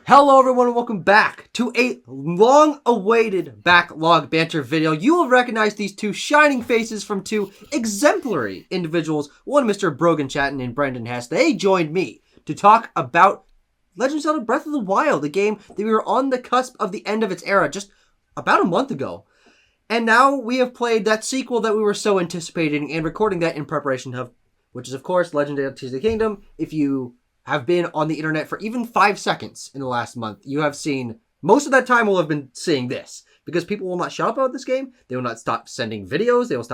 Hello everyone and welcome back to a long-awaited backlog banter video. You will recognize these two shining faces from two exemplary individuals. One Mr. Brogan Chatton and Brendan Hess. They joined me to talk about Legend of Zelda Breath of the Wild, the game that we were on the cusp of the end of its era just about a month ago. And now we have played that sequel that we were so anticipating and recording that in preparation of, which is of course Legend of Tears of the Kingdom. If you have been on the internet for even 5 seconds in the last month, you have seen, most of that time will have been seeing this, because people will not shut up about this game. They will not stop sending videos. They will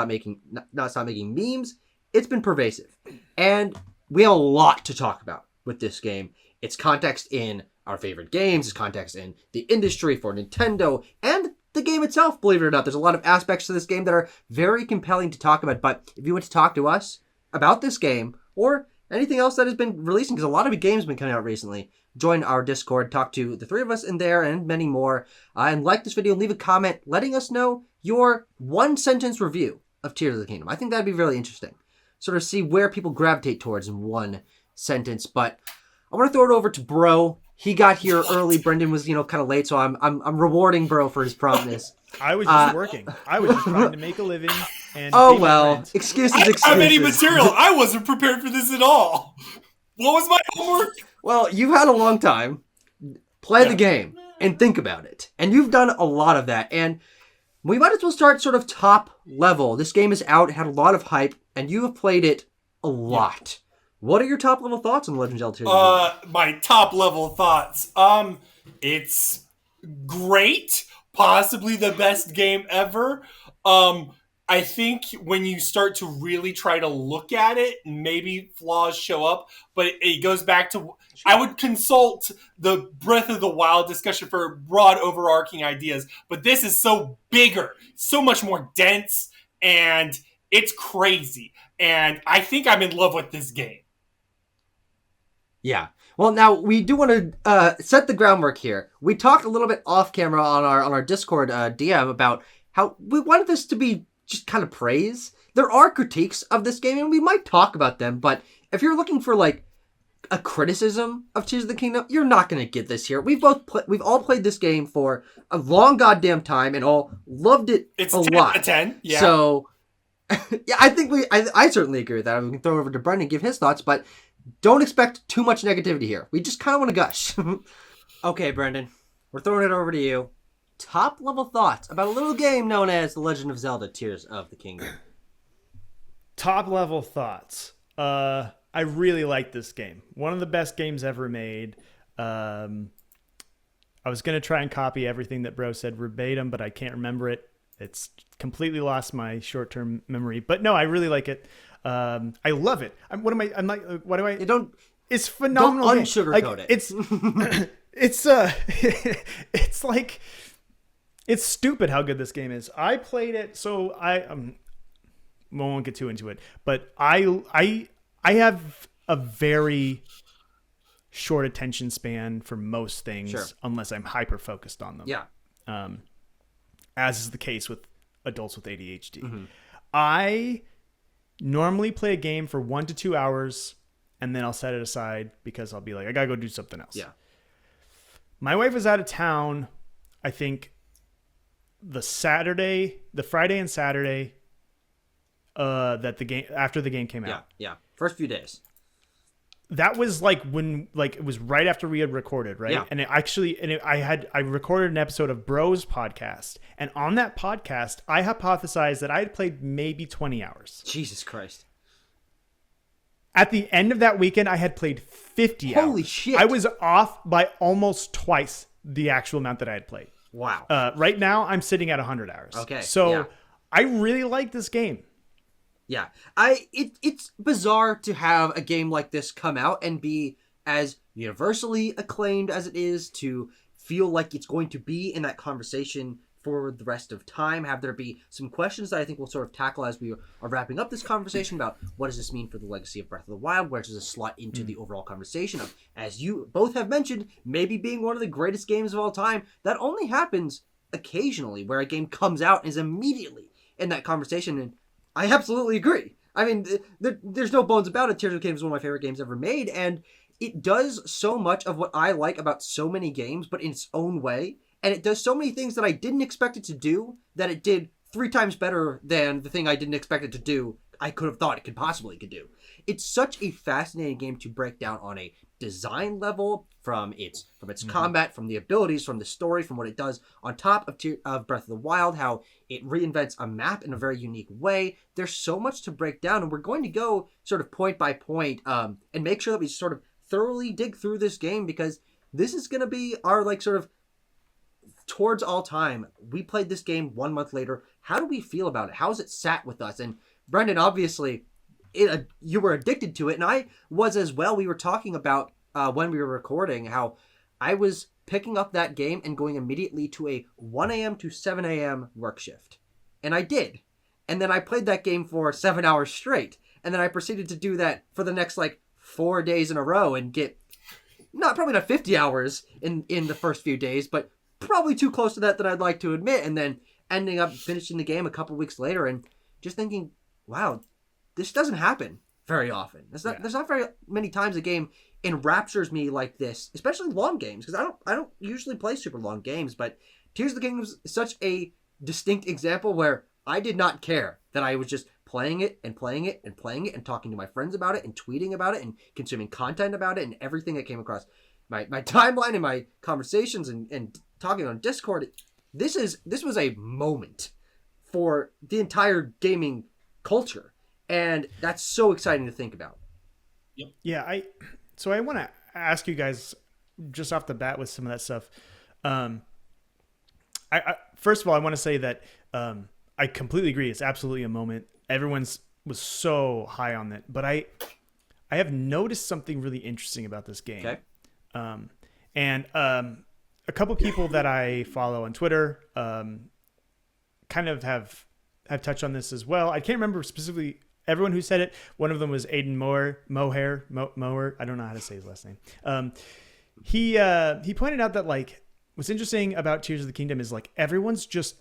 not stop making memes. It's been pervasive. And we have a lot to talk about with this game. Its context in our favorite games, its context in the industry for Nintendo, and the game itself, believe it or not. There's a lot of aspects to this game that are very compelling to talk about. But if you want to talk to us about this game, or anything else that has been releasing, because a lot of games have been coming out recently, join our Discord, talk to the three of us in there and many more, and like this video, leave a comment letting us know your one-sentence review of Tears of the Kingdom. I think that'd be really interesting. Sort of see where people gravitate towards in one sentence. But I want to throw it over to Bro. He got here early. Brendan was, kind of late, so I'm rewarding Bro for his promptness. I was just working. I was just trying to make a living. And excuses. I don't have any material. I wasn't prepared for this at all. What was my homework? Well, you've had a long time. Play the game and think about it. And you've done a lot of that. And we might as well start sort of top level. This game is out, it had a lot of hype, and you have played it a lot. What are your top level thoughts on Legend of Zelda 2? My top level thoughts. It's great. Possibly the best game ever. I think when you start to really try to look at it, maybe flaws show up, but it goes back to, I would consult the Breath of the Wild discussion for broad overarching ideas, but this is so bigger, so much more dense, and it's crazy. And I think I'm in love with this game. Yeah. Well, now we do want to set the groundwork here. We talked a little bit off camera on our Discord DM about how we wanted this to be just kind of praise. There are critiques of this game, and we might talk about them. But if you're looking for like a criticism of Tears of the Kingdom, you're not going to get this here. We've all played this game for a long goddamn time, and all loved it. It's a 10 lot. out of 10. Yeah. So yeah, I think I certainly agree with that. We can throw it over to Brendan and give his thoughts, but don't expect too much negativity here. We just kind of want to gush. Okay, Brendan, we're throwing it over to you. Top level thoughts about a little game known as The Legend of Zelda Tears of the Kingdom. Top level thoughts. I really like this game. One of the best games ever made. I was going to try and copy everything that Bro said verbatim, but I can't remember it. It's completely lost my short-term memory. But no, I really like it. I love it. It's phenomenal. Don't unsugarcoat it. It's like, it's stupid how good this game is. I played it, so I won't get too into it, but I have a very short attention span for most things, unless I'm hyper focused on them. Yeah. As is the case with adults with ADHD. Mm-hmm. I normally play a game for 1 to 2 hours, and then I'll set it aside because I'll be like, I gotta go do something else. Yeah. My wife was out of town, I think, the Friday and Saturday, after the game came out. Yeah. First few days. That was it was right after we had recorded, right? Yeah. And I recorded an episode of Bro's podcast, and on that podcast, I hypothesized that I had played maybe 20 hours. Jesus Christ. At the end of that weekend, I had played 50 hours. Holy shit. I was off by almost twice the actual amount that I had played. Wow. Right now, I'm sitting at 100 hours. Okay. So I really like this game. Yeah. It's bizarre to have a game like this come out and be as universally acclaimed as it is, to feel like it's going to be in that conversation for the rest of time. Have there be some questions that I think we'll sort of tackle as we are wrapping up this conversation about what does this mean for the legacy of Breath of the Wild? Where does this slot into the overall conversation of, as you both have mentioned, maybe being one of the greatest games of all time? That only happens occasionally, where a game comes out and is immediately in that conversation. And I absolutely agree. I mean, there's no bones about it. Tears of the Kingdom is one of my favorite games ever made, and it does so much of what I like about so many games, but in its own way. And it does so many things that I didn't expect it to do, that it did 3 times better than the thing I didn't expect it to do. I could have thought it could possibly could do. It's such a fascinating game to break down on a design level, from its combat, from the abilities, from the story, from what it does on top of Breath of the Wild, how it reinvents a map in a very unique way. There's so much to break down, and we're going to go sort of point by point, and make sure that we sort of thoroughly dig through this game, because this is going to be our like sort of towards all time. We played this game 1 month later. How do we feel about it? How has it sat with us? And Brendan, obviously, you were addicted to it, and I was as well. We were talking about when we were recording how I was picking up that game and going immediately to a 1 a.m. to 7 a.m. work shift. And I did. And then I played that game for 7 hours straight. And then I proceeded to do that for the next, 4 days in a row and get, probably not 50 hours in the first few days, but probably too close to that I'd like to admit. And then ending up finishing the game a couple weeks later and just thinking, wow, this doesn't happen very often. There's not very many times a game enraptures me like this, especially long games, because I don't usually play super long games, but Tears of the Kingdom is such a distinct example where I did not care, that I was just playing it and playing it and playing it and talking to my friends about it and tweeting about it and consuming content about it and everything that came across my timeline and my conversations and talking on Discord. This was a moment for the entire gaming culture, and that's so exciting to think about. Yep. Yeah, so I want to ask you guys just off the bat with some of that stuff. I first of all, I want to say that I completely agree. It's absolutely a moment. Everyone's was so high on it, but I have noticed something really interesting about this game. Okay. And a couple people that I follow on Twitter kind of have touched on this as well. I can't remember specifically everyone who said it. One of them was Aiden Moher. I don't know how to say his last name. He pointed out that what's interesting about Tears of the Kingdom is everyone's just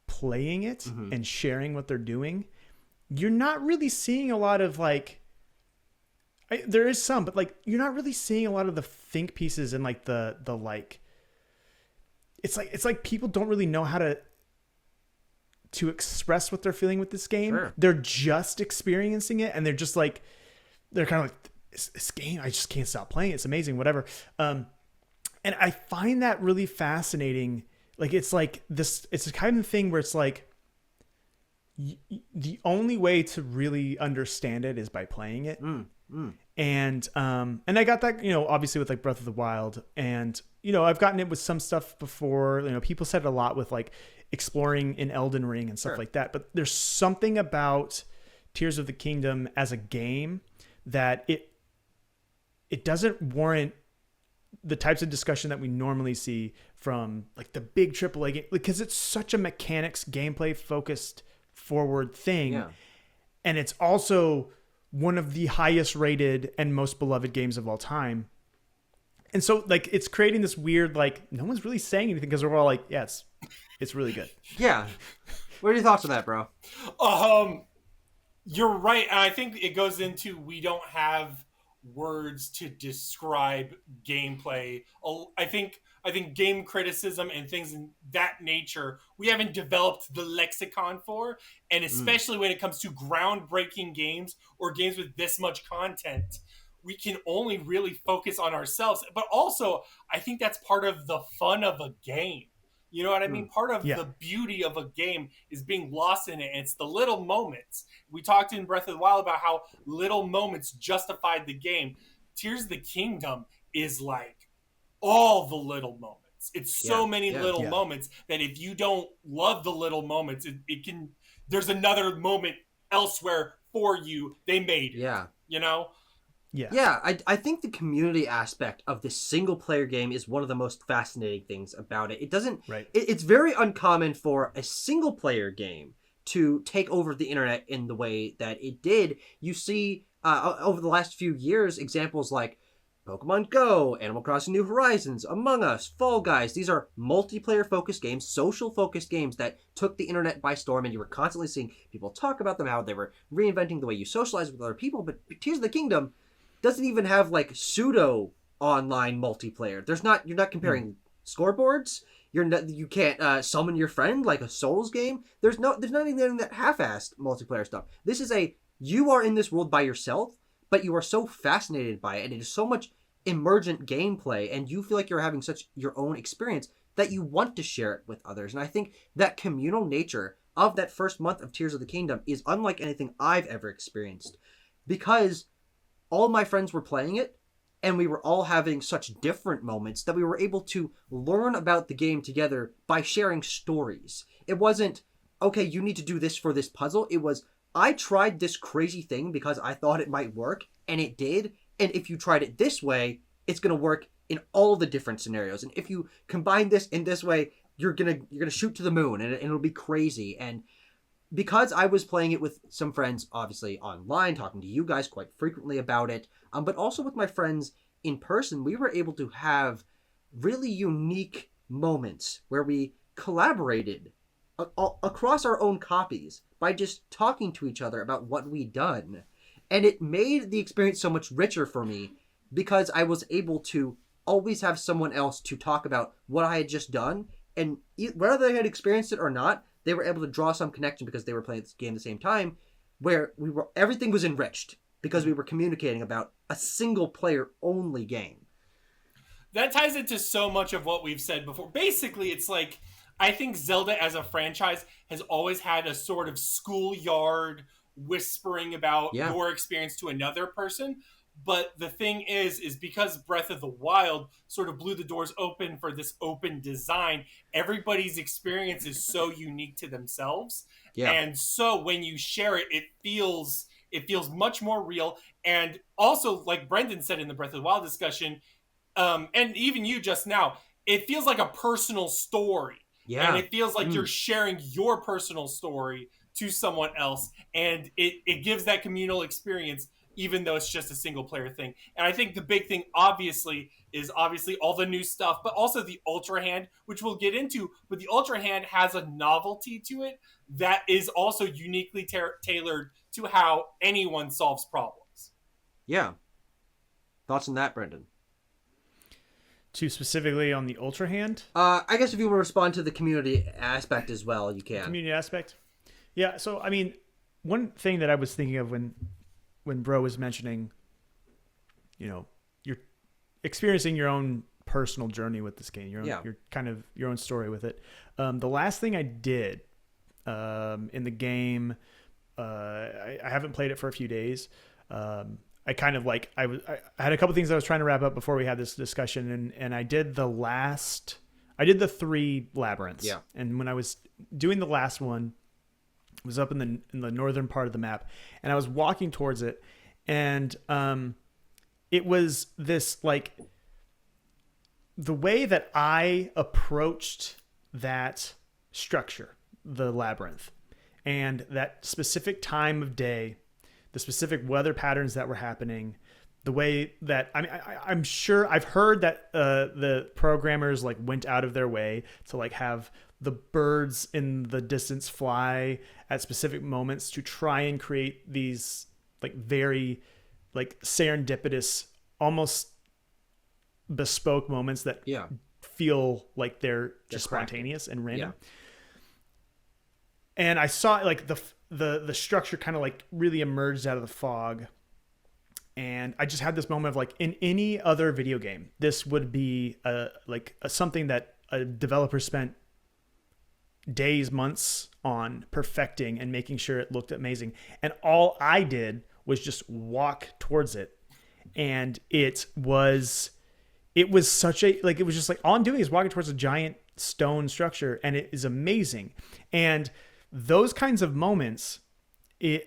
playing it and sharing what they're doing. You're not really seeing a lot of there is some, but you're not really seeing a lot of the think pieces and it's like people don't really know how to express what they're feeling with this game. Sure. They're just experiencing it, and they're just they're kind of this game, I just can't stop playing. It's amazing, whatever. And I find that really fascinating. It's it's a kind of thing where it's the only way to really understand it is by playing it. And I got that, obviously with Breath of the Wild, and I've gotten it with some stuff before. People said it a lot with exploring in Elden Ring and stuff like that. But there's something about Tears of the Kingdom as a game that it doesn't warrant the types of discussion that we normally see from the big AAA game, because it's such a mechanics, gameplay focused forward thing. Yeah. And it's also one of the highest rated and most beloved games of all time. And so it's creating this weird, no one's really saying anything because we're all yeah, it's really good. Yeah. What are your thoughts on that, bro? You're right. And I think it goes into, we don't have words to describe gameplay. I think game criticism and things in that nature, we haven't developed the lexicon for, and especially when it comes to groundbreaking games or games with this much content, we can only really focus on ourselves. But also, I think that's part of the fun of a game. You know what I mean? Part of the beauty of a game is being lost in it. And it's the little moments. We talked in Breath of the Wild about how little moments justified the game. Tears of the Kingdom is all the little moments. It's so many little moments that if you don't love the little moments, it can. There's another moment elsewhere for you. They made it. Yeah. Yeah, I think the community aspect of this single player game is one of the most fascinating things about it. It doesn't. Right. It's very uncommon for a single player game to take over the internet in the way that it did. You see over the last few years examples like Pokemon Go, Animal Crossing New Horizons, Among Us, Fall Guys. These are multiplayer focused games, social focused games that took the internet by storm, and you were constantly seeing people talk about them, how they were reinventing the way you socialize with other people. But Tears of the Kingdom, doesn't even have like pseudo online multiplayer. You're not comparing scoreboards. You can't summon your friend like a Souls game. There's not even that half-assed multiplayer stuff. This is you are in this world by yourself, but you are so fascinated by it, and it is so much emergent gameplay, and you feel like you're having such your own experience that you want to share it with others. And I think that communal nature of that first month of Tears of the Kingdom is unlike anything I've ever experienced, because all my friends were playing it, and we were all having such different moments that we were able to learn about the game together by sharing stories. It wasn't, okay, you need to do this for this puzzle. It was, I tried this crazy thing because I thought it might work, and it did. And if you tried it this way, it's going to work in all the different scenarios. And if you combine this in this way, you're gonna shoot to the moon, and it'll be crazy. And because I was playing it with some friends, obviously online, talking to you guys quite frequently about it, but also with my friends in person, we were able to have really unique moments where we collaborated across our own copies by just talking to each other about what we'd done. And it made the experience so much richer for me because I was able to always have someone else to talk about what I had just done. And whether they had experienced it or not, they were able to draw some connection because they were playing this game at the same time, where everything was enriched because we were communicating about a single player only game. That ties into so much of what we've said before. Basically, it's like, I think Zelda as a franchise has always had a sort of schoolyard whispering about your experience to another person. But the thing is because Breath of the Wild sort of blew the doors open for this open design, everybody's experience is so unique to themselves. Yeah. And so when you share it, it feels much more real. And also, like Brendan said in the Breath of the Wild discussion, and even you just now, it feels like a personal story. Yeah. And it feels like you're sharing your personal story to someone else. And it gives that communal experience, even though it's just a single player thing. And I think the big thing, obviously, is all the new stuff, but also the Ultra Hand, which we'll get into. But the Ultra Hand has a novelty to it that is also uniquely tailored to how anyone solves problems. Yeah. Thoughts on that, Brendan? To specifically on the Ultra Hand? I guess if you want to respond to the community aspect as well, you can. Community aspect? Yeah, so, I mean, one thing that I was thinking of when Bro was mentioning, you're experiencing your own personal journey with this game, your kind of your own story with it. The last thing I did in the game, I haven't played it for a few days. I kind of like I had a couple things I was trying to wrap up before we had this discussion, and I did the 3 labyrinths. Yeah. And when I was doing the last one, it was up in the northern part of the map, and I was walking towards it, and it was this, like, the way that I approached that structure, the labyrinth, and that specific time of day, the specific weather patterns that were happening, the way that I'm sure I've heard that the programmers like went out of their way to like have the birds in the distance fly at specific moments to try and create these like very like serendipitous, almost bespoke moments that feel like they're just spontaneous and random. Yeah. And I saw like the structure kind of like really emerged out of the fog. And I just had this moment of like, in any other video game, this would be something that a developer spent days, months on perfecting and making sure it looked amazing. And all I did was just walk towards it. And it was such a, like, it was just like, all I'm doing is walking towards a giant stone structure, and it is amazing. And those kinds of moments,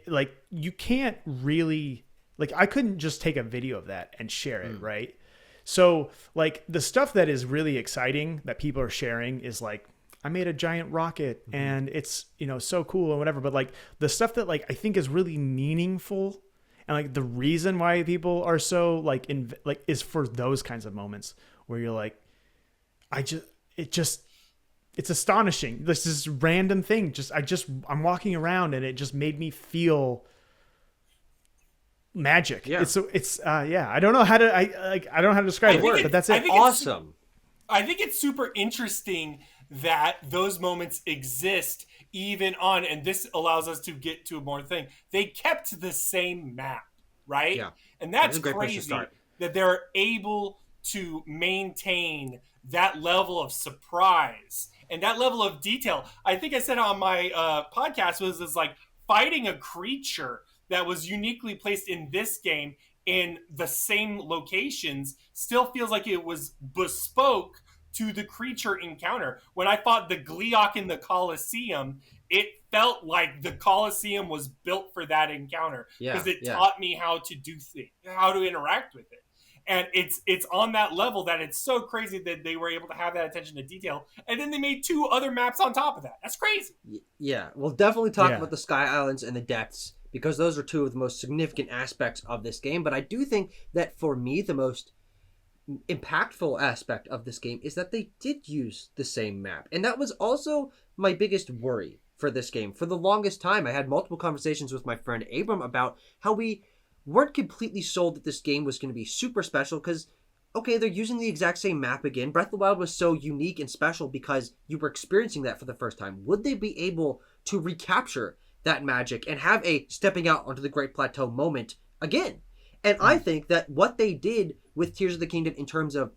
like, you can't really, like, I couldn't just take a video of that and share it, right? So, like, the stuff that is really exciting that people are sharing is like, I made a giant rocket and it's, so cool or whatever. But like the stuff that like I think is really meaningful and like the reason why people are so like is for those kinds of moments where you're like, it's astonishing. This is random thing. I'm walking around and it just made me feel magic. Yeah. It's yeah. I don't know how to I don't know how to describe it, but that's it. Awesome. I think it's super interesting that those moments exist even on, and this allows us to get to a more thing. They kept the same map, right? Yeah. And That's that's a great place to crazy start. that they're able to maintain that level of surprise and that level of detail. I think I said on my podcast was like fighting a creature that was uniquely placed in this game in the same locations still feels like it was bespoke to the creature encounter. When I fought the Gliok in the Colosseum, it felt like the Colosseum was built for that encounter because it taught me how to do things, how to interact with it. And it's on that level that it's so crazy that they were able to have that attention to detail. And then they made 2 other maps on top of that. That's crazy. Yeah, we'll definitely talk about the Sky Islands and the depths because those are 2 of the most significant aspects of this game. But I do think that for me, the most impactful aspect of this game is that they did use the same map. And that was also my biggest worry for this game. For the longest time, I had multiple conversations with my friend Abram about how we weren't completely sold that this game was going to be super special because, okay, they're using the exact same map again. Breath of the Wild was so unique and special because you were experiencing that for the first time. Would they be able to recapture that magic and have a stepping out onto the Great Plateau moment again? And I think that what they did with Tears of the Kingdom in terms of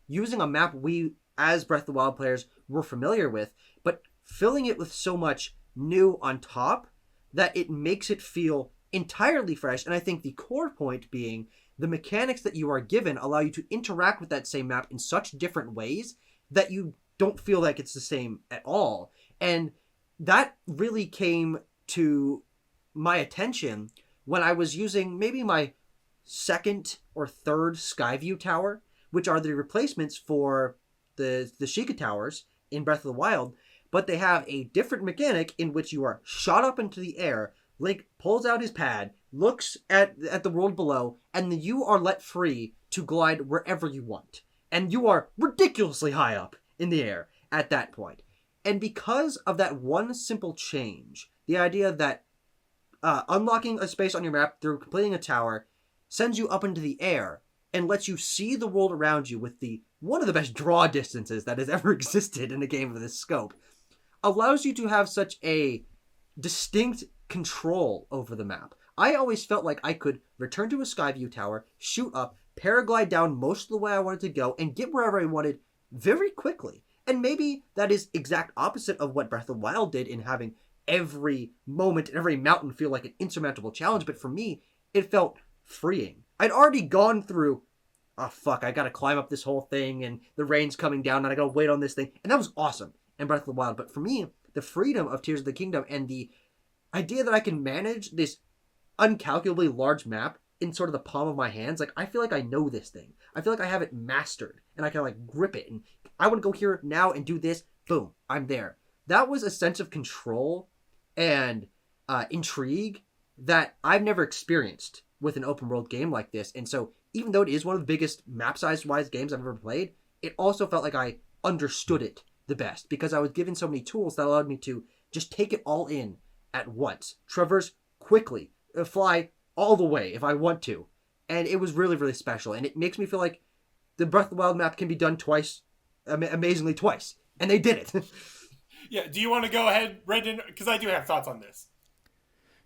using a map we, as Breath of the Wild players, were familiar with, but filling it with so much new on top that it makes it feel entirely fresh. And I think the core point being the mechanics that you are given allow you to interact with that same map in such different ways that you don't feel like it's the same at all. And that really came to my attention when I was using maybe my second or third Skyview tower, which are the replacements for the Sheikah towers in Breath of the Wild, but they have a different mechanic in which you are shot up into the air. Link pulls out his pad, looks at the world below, and then you are let free to glide wherever you want. And you are ridiculously high up in the air at that point. And because of that one simple change, the idea that unlocking a space on your map through completing a tower sends you up into the air and lets you see the world around you with the one of the best draw distances that has ever existed in a game of this scope, allows you to have such a distinct control over the map. I always felt like I could return to a Skyview tower, shoot up, paraglide down most of the way I wanted to go, and get wherever I wanted very quickly. And maybe that is exact opposite of what Breath of the Wild did in having every moment and every mountain feel like an insurmountable challenge, but for me, it felt freeing. I'd already gone through, oh fuck, I gotta climb up this whole thing, and the rain's coming down, and I gotta wait on this thing, and that was awesome in Breath of the Wild. But for me, the freedom of Tears of the Kingdom and the idea that I can manage this uncalculably large map in sort of the palm of my hands, like I feel like I know this thing. I feel like I have it mastered, and I can like grip it, and I want to go here now and do this. Boom, I'm there. That was a sense of control and intrigue that I've never experienced with an open world game like this. And so even though it is one of the biggest map size wise games I've ever played, it also felt like I understood it the best because I was given so many tools that allowed me to just take it all in at once, traverse quickly, fly all the way if I want to. And it was really, really special. And it makes me feel like the Breath of the Wild map can be done twice, amazingly twice. And they did it. Yeah, do you want to go ahead, Brendan? Because I do have thoughts on this.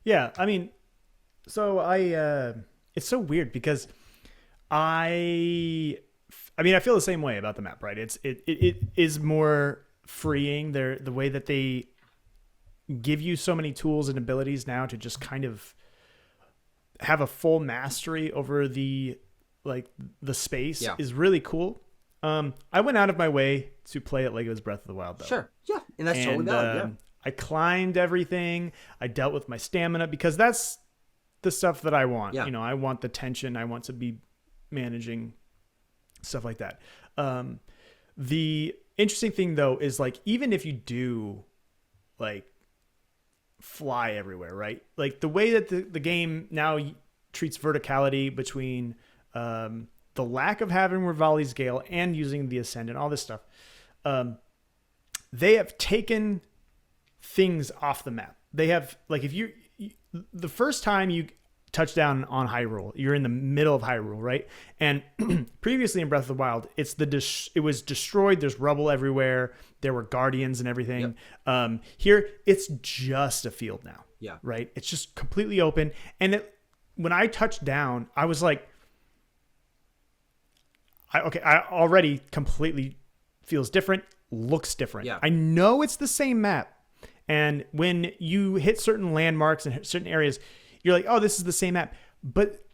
Yeah, I mean, so it's so weird because I feel the same way about the map, right? It is more freeing. The way that they give you so many tools and abilities now to just kind of have a full mastery over the space is really cool. I went out of my way to play it like it was Breath of the Wild, though. Sure, yeah, and that's totally valid. Yeah, I climbed everything. I dealt with my stamina because that's the stuff that I want. Yeah. You know, I want the tension. I want to be managing stuff like that. The interesting thing, though, is like even if you do like fly everywhere, right? Like the way that the game now treats verticality between the lack of having Rivali's Gale and using the Ascendant, all this stuff, they have taken things off the map. They have, like, if you the first time you touch down on Hyrule. You're in the middle of Hyrule, right? And previously in Breath of the Wild, it was destroyed. There's rubble everywhere. There were guardians and everything. Yep. Here, it's just a field now. Yeah. Right? It's just completely open. And when I touched down, I was like, I already completely feels different, looks different. Yeah. I know it's the same map. And when you hit certain landmarks and certain areas, you're like, oh, this is the same map. But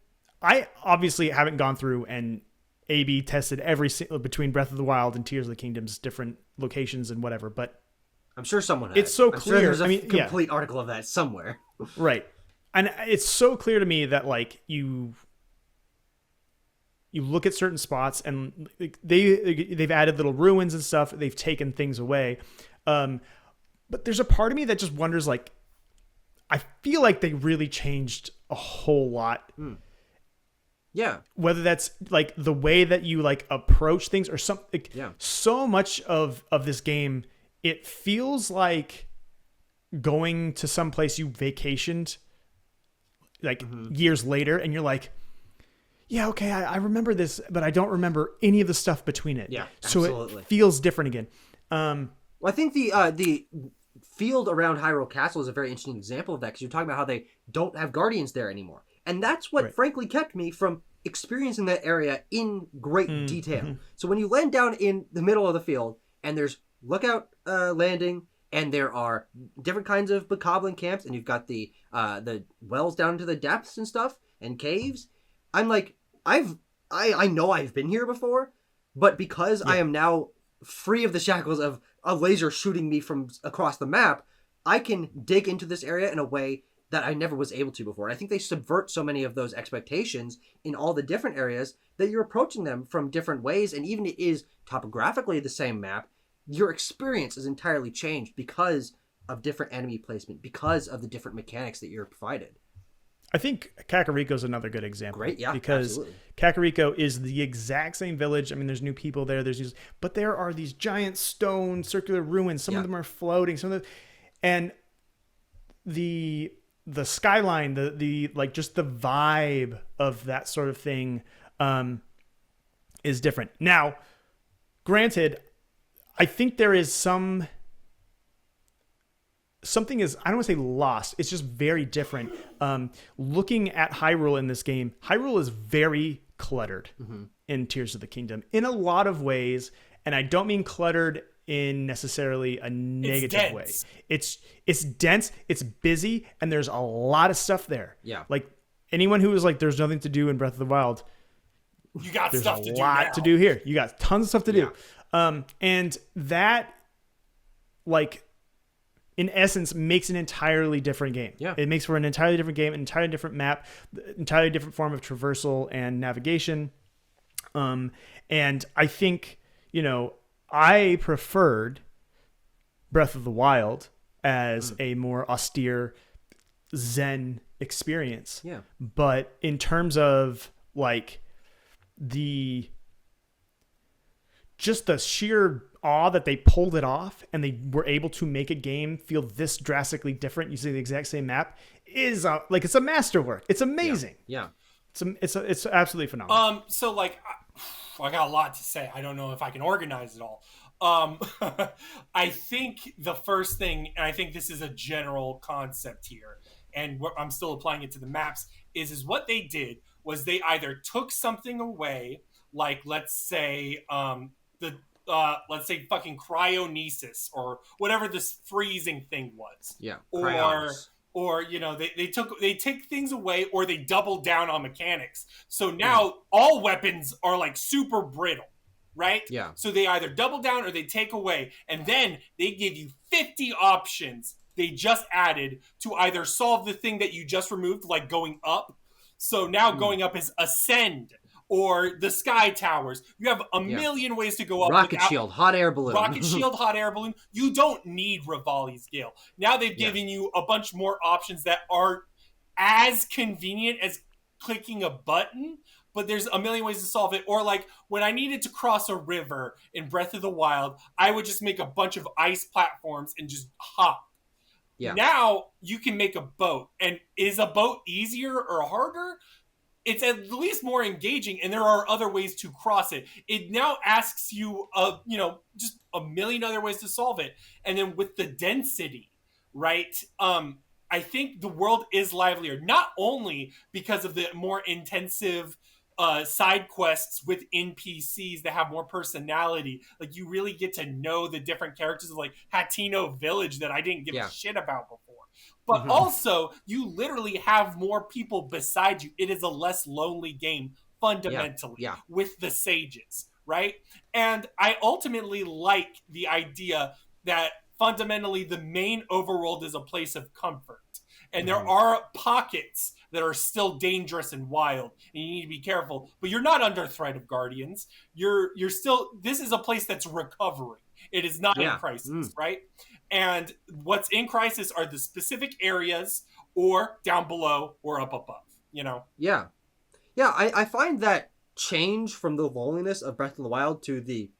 I obviously haven't gone through and A/B tested every single between Breath of the Wild and Tears of the Kingdom's different locations and whatever. But I'm sure someone has. It's so I'm clear. Sure there's a yeah. complete article of that somewhere. Right. And it's so clear to me that like you look at certain spots and they've added little ruins and stuff. They've taken things away. But there's a part of me that just wonders, like, I feel like they really changed a whole lot. Yeah. Whether that's like the way that you like approach things or something. Yeah. So much of this game, it feels like going to some place you vacationed like years later, and you're like, yeah, okay, I remember this, but I don't remember any of the stuff between it. Yeah, so absolutely. It feels different again. Well, I think the field around Hyrule Castle is a very interesting example of that, because you're talking about how they don't have guardians there anymore. And that's what frankly kept me from experiencing that area in great detail. So when you land down in the middle of the field and there's lookout landing, and there are different kinds of bokoblin camps, and you've got the wells down into the depths and stuff and caves, I'm like, I know I've been here before, but because I am now free of the shackles of a laser shooting me from across the map, I can dig into this area in a way that I never was able to before. I think they subvert so many of those expectations in all the different areas that you're approaching them from different ways, and even it is topographically the same map, your experience is entirely changed because of different enemy placement, because of the different mechanics that you're provided. I think Kakariko is another good example. Great, yeah, because absolutely. Kakariko is the exact same village. I mean, there's new people there. But there are these giant stone circular ruins. Some of them are floating. Some of them, and the skyline, the like just the vibe of that sort of thing, is different. Now, granted, I think there is something is, I don't want to say lost. It's just very different. Looking at Hyrule in this game, Hyrule is very cluttered in Tears of the Kingdom in a lot of ways. And I don't mean cluttered in necessarily a negative way. It's dense, it's busy, and there's a lot of stuff there. Yeah. Like anyone who is like, there's nothing to do in Breath of the Wild, you got there's stuff a to do lot now. to do here. You got tons of stuff to do. And that, like, in essence, makes an entirely different game. Yeah. It makes for an entirely different game, an entirely different map, entirely different form of traversal and navigation. And I think, I preferred Breath of the Wild as a more austere Zen experience. Yeah. But in terms of like just the sheer awe that they pulled it off and they were able to make a game feel this drastically different using the exact same map is like, it's a masterwork. It's amazing. Yeah. It's absolutely phenomenal. So like, I got a lot to say. I don't know if I can organize it all. I think the first thing, and I think this is a general concept here, and I'm still applying it to the maps, is what they did was they either took something away, like let's say let's say fucking cryonesis or whatever this freezing thing was. Yeah. Or they take things away, or they double down on mechanics. So now all weapons are like super brittle, right? Yeah. So they either double down or they take away, and then they give you 50 options they just added to either solve the thing that you just removed, like going up. So now going up is ascend, or the sky towers. You have a million ways to go up. Rocket shield, hot air balloon. Rocket shield, hot air balloon. You don't need Rivali's Gale. Now they've given you a bunch more options that are as convenient as clicking a button, but there's a million ways to solve it. Or like when I needed to cross a river in Breath of the Wild, I would just make a bunch of ice platforms and just hop. Yeah. Now you can make a boat. And is a boat easier or harder? It's at least more engaging, and there are other ways to cross it. It now asks you, just a million other ways to solve it. And then with the density, right? I think the world is livelier, not only because of the more intensive side quests with NPCs that have more personality. Like, you really get to know the different characters of, like, Hatino Village that I didn't give a shit about before. But also, you literally have more people beside you. It is a less lonely game, fundamentally, with the sages, right? And I ultimately like the idea that fundamentally the main overworld is a place of comfort. And there are pockets that are still dangerous and wild, and you need to be careful. But you're not under threat of guardians. You're still. This is a place that's recovering. It is not in crisis, right? And what's in crisis are the specific areas, or down below, or up above. Yeah. I find that change from the loneliness of Breath of the Wild to the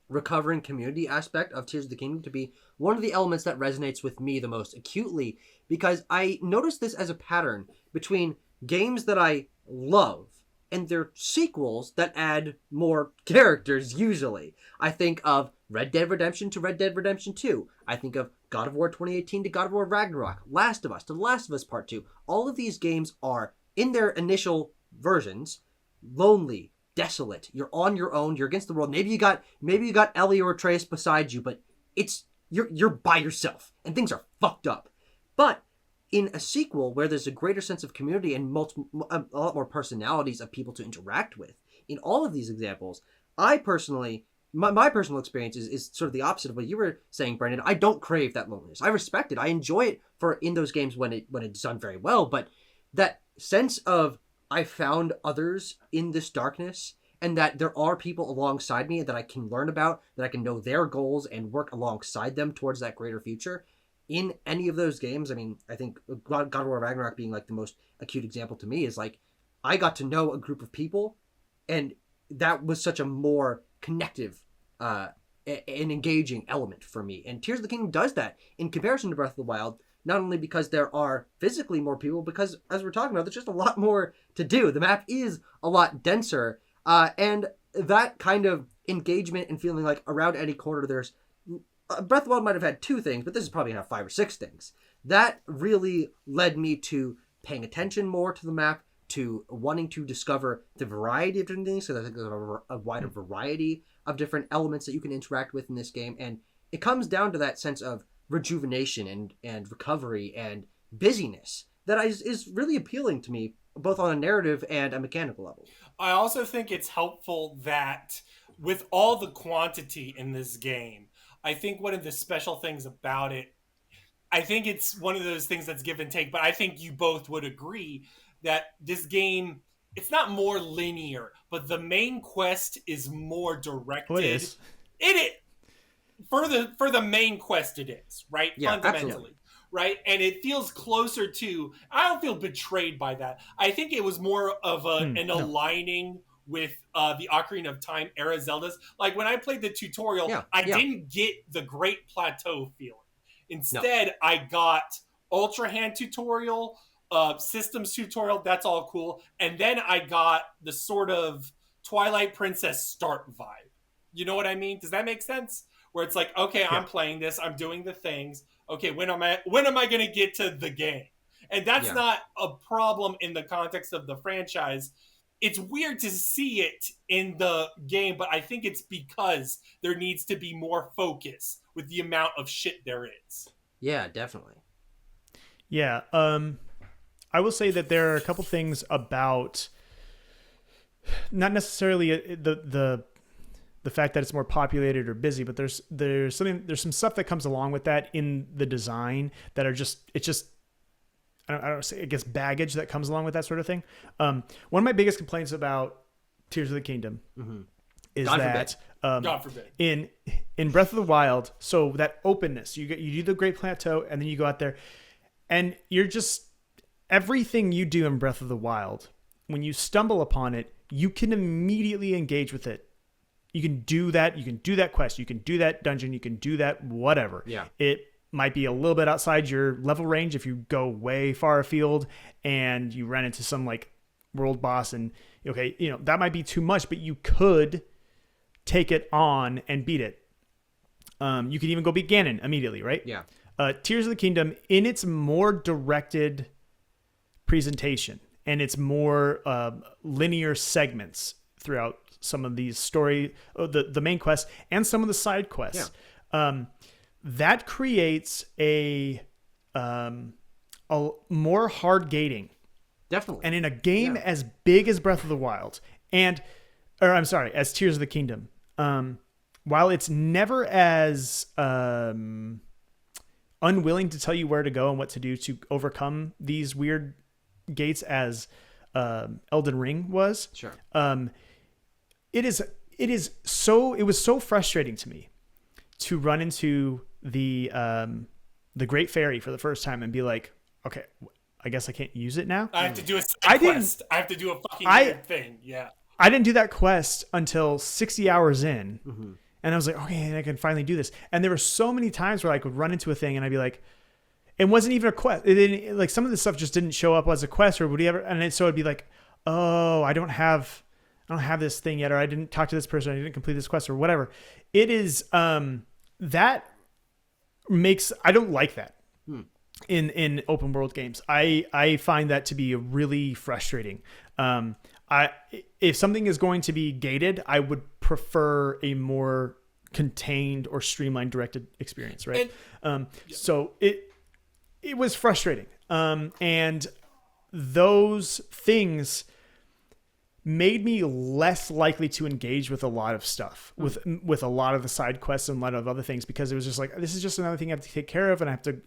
recovering community aspect of Tears of the Kingdom to be one of the elements that resonates with me the most acutely, because I notice this as a pattern between games that I love and their sequels that add more characters usually. I think of Red Dead Redemption to Red Dead Redemption 2. I think of God of War 2018 to God of War Ragnarok, Last of Us to The Last of Us Part 2. All of these games are, in their initial versions, lonely, desolate. You're on your own. You're against the world. Maybe you got Ellie or Atreus beside you, but you're by yourself, and things are fucked up. But in a sequel where there's a greater sense of community and a lot more personalities of people to interact with, in all of these examples, I personally, my personal experience is sort of the opposite of what you were saying, Brendan. I don't crave that loneliness. I respect it. I enjoy it in those games when it's done very well. But that sense of, I found others in this darkness, and that there are people alongside me that I can learn about, that I can know their goals and work alongside them towards that greater future. In any of those games, I mean, I think God of War Ragnarok being like the most acute example to me is like, I got to know a group of people, and that was such a more connective and engaging element for me. And Tears of the Kingdom does that in comparison to Breath of the Wild, not only because there are physically more people, because as we're talking about, there's just a lot more to do. The map is a lot denser, and that kind of engagement and feeling like around any corner there's Breath of the Wild might have had 2 things, but this is probably gonna have 5 or 6 things. That really led me to paying attention more to the map, to wanting to discover the variety of different things, so I think there's a wider variety of different elements that you can interact with in this game. And it comes down to that sense of rejuvenation and recovery and busyness that is really appealing to me, both on a narrative and a mechanical level. I also think it's helpful that with all the quantity in this game, I think one of the special things about it, I think it's one of those things that's give and take, but I think you both would agree that this game, it's not more linear, but the main quest is more directed. It is. For the main quest it is, right? Yeah, fundamentally. absolutely. Right? And it feels closer to, I don't feel betrayed by that. I think it was more of an aligning with the Ocarina of Time era Zeldas. Like, when I played the tutorial, I didn't get the Great Plateau feeling. Instead, I got Ultra Hand tutorial, systems tutorial, that's all cool. And then I got the sort of Twilight Princess start vibe. You know what I mean? Does that make sense? Where it's like, okay, I'm playing this, I'm doing the things. Okay, when am I going to get to the game? And that's not a problem in the context of the franchise. It's weird to see it in the game, but I think it's because there needs to be more focus with the amount of shit there is. Yeah, definitely. Yeah, I will say that there are a couple things about, not necessarily the fact that it's more populated or busy, but there's some stuff that comes along with that in the design that are just I don't say, I guess, baggage that comes along with that sort of thing. One of my biggest complaints about Tears of the Kingdom is that God forbid. In Breath of the Wild, so that openness, you do the Great Plateau, and then you go out there, and you're just, everything you do in Breath of the Wild, when you stumble upon it, you can immediately engage with it. You can do that quest, you can do that dungeon, you can do that whatever. Yeah. might be a little bit outside your level range if you go way far afield and you run into some like world boss and okay, that might be too much, but you could take it on and beat it. You could even go beat Ganon immediately, right? Yeah. Tears of the Kingdom, in its more directed presentation and its more linear segments throughout some of these the main quests and some of the side quests, that creates a more hard gating. Definitely. And in a game as big as Breath of the Wild as Tears of the Kingdom, while it's never as unwilling to tell you where to go and what to do to overcome these weird gates as Elden Ring was, Sure. It was so frustrating to me to run into the Great Fairy for the first time and be like, okay, I guess I can't use it now. I have to do a side quest. I have to do a fucking weird thing. Yeah. I didn't do that quest until 60 hours in. Mm-hmm. And I was like, okay, I can finally do this. And there were so many times where I could run into a thing and I'd be like, it wasn't even a quest. It didn't, like some of the stuff just didn't show up as a quest or whatever. And so it'd be like, oh, I don't have this thing yet, or I didn't talk to this person, I didn't complete this quest or whatever. It is, that makes, I don't like that in open world games. I find that to be really frustrating. If something is going to be gated, I would prefer a more contained or streamlined directed experience. Right. So it was frustrating. And those things made me less likely to engage with a lot of stuff, with a lot of the side quests and a lot of other things, because it was just like, this is just another thing I have to take care of. And I have to,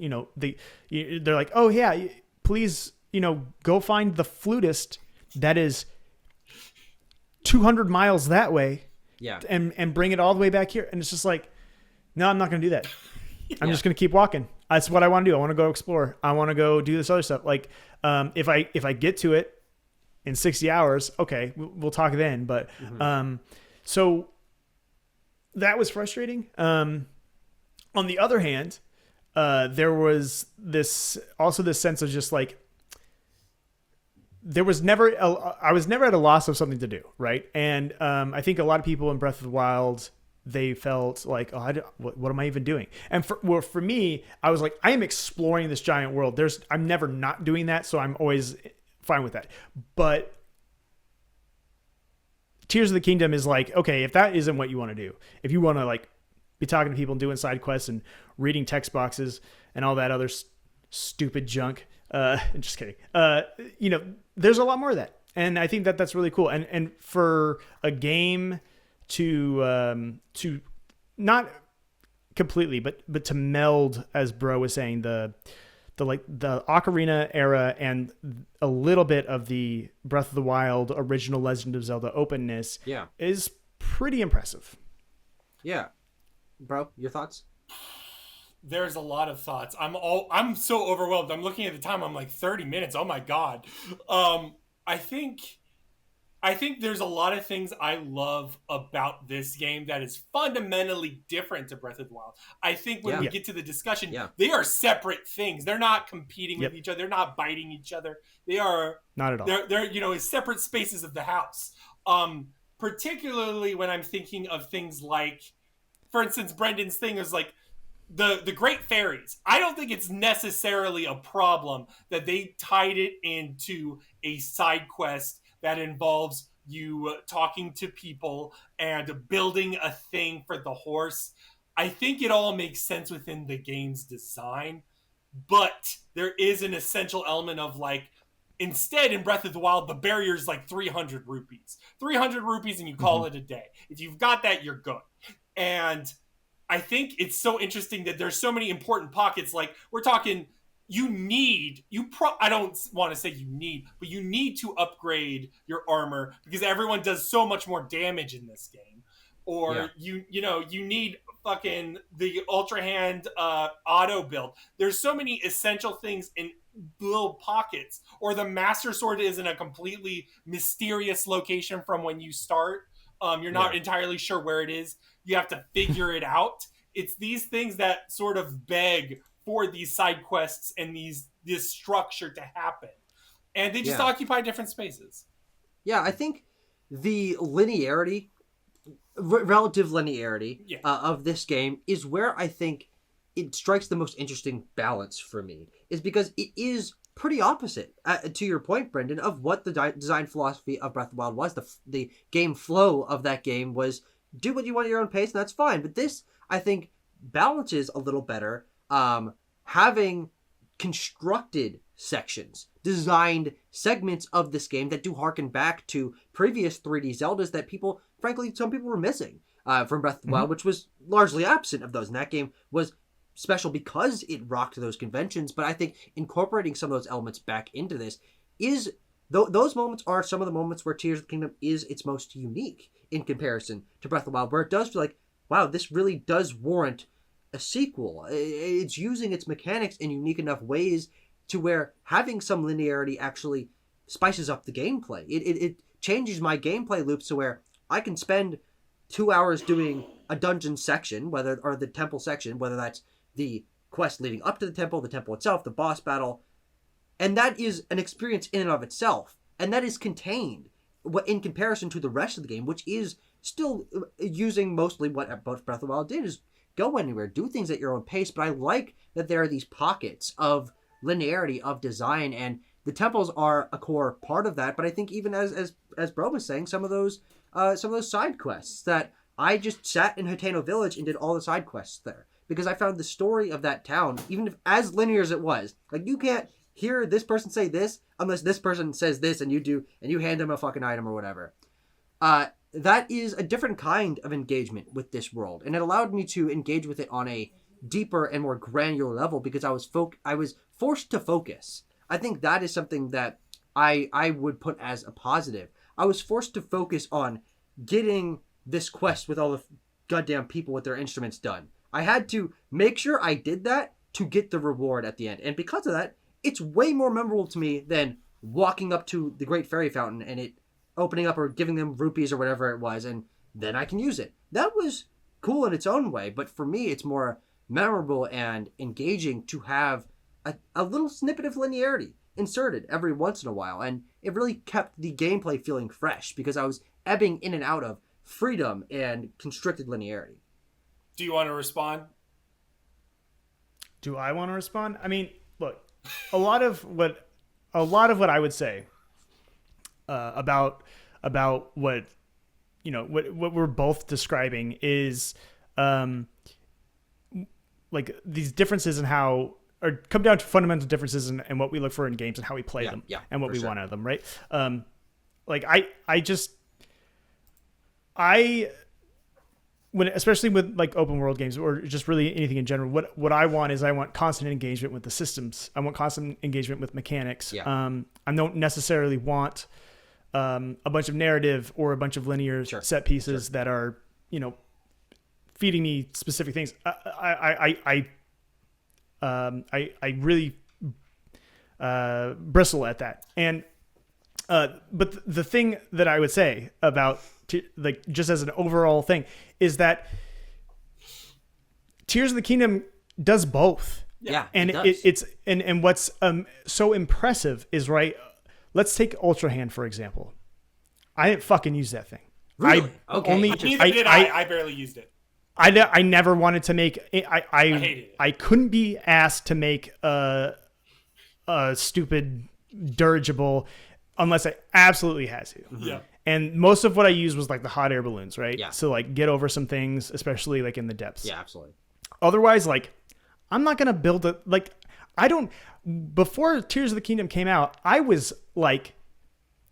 they're like, oh yeah, please, go find the flutist that is 200 miles that way. Yeah. And bring it all the way back here. And it's just like, no, I'm not going to do that. I'm just going to keep walking. That's what I want to do. I want to go explore. I want to go do this other stuff. Like, if I get to it in 60 hours, okay, we'll talk then. But, so that was frustrating. On the other hand, there was this sense of just like, I was never at a loss of something to do. Right. And, I think a lot of people in Breath of the Wild, they felt like, oh, what am I even doing? And for me, I was like, I am exploring this giant world. I'm never not doing that. So I'm always fine with that. But Tears of the Kingdom is like, okay, if that isn't what you want to do, if you want to like be talking to people and doing side quests and reading text boxes and all that other stupid junk, just kidding. There's a lot more of that. And I think that that's really cool. And for a game to not completely, but to meld, as Bro was saying, the Ocarina era and a little bit of the Breath of the Wild original Legend of Zelda openness is pretty impressive. Yeah. Bro, your thoughts? There's a lot of thoughts. I'm so overwhelmed. I'm looking at the time. I'm like 30 minutes. Oh my God. I think there's a lot of things I love about this game that is fundamentally different to Breath of the Wild. I think when we get to the discussion, they are separate things. They're not competing with each other. They're not biting each other. They are not at all. They're separate spaces of the house. Particularly when I'm thinking of things like, for instance, Brendan's thing is like the Great Fairies. I don't think it's necessarily a problem that they tied it into a side quest that involves you talking to people and building a thing for the horse. I think it all makes sense within the game's design, but there is an essential element of like, instead in Breath of the Wild, the barrier is like 300 rupees. 300 rupees and you call it a day. If you've got that, you're good. And I think it's so interesting that there's so many important pockets. Like we're talking, I don't want to say you need, but you need to upgrade your armor because everyone does so much more damage in this game. Or you need fucking the Ultra Hand auto build. There's so many essential things in little pockets. Or the Master Sword is in a completely mysterious location from when you start. You're not entirely sure where it is. You have to figure it out. It's these things that sort of beg for these side quests and this structure to happen. And they just occupy different spaces. Yeah, I think the linearity, relative linearity of this game is where I think it strikes the most interesting balance for me, is because it is pretty opposite, to your point, Brendan, of what the design philosophy of Breath of the Wild was. The game flow of that game was do what you want at your own pace, and that's fine. But this, I think, balances a little better, having constructed sections, designed segments of this game that do harken back to previous 3D Zeldas that people, frankly, some people were missing from Breath of the Wild, which was largely absent of those. And that game was special because it rocked those conventions. But I think incorporating some of those elements back into this is, those moments are some of the moments where Tears of the Kingdom is its most unique in comparison to Breath of the Wild, where it does feel like, wow, this really does warrant a sequel. It's using its mechanics in unique enough ways to where having some linearity actually spices up the gameplay. It changes my gameplay loops to where I can spend 2 hours doing a dungeon section, or the temple section, whether that's the quest leading up to the temple itself, the boss battle, and that is an experience in and of itself, and that is contained in comparison to the rest of the game, which is still using mostly what Breath of the Wild did, is go anywhere, do things at your own pace. But I like that there are these pockets of linearity of design, and the temples are a core part of that. But I think even as Bro was saying, some of those side quests that I just sat in Hateno Village and did all the side quests there because I found the story of that town, even if as linear as it was, like you can't hear this person say this unless this person says this and you hand them a fucking item or whatever. That is a different kind of engagement with this world, and it allowed me to engage with it on a deeper and more granular level because I was forced to focus. I think that is something that I would put as a positive. I was forced to focus on getting this quest with all the goddamn people with their instruments done. I had to make sure I did that to get the reward at the end, and because of that, it's way more memorable to me than walking up to the Great Fairy Fountain and it opening up or giving them rupees or whatever it was, and then I can use it. That was cool in its own way, but for me, it's more memorable and engaging to have a little snippet of linearity inserted every once in a while, and it really kept the gameplay feeling fresh because I was ebbing in and out of freedom and constricted linearity. Do you want to respond? Do I want to respond? I mean, look, a lot of what I would say about what we're both describing is like these differences in how, or come down to fundamental differences in what we look for in games and how we play them and what we want out of them, right? Especially with like open world games or just really anything in general, what I want is I want constant engagement with the systems. I want constant engagement with mechanics. Yeah. I don't necessarily want a bunch of narrative or a bunch of linear set pieces that are, feeding me specific things. I really bristle at that. And but the thing that I would say about just as an overall thing is that Tears of the Kingdom does both. Yeah, and it's what's so impressive is, right, let's take Ultra Hand for example. I didn't fucking use that thing. Really? I barely used it. I never wanted to make I hated it. I couldn't be asked to make a stupid dirigible unless I absolutely had to. Yeah. And most of what I used was like the hot air balloons, right? Yeah. So like get over some things, especially like in the depths. Yeah, absolutely. Otherwise, like I'm not gonna build a before Tears of the Kingdom came out, I was like,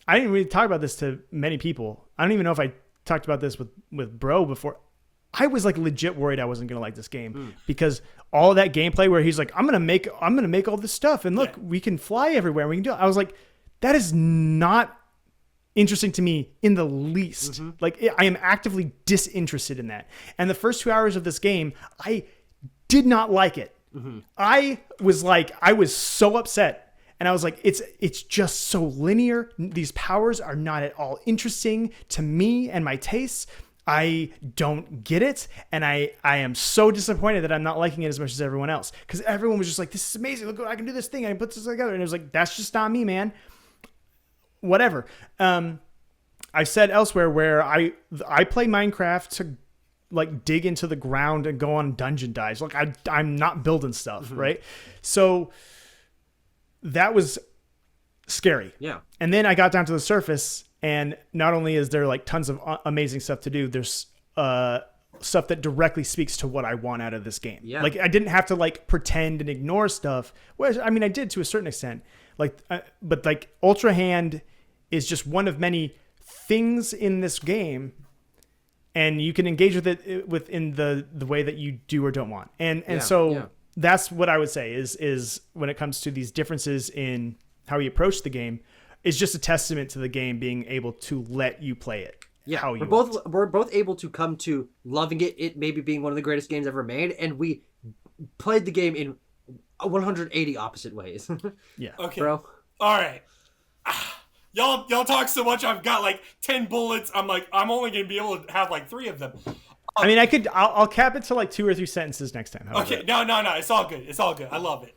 I didn't really talk about this to many people. I don't even know if I talked about this with Bro before. I was like legit worried I wasn't gonna like this game because all that gameplay where he's like, I'm gonna make all this stuff and look, we can fly everywhere. We can do it. I was like, that is not interesting to me in the least. Like I am actively disinterested in that. And the first 2 hours of this game, I did not like it. I was so upset. And I was like, it's just so linear. These powers are not at all interesting to me and my tastes. I don't get it, and I am so disappointed that I'm not liking it as much as everyone else, because everyone was just like, this is amazing, look, I can do this thing, I can put this together, and it was like, that's just not me, man. Whatever. I've said elsewhere where I play Minecraft to like dig into the ground and go on dungeon dives. Like I'm not building stuff, right? So that was scary. Yeah. And then I got down to the surface, and not only is there like tons of amazing stuff to do, there's stuff that directly speaks to what I want out of this game. Yeah. Like I didn't have to like pretend and ignore stuff. Well, I mean, I did to a certain extent. Like, but like Ultra Hand is just one of many things in this game, and you can engage with it within the way that you do or don't want. And so that's what I would say is when it comes to these differences in how you approach the game, is just a testament to the game being able to let you play it. Yeah, how you we're both able to come to loving it maybe being one of the greatest games ever made, and we played the game in 180 opposite ways. Yeah. Okay. Bro. All right. Y'all talk so much. I've got like 10 bullets. I'm only gonna be able to have like 3 of them. I mean, I'll cap it to like 2 or 3 sentences next time. Okay. No. It's all good. It's all good. I love it.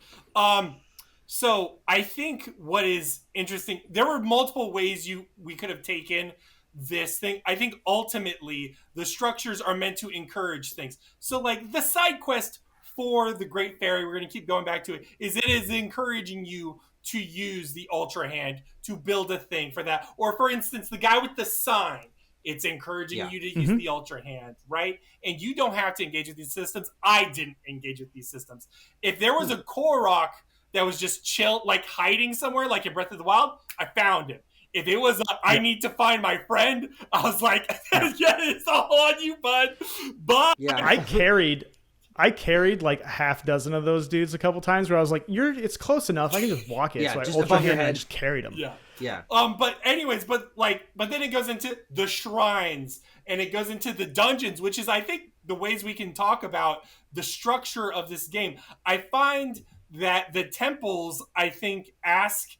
So I think what is interesting, there were multiple ways we could have taken this thing. I think ultimately the structures are meant to encourage things. So like the side quest for the Great Fairy, we're going to keep going back to it, is encouraging you to use the Ultra Hand to build a thing for that. Or for instance, the guy with the sign, it's encouraging you to use the Ultra Hand, right? And you don't have to engage with these systems. I didn't engage with these systems. If there was a Korok that was just chill, like hiding somewhere, like in Breath of the Wild, I found him. If it was, I need to find my friend, I was like, yeah, it's all on you, bud. But I carried like a half dozen of those dudes a couple times where I was like, it's close enough. I can just walk it. Yeah, so just I above your and I head. just carried them. yeah. Yeah. But anyways, but then it goes into the shrines and it goes into the dungeons, which is, I think, the ways we can talk about the structure of this game. I find that the temples, I think, ask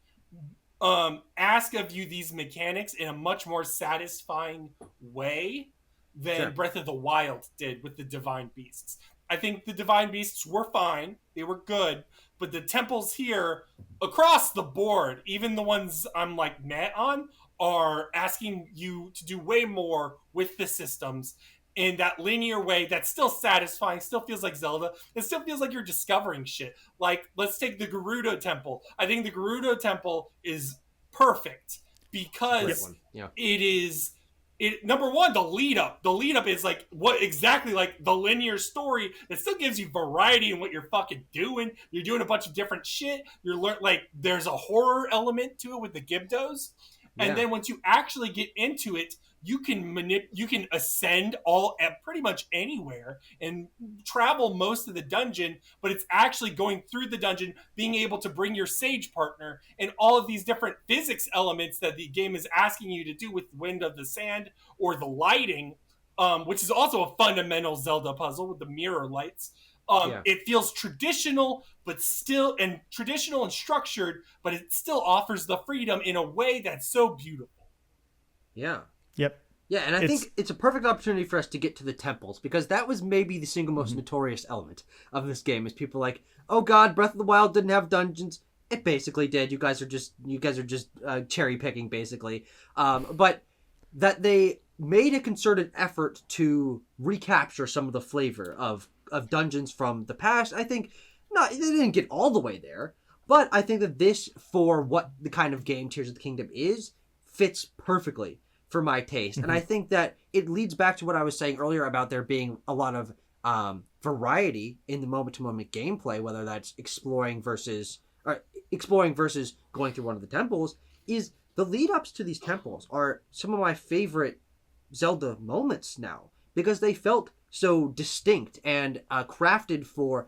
of you these mechanics in a much more satisfying way than Breath of the Wild did with the Divine Beasts. I think the Divine Beasts were fine. They were good. But the temples here, across the board, even the ones I'm like meh on, are asking you to do way more with the systems in that linear way that's still satisfying, still feels like Zelda. It still feels like you're discovering shit. Like, let's take the Gerudo Temple. I think the Gerudo Temple is perfect because it is... number one, the lead up is like what exactly like the linear story that still gives you variety in what you're fucking doing. You're doing a bunch of different shit. There's a horror element to it with the Gibdos. And then once you actually get into it, you can ascend at pretty much anywhere and travel most of the dungeon, but it's actually going through the dungeon, being able to bring your sage partner, and all of these different physics elements that the game is asking you to do with Wind of the Sand or the lighting, which is also a fundamental Zelda puzzle with the mirror lights. It feels traditional, but still traditional and structured, but it still offers the freedom in a way that's so beautiful. Yeah. Yep. Yeah, and I think it's a perfect opportunity for us to get to the temples, because that was maybe the single most notorious element of this game. Is people like, oh god, Breath of the Wild didn't have dungeons. It basically did. You guys are just cherry picking, basically. But that they made a concerted effort to recapture some of the flavor of dungeons from the past. I think they didn't get all the way there, but I think that this, for what the kind of game Tears of the Kingdom is, fits perfectly for my taste. And I think that it leads back to what I was saying earlier about there being a lot of variety in the moment-to-moment gameplay, whether that's exploring versus going through one of the temples. Is the lead-ups to these temples are some of my favorite Zelda moments now, because they felt so distinct and crafted for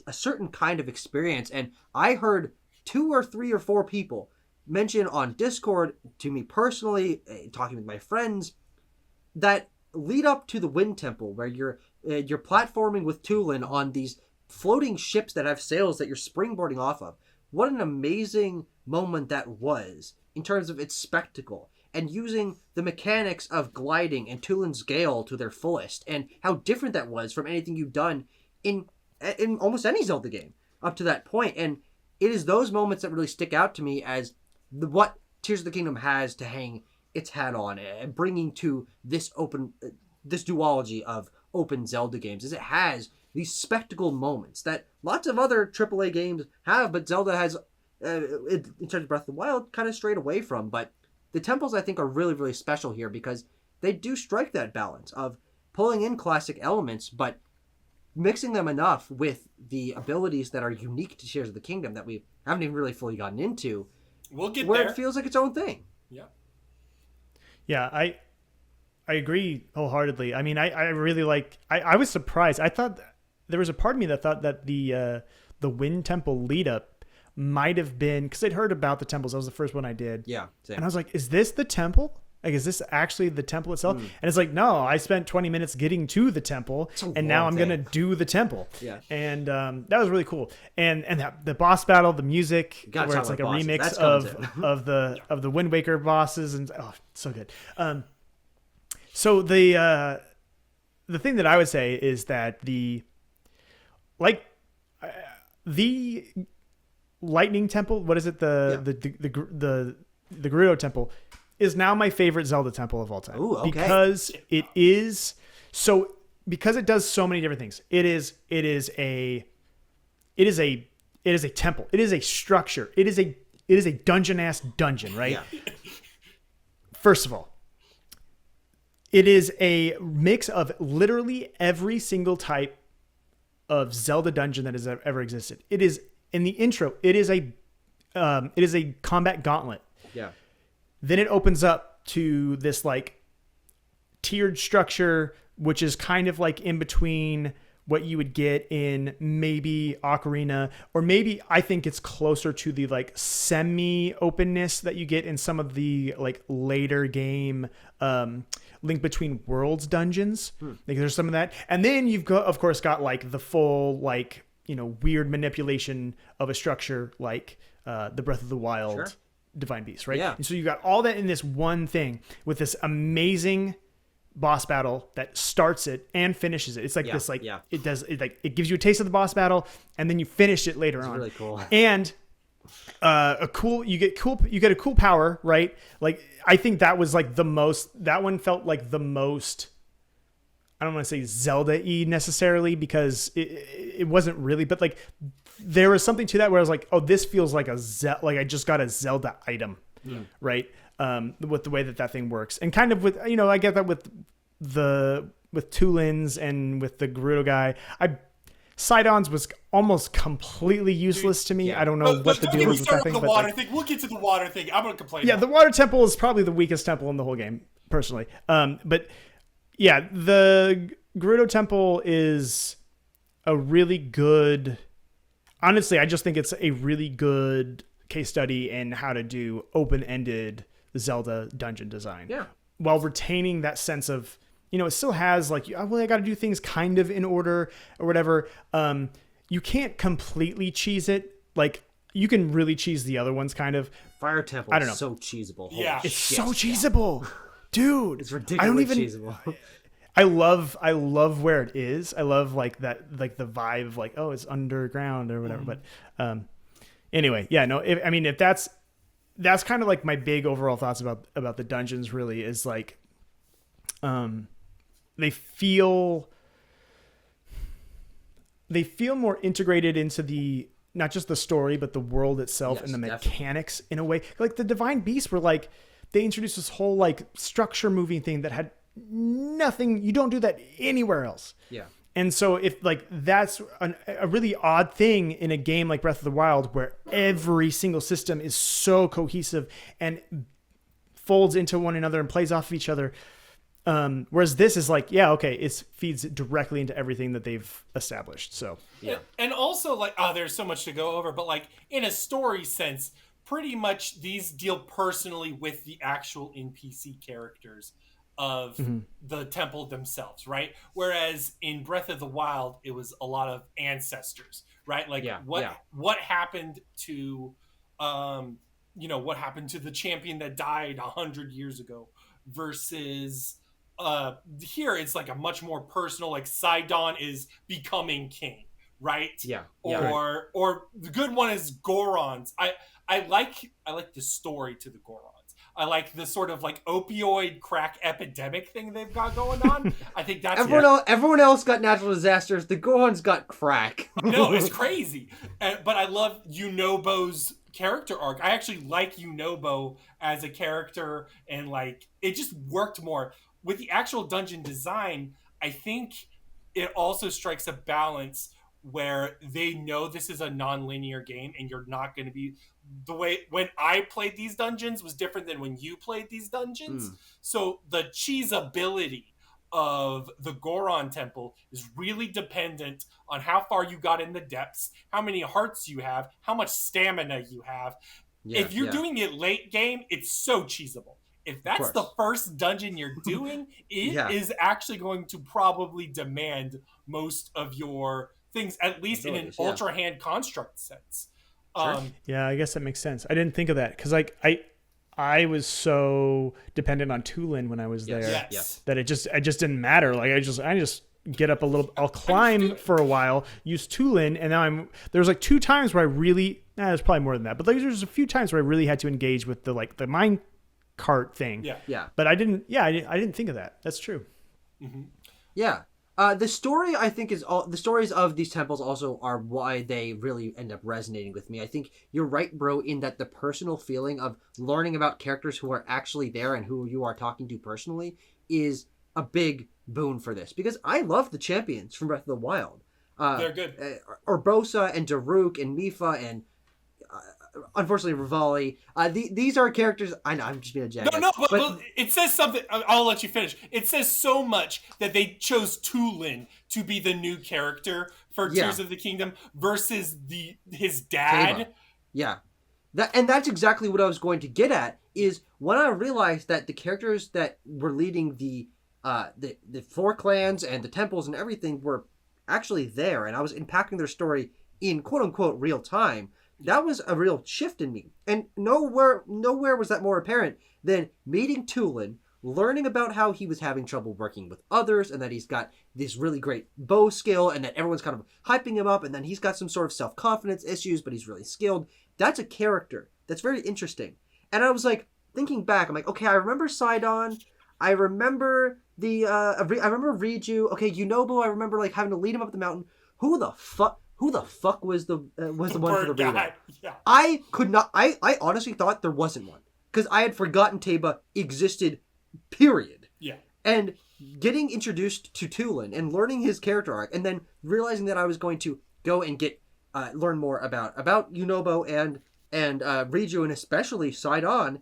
a certain kind of experience. And I heard 2 or 3 or 4 people mention on Discord to me personally, talking with my friends, that lead up to the Wind Temple, where you're platforming with Tulin on these floating ships that have sails that you're springboarding off of. What an amazing moment that was in terms of its spectacle. and using the mechanics of gliding and Tulin's Gale to their fullest, and how different that was from anything you've done in almost any Zelda game up to that point. And it is those moments that really stick out to me as what Tears of the Kingdom has to hang its hat on, and bringing to this duology of open Zelda games, is it has these spectacle moments that lots of other AAA games have, but Zelda has, in terms of Breath of the Wild, kind of strayed away from. But the temples, I think, are really, really special here because they do strike that balance of pulling in classic elements, but mixing them enough with the abilities that are unique to Tears of the Kingdom that we haven't even really fully gotten into. We'll get where there. It feels like its own thing. Yeah, I agree wholeheartedly. I mean, I really like. I was surprised. I thought there was a part of me that thought that the Wind Temple lead up might have been, because I'd heard about the temples. That was the first one I did. Yeah, same. And I was like, is this the temple? Like, is this actually the temple itself? And it's like, no, I spent 20 minutes getting to the temple, and now I'm going to do the temple. Yeah. And that was really cool. And the boss battle, the music, where it's like a remix of the Wind Waker bosses, and so good. So the thing that I would say is that the Lightning Temple, what is it? The Griot Temple is now my favorite Zelda temple of all time. Ooh, okay. Because it does so many different things. It is a temple. It is a structure. It is a dungeon-ass dungeon, right? Yeah. First of all, it is a mix of literally every single type of Zelda dungeon that has ever existed. It is, in the intro, it is a combat gauntlet. Yeah. Then it opens up to this like tiered structure, which is kind of like in between what you would get in maybe Ocarina, or maybe I think it's closer to the like semi openness that you get in some of the like later game Link Between Worlds dungeons. Like there's some of that. And then you've got, of course, got like the full like, weird manipulation of a structure like the Breath of the Wild Divine Beast, right? Yeah. And so you got all that in this one thing with this amazing boss battle that starts it and finishes it. It's like this, like it gives you a taste of the boss battle, and then you finish it later on. Really cool. And you get a cool power, right? Like I think that was like that one felt like the most. I don't want to say Zelda-y necessarily because it wasn't really, but like there was something to that where I was like, oh, this feels like like I just got a Zelda item, right? With the way that thing works, and kind of with I get that with Tulin's and with the Gerudo guy. Sidon's was almost completely useless to me. Yeah. I don't know what the deal was with that thing. We'll get to the water thing. I'm gonna complain. Yeah, the water temple is probably the weakest temple in the whole game, personally. But yeah, the Gerudo Temple is a really good. Honestly, I just think it's a really good case study in how to do open-ended Zelda dungeon design. Yeah. While retaining that sense of, it still has like, I got to do things kind of in order or whatever. You can't completely cheese it. Like you can really cheese the other ones kind of. Fire Temple is so cheesable. Yeah. It's so cheesable. Dude. It's ridiculously cheesable. I love where it is. I love like that, like the vibe of like, oh, it's underground or whatever. But anyway, yeah, no, if that's kind of like my big overall thoughts about the dungeons really is like, they feel more integrated into the, not just the story, but the world itself and the mechanics in a way. Like the Divine Beast were like, they introduced this whole like structure moving thing that had nothing. You don't do that anywhere else. Yeah. And so if like that's a really odd thing in a game like Breath of the Wild, where every single system is so cohesive and folds into one another and plays off of each other. Whereas this is like, it feeds directly into everything that they've established. So yeah. And also like, there's so much to go over, but like in a story sense, pretty much these deal personally with the actual NPC characters of the temple themselves, right? Whereas in Breath of the Wild, it was a lot of ancestors, right? Like what happened to what happened to the champion that died 100 years ago, versus here it's like a much more personal, like Sidon is becoming king, right? Yeah. Or the good one is Gorons. I like the story to the Gorons. I like the sort of like opioid crack epidemic thing they've got going on. I think that's everyone else got natural disasters. The Gohans got crack. No, it's crazy. But I love Yunobo's character arc. I actually like Yunobo as a character, and like it just worked more with the actual dungeon design. I think it also strikes a balance where they know this is a non-linear game, and you're not going to be the way when I played these dungeons was different than when you played these dungeons. So the cheesability of the Goron Temple is really dependent on how far you got in the depths, how many hearts you have, how much stamina you have. If you're doing it late game, it's so cheesable. If that's the first dungeon you're doing, it is actually going to probably demand most of your things, at least in an ultra hand construct sense. Yeah, I guess that makes sense. I didn't think of that because like I was so dependent on Tulin when I was there that it just didn't matter. Like I just get up a little, I'll climb for a while, use Tulin, and now there's like 2 times where I really, there's probably more than that, but there's a few times where I really had to engage with the mine cart thing. Yeah. But I didn't think of that. That's true. Mm-hmm. Yeah. The story, I think, the stories of these temples also are why they really end up resonating with me. I think you're right, bro, in that the personal feeling of learning about characters who are actually there and who you are talking to personally is a big boon for this. Because I love the champions from Breath of the Wild. They're good. Urbosa and Daruk and Mipha and unfortunately Rivali. These are characters. I know I'm just being a jackass. No, but it says something. I'll let you finish. It says so much that they chose Tulin to be the new character for Tears of the Kingdom versus his dad. Teba. Yeah, that's exactly what I was going to get at. Is when I realized that the characters that were leading the 4 clans and the temples and everything were actually there, and I was impacting their story in quote unquote real time. That was a real shift in me. And nowhere was that more apparent than meeting Tulin, learning about how he was having trouble working with others, and that he's got this really great bow skill, and that everyone's kind of hyping him up, and then he's got some sort of self-confidence issues, but he's really skilled. That's a character that's very interesting. And I was like, thinking back, I'm like, okay, I remember Sidon. I remember I remember Riju. Okay, Yunobo, I remember like having to lead him up the mountain. Who the fuck was the one for the reader? Yeah. I honestly thought there wasn't one because I had forgotten Teba existed, period. Yeah. And getting introduced to Tulin and learning his character arc, and then realizing that I was going to go and learn more about Yunobo and Riju, and especially Sidon,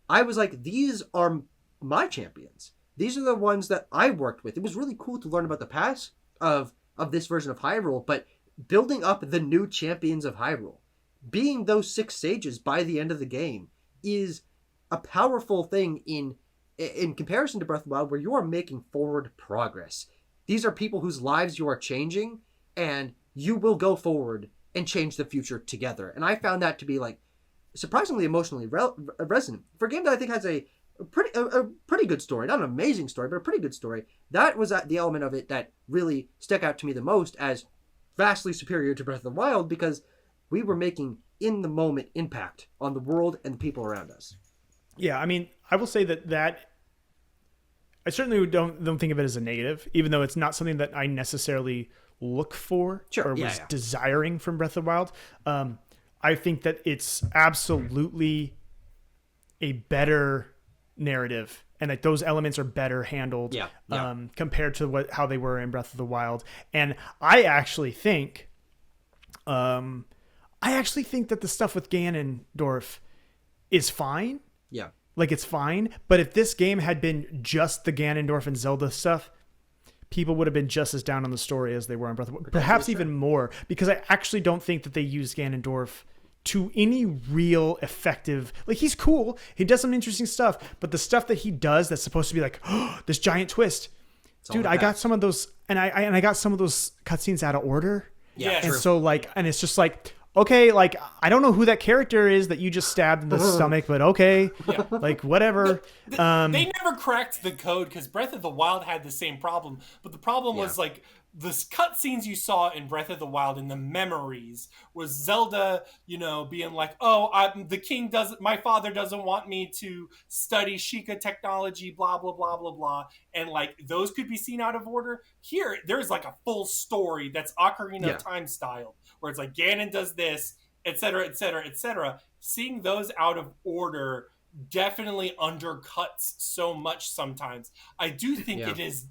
I was like, these are my champions. These are the ones that I worked with. It was really cool to learn about the past of this version of Hyrule, but building up the new champions of Hyrule, being those 6 sages by the end of the game, is a powerful thing in comparison to Breath of the Wild, where you are making forward progress. These are people whose lives you are changing, and you will go forward and change the future together. And I found that to be like surprisingly emotionally resonant for a game that I think has a pretty good story, not an amazing story, but a pretty good story. That was the element of it that really stuck out to me the most as vastly superior to Breath of the Wild, because we were making in the moment impact on the world and the people around us. Yeah, I mean, I will say that I certainly don't think of it as a negative, even though it's not something that I necessarily look for or was desiring from Breath of the Wild. I think that it's absolutely a better narrative, and that those elements are better handled compared to how they were in Breath of the Wild. And I actually think that the stuff with Ganondorf is fine. Yeah. Like, it's fine. But if this game had been just the Ganondorf and Zelda stuff, people would have been just as down on the story as they were in Breath of the Wild. Perhaps even more, because I actually don't think that they used Ganondorf to any real effective, like, he's cool, he does some interesting stuff, but the stuff that he does that's supposed to be like, oh, this giant twist, dude, I got some of those, and I got some of those cutscenes out of order. Yeah, and so like, and it's just like, okay, like I don't know who that character is that you just stabbed in the stomach, but okay, like whatever. They never cracked the code because Breath of the Wild had the same problem, but the problem was like the cutscenes you saw in Breath of the Wild and the memories was Zelda, being like, "Oh, the king doesn't, my father doesn't want me to study Sheikah technology, blah blah blah blah blah," and like those could be seen out of order. Here, there's like a full story that's Ocarina of Time style, where it's like Ganon does this, etc., etc., etc. Seeing those out of order definitely undercuts so much sometimes. I do think it is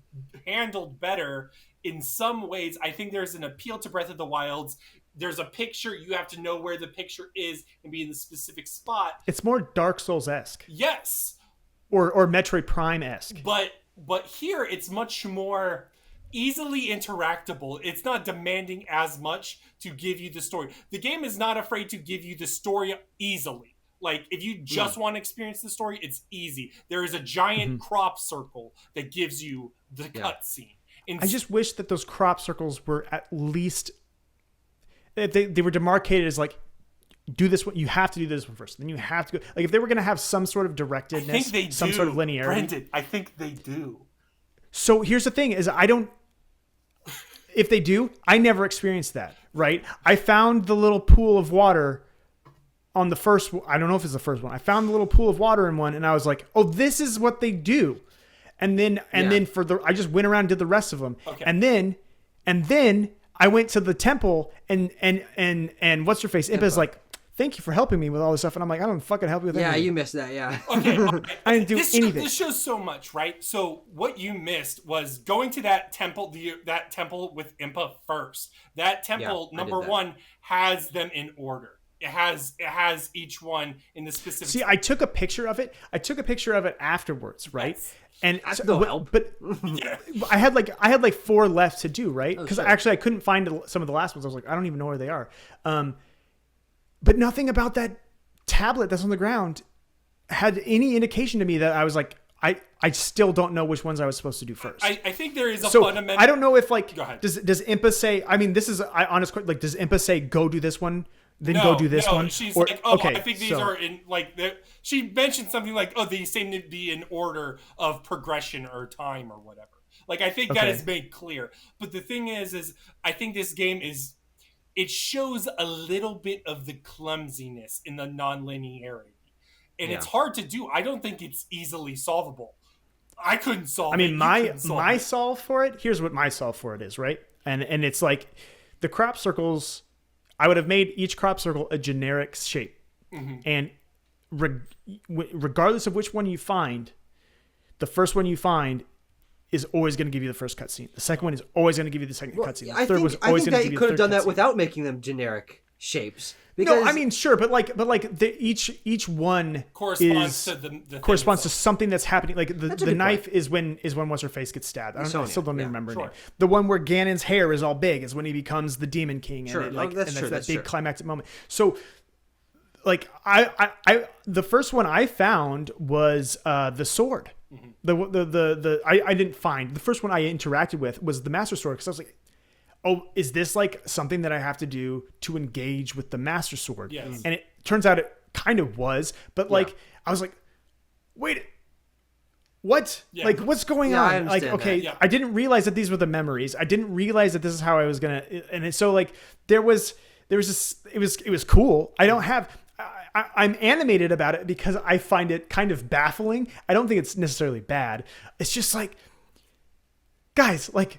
handled better in some ways. I think there's an appeal to Breath of the Wilds. There's a picture, you have to know where the picture is and be in the specific spot. It's more Dark Souls-esque. Yes. Or Metroid Prime-esque. But here it's much more easily interactable. It's not demanding as much to give you the story. The game is not afraid to give you the story easily. Like, if you just want to experience the story, it's easy. There is a giant crop circle that gives you the cutscene. I just wish that those crop circles were at least... They were demarcated as, like, do this one. You have to do this one first. Then you have to go... Like, if they were going to have some sort of directedness, I think they some do, sort of linearity... Brendan, I think they do. So here's the thing, is I don't... If they do, I never experienced that, right? I found the little pool of water... on the first, I don't know if it's the first one. I found the little pool of water in one, and I was like, "Oh, this is what they do." And then I just went around and did the rest of them. Okay. And then I went to the temple, and what's her face? Impa's like, "Thank you for helping me with all this stuff." And I'm like, "I don't fucking help you with anything." Yeah, you missed that. Yeah. Okay. I didn't do anything. This shows so much, right? So what you missed was going to that temple with Impa first. That temple, number one, has them in order. It has each one in the specific. See, I took a picture of it. Afterwards, right? Yes. And That's no help. But I had like 4 left to do, right? Because actually I couldn't find some of the last ones. I was like, I don't even know where they are. But nothing about that tablet that's on the ground had any indication to me that I was like, I still don't know which ones I was supposed to do first. I think there is a fundamental. I don't know if like Go ahead. does Impa say? I mean, this is honest. Like, does Impa say go do this one? Then go do this one. She's or, like, oh, okay, I think these are in like. She mentioned something like, oh, they seem to be in order of progression or time or whatever. Like, I think that is made clear. But the thing is I think this game it shows a little bit of the clumsiness in the non-linearity, and it's hard to do. I don't think it's easily solvable. I couldn't solve it. I mean, my solve for it. Here's what my solve for it is, right? And it's like the crop circles. I would have made each crop circle a generic shape. And regardless of which one you find, the first one you find is always going to give you the first cutscene. The second one is always going to give you the second cutscene. The third was always going to give you the third cutscene. I think that you could have done that without making them generic shapes. Because... No, I mean, sure, but each one corresponds to something that's happening. Like the knife is when what's her face gets stabbed. I still don't even remember her name. The one where Ganon's hair is all big is when he becomes the Demon King, and that's that big climactic moment. So, like I the first one I found was the sword. I didn't find the first one I interacted with was the Master Sword, because I was like, oh, is this like something that I have to do to engage with the Master Sword? Yes. And it turns out it kind of was, but like, I was like, wait, what? Yeah. Like, what's going on? Like, okay, I didn't realize that these were the memories. I didn't realize that this is how I was going to, and so like, there was this, it was cool. I don't have, I'm animated about it because I find it kind of baffling. I don't think it's necessarily bad. It's just like, guys, like,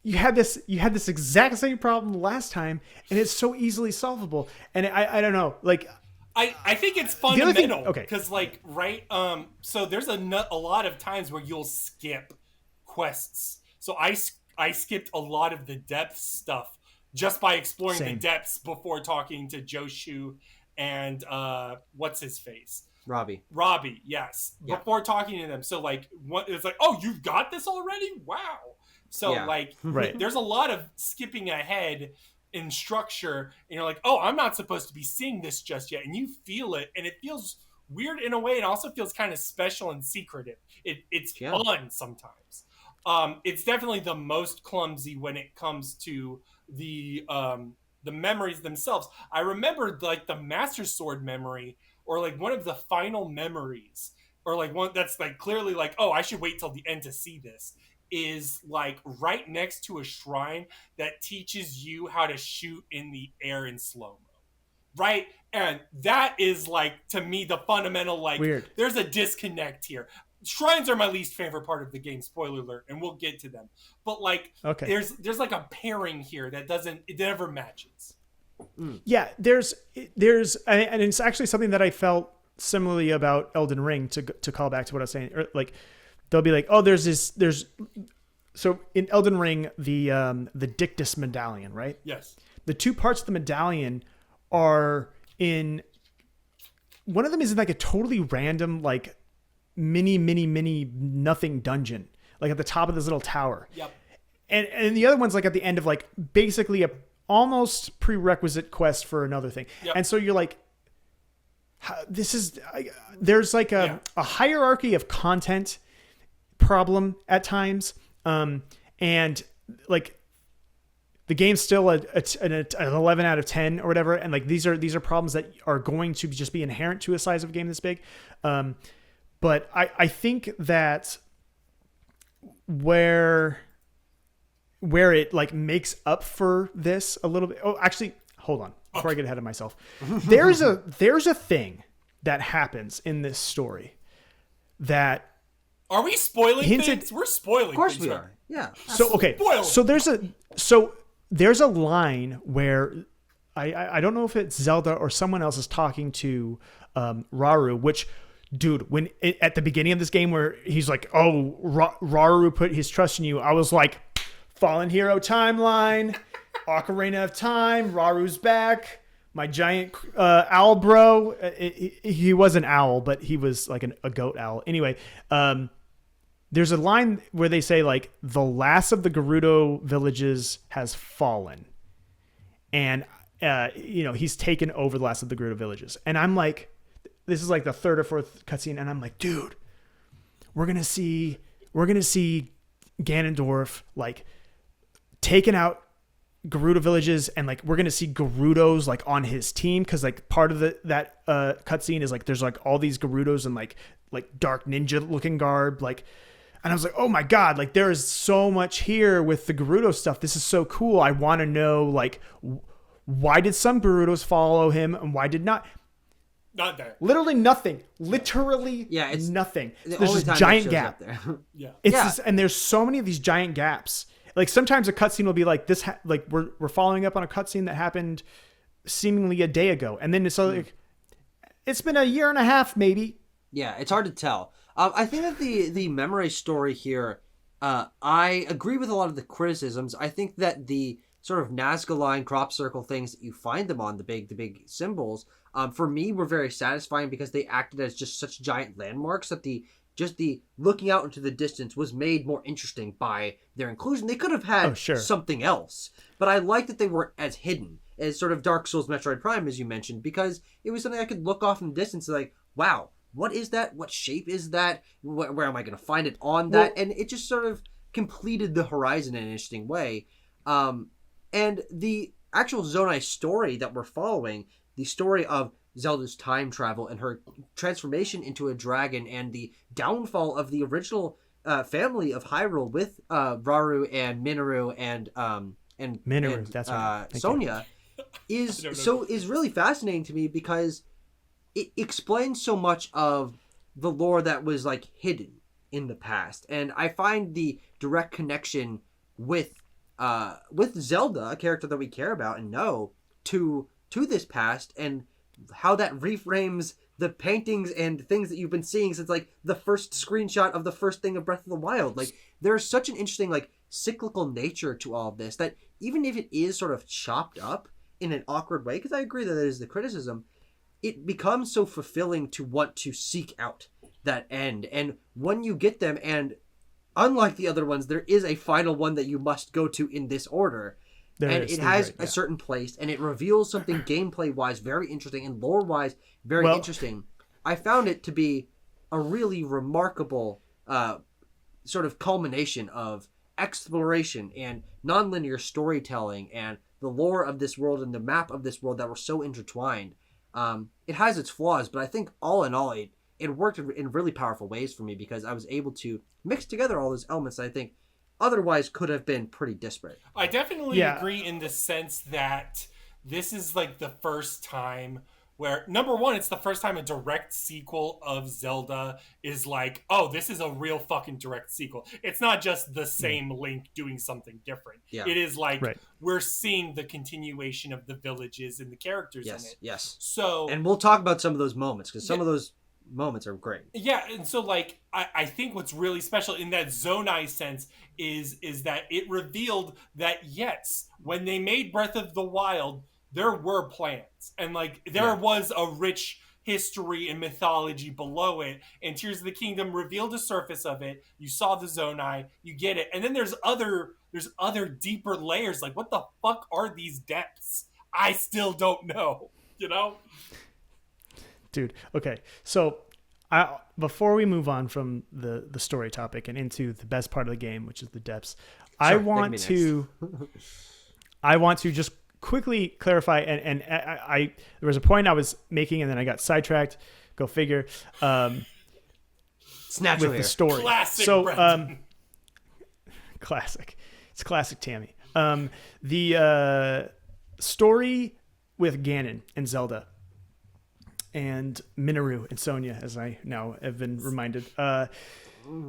you had this exact same problem last time, and it's so easily solvable. And I don't know, like, I think it's fundamental because like, right. So there's a lot of times where you'll skip quests. So I skipped a lot of the depth stuff just by exploring the depths before talking to Joshu and what's his face? Robbie, yes. Yeah. Before talking to them. So like, it's like, oh, you've got this already? Wow. So like, there's a lot of skipping ahead in structure, and you're like, oh, I'm not supposed to be seeing this just yet, and you feel it, and it feels weird in a way. It also feels kind of special and secretive. It's fun sometimes. It's definitely the most clumsy when it comes to the the memories themselves. I remembered like the Master Sword memory, or like one of the final memories, or like one that's like clearly like, oh, I should wait till the end to see this, is like right next to a shrine that teaches you how to shoot in the air in slow mo. Right? And that is like, to me, the fundamental, like, Weird. there's a disconnect here. Shrines are my least favorite part of the game, spoiler alert, and we'll get to them. But like, Okay. there's like a pairing here that it never matches. Yeah, there's, and it's actually something that I felt similarly about Elden Ring, to call back to what I was saying. Or like, they'll be like, oh, there's so in Elden Ring, the Dictus medallion, right? Yes. The two parts of the medallion are in, one of them is in like a totally random, like mini nothing dungeon, like at the top of this little tower. Yep. And the other one's like at the end of like basically a almost prerequisite quest for another thing. Yep. And so you're like, there's like a hierarchy of content problem at times. And like the game's still an 11 out of 10 or whatever. And like, these are problems that are going to just be inherent to a size of a game this big. But I think that where it like makes up for this a little bit. Oh, actually, hold on before I get ahead of myself. There's a thing that happens in this story that, are we spoiling hinted, things? We're spoiling. Of course things, we right? are. Yeah. So okay, Spoiler. so there's a line where I don't know if it's Zelda or someone else is talking to Rauru, which, dude, when at the beginning of this game where he's like, oh, Rauru put his trust in you, I was like, Fallen Hero timeline, Ocarina of Time, Raru's back, my giant owl bro. He was an owl, but he was like a goat owl. Anyway, there's a line where they say like, the last of the Gerudo villages has fallen. And, he's taken over the last of the Gerudo villages. And I'm like, this is like the third or fourth cutscene. And I'm like, dude, we're going to see Ganondorf like taking out Gerudo villages, and like we're gonna see Gerudos like on his team, because like part of that cutscene is like there's like all these Gerudos in like dark ninja looking garb, like, and I was like, oh my god, like there is so much here with the Gerudo stuff. This is so cool. I want to know like why did some Gerudos follow him and why did not? Not there. Literally nothing. Literally it's nothing. The There's only this time giant that shows gap. up there. Yeah. It's and there's so many of these giant gaps. Like sometimes a cutscene will be like this, like we're following up on a cutscene that happened seemingly a day ago, and then it's like it's been a year and a half, maybe. Yeah, it's hard to tell. I think that the memory story here, I agree with a lot of the criticisms. I think that the sort of Nazca line crop circle things that you find them on, the big symbols, for me were very satisfying because they acted as just such giant landmarks that the looking out into the distance was made more interesting by their inclusion. They could have had something else, but I like that they weren't as hidden as sort of Dark Souls Metroid Prime, as you mentioned, because it was something I could look off in the distance and like, wow, what is that? What shape is that? Where am I going to find it on that? And it just sort of completed the horizon in an interesting way. And the actual Zonai story that we're following, the story of Zelda's time travel and her transformation into a dragon and the downfall of the original family of Hyrule with Rauru and Minoru and Minoru, and, that's right. Sonia is really fascinating to me because it explains so much of the lore that was like hidden in the past, and I find the direct connection with Zelda, a character that we care about and know, to this past, and how that reframes the paintings and things that you've been seeing since like the first screenshot of the first thing of Breath of the Wild. Like there's such an interesting like cyclical nature to all of this that even if it is sort of chopped up in an awkward way, because I agree that is the criticism, it becomes so fulfilling to want to seek out that end. And when you get them, and unlike the other ones, there is a final one that you must go to in this order. It has a certain place, and it reveals something gameplay-wise very interesting and lore-wise very interesting. I found it to be a really remarkable sort of culmination of exploration and nonlinear storytelling and the lore of this world and the map of this world that were so intertwined. It has its flaws, but I think all in all, it worked in really powerful ways for me because I was able to mix together all those elements that I think otherwise could have been pretty disparate. I definitely agree in the sense that this is like the first time where, number one, it's the first time a direct sequel of Zelda is like, oh, this is a real fucking direct sequel. It's not just the same Link doing something different. Yeah. It is like we're seeing the continuation of the villages and the characters in it. Yes. So, and we'll talk about some of those moments because some of those moments are great. Yeah, and so like I think what's really special in that Zonai sense is that it revealed that yes, when they made Breath of the Wild, there were plans and like there was a rich history and mythology below it, and Tears of the Kingdom revealed the surface of it. You saw the Zonai, you get it, and then there's other deeper layers. Like what the fuck are these depths? I still don't know. You know. Dude, okay. So, before we move on from the story topic and into the best part of the game, which is the depths, I want to just quickly clarify. And I there was a point I was making, and then I got sidetracked. Go figure. Snatch with the story. Classic. So, classic. It's classic Tammy. The story with Ganon and Zelda. And Minoru and Sonia, as I now have been reminded.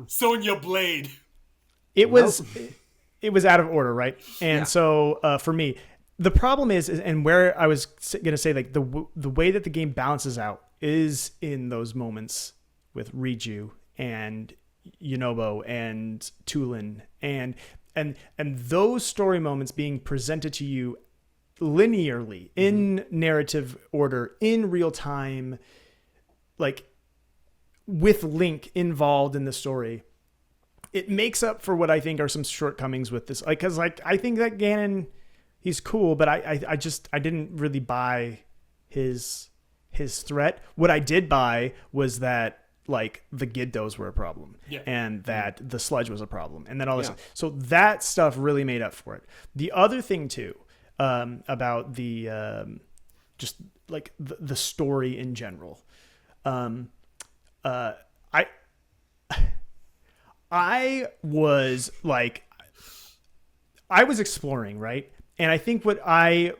Sonya Blade. It was out of order, right? And so for me, the problem is, and where I was going to say, like the way that the game balances out is in those moments with Riju and Yunobo and Tulin and those story moments being presented to you linearly in narrative order in real time, like with Link involved in the story. It makes up for what I think are some shortcomings with this, like because like I think that Ganon, he's cool, but I didn't really buy his threat. What I did buy was that like the Giddos were a problem and that the sludge was a problem and then all this so that stuff really made up for it. The other thing too about the just like the story in general. I was like, I was exploring, right? And I think what I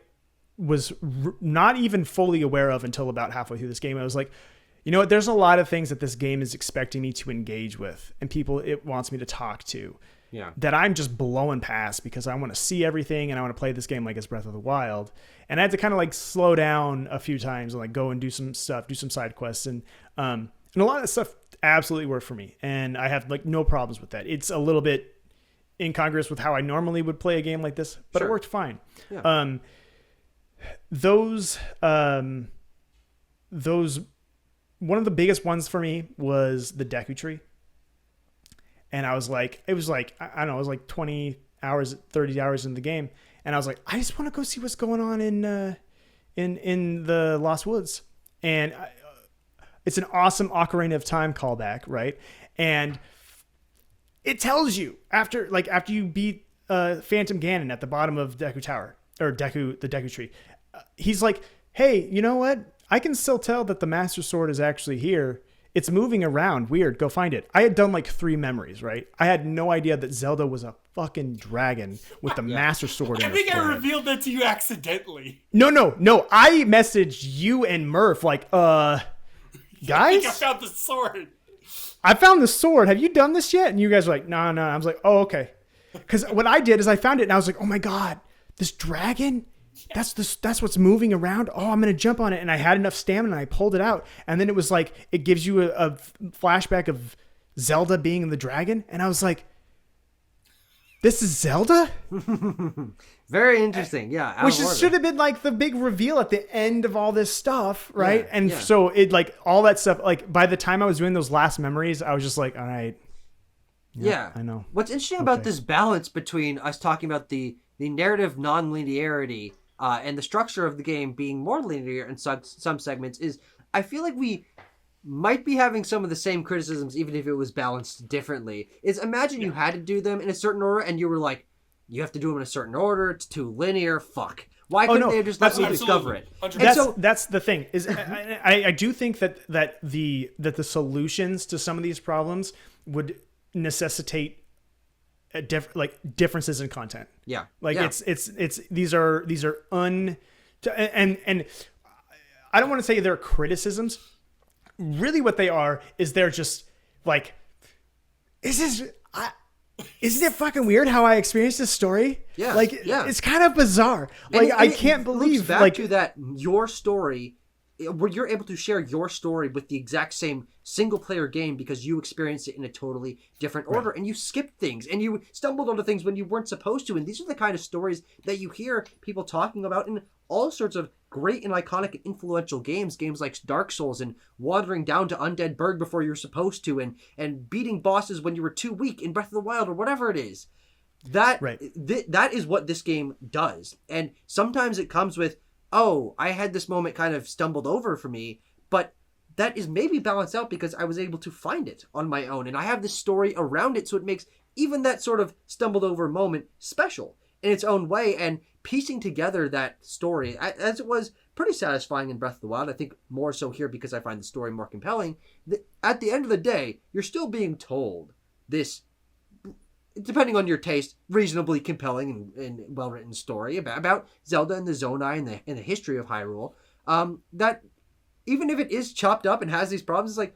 was not even fully aware of until about halfway through this game, I was like, you know what? There's a lot of things that this game is expecting me to engage with and people it wants me to talk to. Yeah. That I'm just blowing past because I want to see everything and I want to play this game like it's Breath of the Wild. And I had to kind of like slow down a few times and like go and do some stuff, do some side quests. And a lot of stuff absolutely worked for me. And I have like no problems with that. It's a little bit incongruous with how I normally would play a game like this, but it worked fine. Yeah. Those, one of the biggest ones for me was the Deku Tree. And I was like, it was like, I don't know, it was like 20 hours, 30 hours in the game. And I was like, I just want to go see what's going on in the Lost Woods. And it's an awesome Ocarina of Time callback, right? And it tells you after you beat Phantom Ganon at the bottom of Deku Tower, or the Deku Tree, he's like, hey, you know what? I can still tell that the Master Sword is actually here. It's moving around. Weird. Go find it. I had done like 3 memories, right? I had no idea that Zelda was a fucking dragon with the Master Sword. I think I revealed that to you accidentally. No. I messaged you and Murph like, guys? I think I found the sword. I found the sword. Have you done this yet? And you guys were like, no. I was like, oh, okay. Because what I did is I found it and I was like, oh my God, this dragon? That's what's moving around. Oh, I'm going to jump on it. And I had enough stamina and I pulled it out. And then it was like, it gives you a flashback of Zelda being the dragon. And I was like, this is Zelda? Very interesting. Yeah. Which should have been like the big reveal at the end of all this stuff. Right. So it like all that stuff, like by the time I was doing those last memories, I was just like, all right. Yeah. I know. What's interesting about this balance between us talking about the narrative non-linearity and the structure of the game being more linear in some segments is I feel like we might be having some of the same criticisms even if it was balanced differently. Is imagine you had to do them in a certain order and you were like, you have to do them in a certain order, it's too linear, fuck. Why couldn't they have just let me absolutely. discover it? 100%. And so, That's the thing is I do think that the solutions to some of these problems would necessitate differences in content. yeah, Like yeah. it's these are and I don't want to say they're criticisms. Really what they are is they're just like, isn't it fucking weird how I experienced this story? Yeah, Like, yeah. it's kind of bizarre. Like, And I it can't loops believe, back like, to that your story, where you're able to share your story with the exact same single player game because you experienced it in a totally different order, and you skipped things and you stumbled onto things when you weren't supposed to. And these are the kind of stories that you hear people talking about in all sorts of great and iconic and influential games like Dark Souls, and wandering down to Undead Burg before you're supposed to, and beating bosses when you were too weak in Breath of the Wild or whatever it is. That that is what this game does. And sometimes it comes with, oh, I had this moment kind of stumbled over for me, but that is maybe balanced out because I was able to find it on my own, and I have this story around it, so it makes even that sort of stumbled over moment special in its own way. And piecing together that story, as it was pretty satisfying in Breath of the Wild, I think more so here because I find the story more compelling. At the end of the day, you're still being told this, depending on your taste, reasonably compelling and well-written story about Zelda and the Zonai and the history of Hyrule. That even if it is chopped up and has these problems, it's like,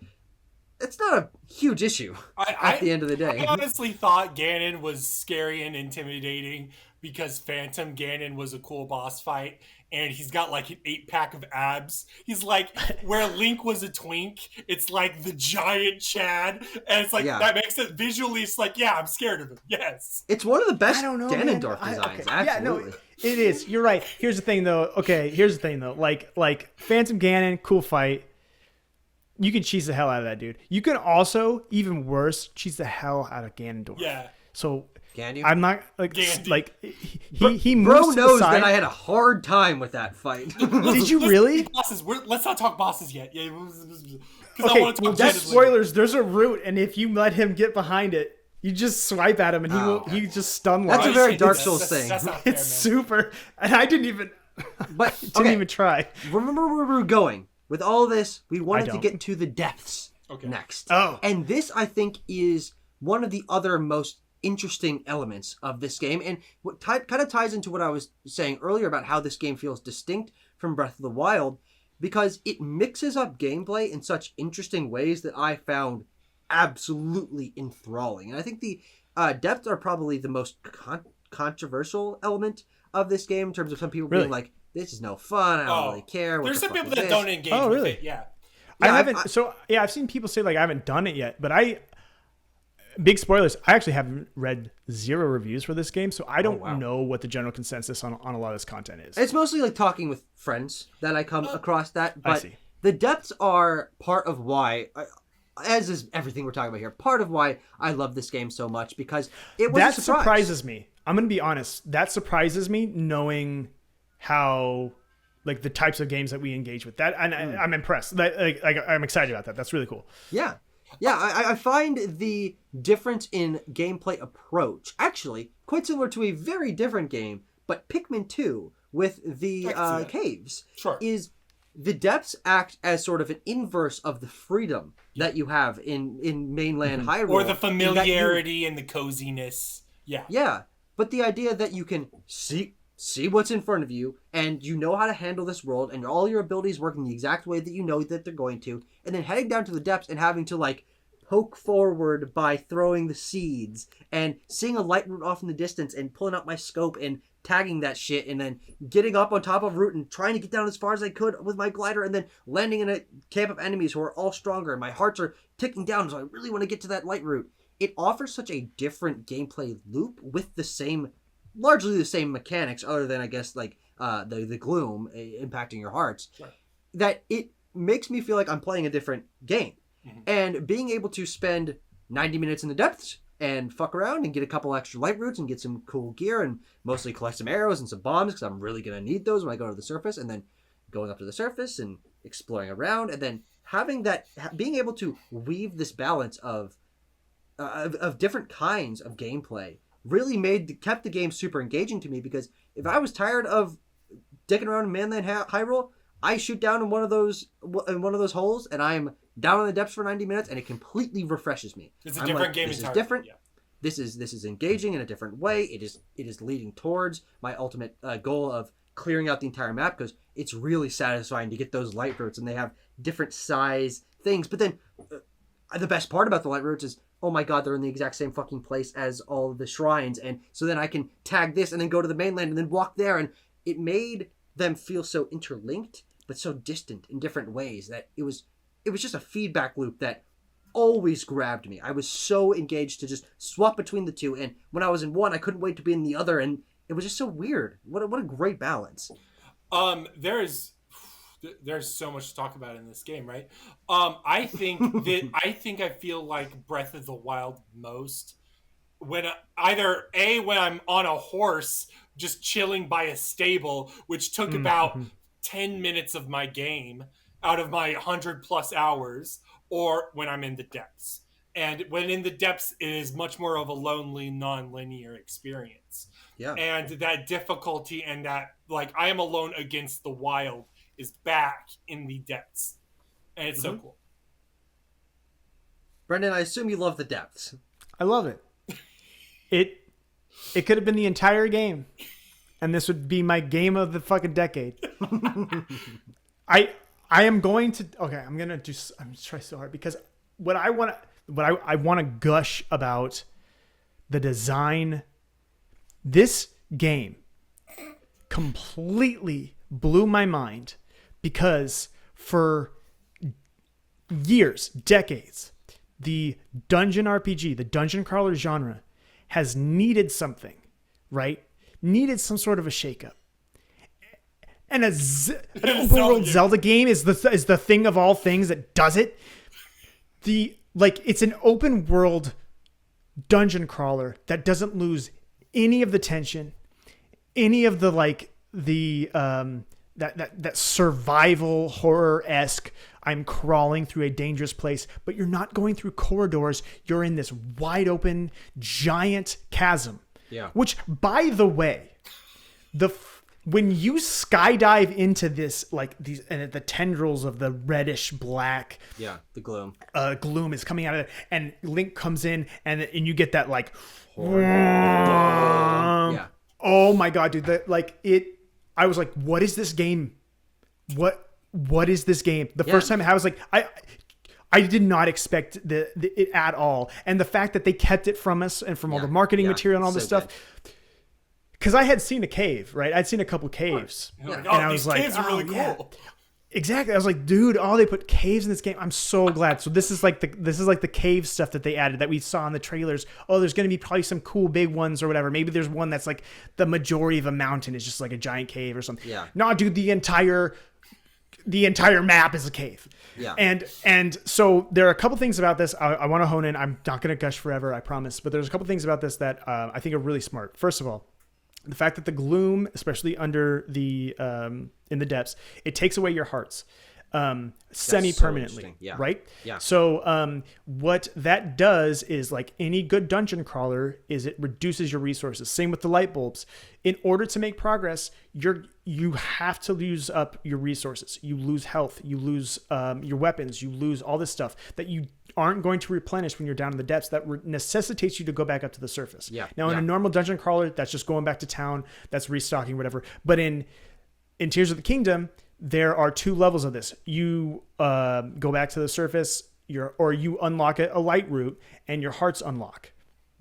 it's not a huge issue at the end of the day. I honestly thought Ganon was scary and intimidating because Phantom Ganon was a cool boss fight, and he's got like an 8-pack of abs. He's like, where Link was a twink, it's like the giant Chad, and it's like, that makes it visually, it's like, yeah, I'm scared of him. Yes. It's one of the best Ganondorf designs, okay. absolutely. Yeah, no, it is. You're right. Here's the thing, though. Like Phantom Ganon, cool fight. You can cheese the hell out of that dude. You can also, even worse, cheese the hell out of Ganondorf. Yeah. So Can you? I'm not like Gandy. like he Bro moves to the knows side. that I had a hard time with that fight. Did you really? Bosses. Let's not talk bosses yet. Yeah. Because I Okay, want to well, talk that's Ganon later. spoilers. There's a route, and if you let him get behind it, you just swipe at him, and he just stun That's locks. a very Dark That's- Souls thing. That's not fair, It's man. super, and I didn't even But didn't even try. remember where we were going with all this. We wanted to don't. get to the depths next. Oh. And this, I think, is one of the other most interesting elements of this game, and what kind of ties into what I was saying earlier about how this game feels distinct from Breath of the Wild, because it mixes up gameplay in such interesting ways that I found absolutely enthralling. And I think the depths are probably the most controversial element of this game, in terms of some people being like, this is no fun, I don't really care. There's some people that don't engage with it. Yeah. I haven't. I've seen people say like I haven't done it yet, but big spoilers. I actually haven't read 0 reviews for this game, so I don't know what the general consensus on a lot of this content is. It's mostly like talking with friends that I come across that. But I see. The depths are part of why, as is everything we're talking about here, part of why I love this game so much, because it was That a surprise. surprises me. I'm gonna be honest. That surprises me, knowing how like the types of games that we engage with. That, and I'm impressed. I'm excited about that. That's really cool. Yeah. Yeah, I find the difference in gameplay approach actually quite similar to a very different game, but Pikmin 2 with the caves. Sure. Is the depths act as sort of an inverse of the freedom that you have in mainland Hyrule. Or the in that familiarity and the coziness. Yeah. Yeah, but the idea that you can see what's in front of you, and you know how to handle this world, and all your abilities work in the exact way that you know that they're going to, and then heading down to the depths and having to like poke forward by throwing the seeds, and seeing a light root off in the distance and pulling out my scope and tagging that shit, and then getting up on top of root and trying to get down as far as I could with my glider, and then landing in a camp of enemies who are all stronger, and my hearts are ticking down, so I really want to get to that light root. It offers such a different gameplay loop with largely the same mechanics, other than I guess like the gloom impacting your hearts, that it makes me feel like I'm playing a different game. And being able to spend 90 minutes in the depths and fuck around and get a couple extra light roots and get some cool gear and mostly collect some arrows and some bombs, because I'm really going to need those when I go to the surface, and then going up to the surface and exploring around, and then having that, being able to weave this balance of different kinds of gameplay really kept the game super engaging to me, because if I was tired of dicking around in mainland Hyrule, I shoot down in one of those holes, and I'm down in the depths for 90 minutes, and it completely refreshes me. It's a different game This is entirely. different. Yeah. This is engaging in a different way. It is leading towards my ultimate goal of clearing out the entire map, because it's really satisfying to get those light roots, and they have different size things. But then the best part about the light roots is, oh my god, they're in the exact same fucking place as all of the shrines, and so then I can tag this and then go to the mainland and then walk there, and it made them feel so interlinked but so distant in different ways that it was just a feedback loop that always grabbed me. I was so engaged to just swap between the two, and when I was in one, I couldn't wait to be in the other, and it was just so weird. What a great balance. There's so much to talk about in this game, right? I think I feel like Breath of the Wild most when when I'm on a horse just chilling by a stable, which took about 10 minutes of my game out of my 100+ hours, or when I'm in the depths. And when in the depths, it is much more of a lonely, non-linear experience. Yeah. And that difficulty and that, like, I am alone against the wild is back in the depths. And it's so cool. Brendan, I assume you love the depths. I love it. It could have been the entire game, and this would be my game of the fucking decade. I am going to I'm gonna try so hard, because I want to gush about the design. This game completely blew my mind, because for years, decades, the dungeon RPG, the dungeon crawler genre, has needed something, right? Needed some sort of a shakeup. And an open world Zelda game is the thing of all things that does it. It's an open world dungeon crawler that doesn't lose any of the tension, any of the that survival horror-esque, I'm crawling through a dangerous place, but you're not going through corridors. You're in this wide open, giant chasm. Yeah. Which, by the way, when you skydive into this, the tendrils of the reddish black, the gloom. Gloom is coming out of it, and Link comes in, and you get that Yeah. Oh my god, dude! I was like, what is this game? What is this game? The first time I was like, I did not expect it at all. And the fact that they kept it from us and from all the marketing material and all this stuff. Because I had seen a cave, right? I'd seen a couple caves. Yeah. And I was like, caves are really cool. Yeah. Exactly. I was like, dude, they put caves in this game. I'm so glad. So this is like the cave stuff that they added that we saw in the trailers. Oh, there's going to be probably some cool big ones or whatever. Maybe there's one that's like the majority of a mountain is just like a giant cave or something. Yeah. No, dude, the entire map is a cave. Yeah. And so there are a couple things about this I want to hone in. I'm not going to gush forever, I promise. But there's a couple things about this that I think are really smart. First of all, the fact that the gloom, especially under the in the depths, it takes away your hearts semi-permanently, right? Yeah. So what that does is, like any good dungeon crawler, is it reduces your resources. Same with the light bulbs. In order to make progress, you have to use up your resources. You lose health, you lose your weapons, you lose all this stuff that you aren't going to replenish when you're down in the depths. That necessitates you to go back up to the surface. Yeah. Now, in a normal dungeon crawler, that's just going back to town, that's restocking, whatever. But in Tears of the Kingdom, there are two levels of this. You go back to the surface, or you unlock a light route, and your hearts unlock.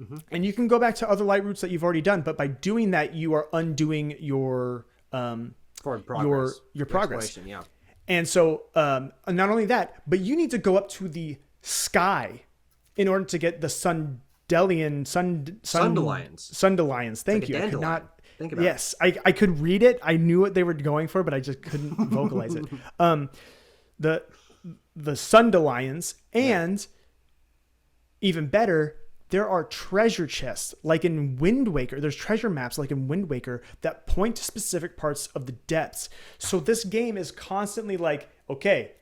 Mm-hmm. And you can go back to other light routes that you've already done, but by doing that, you are undoing your forward progress. Your progress. Yeah. And so, not only that, but you need to go up to the sky in order to get the Sundelians. Thank you. I could not. Think about it. I could read it. I knew what they were going for, but I just couldn't vocalize it. The Sundelians, and even better, there are treasure chests, like in Wind Waker. There's treasure maps, like in Wind Waker, that point to specific parts of the depths. So this game is constantly like, okay,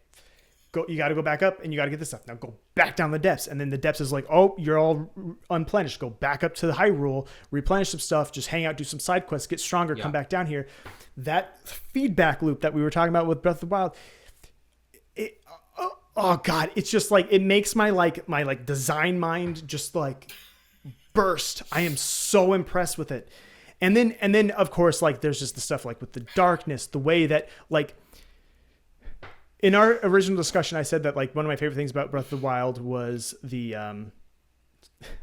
You got to go back up and you got to get this stuff. Now go back down the depths. And then the depths is like, oh, you're all unplenished. Go back up to the Hyrule, replenish some stuff, just hang out, do some side quests, get stronger, come back down here. That feedback loop that we were talking about with Breath of the Wild, oh God, it's just like, it makes my design mind just like burst. I am so impressed with it. And then of course, like there's just the stuff like with the darkness, the way that like in our original discussion, I said that like one of my favorite things about Breath of the Wild was the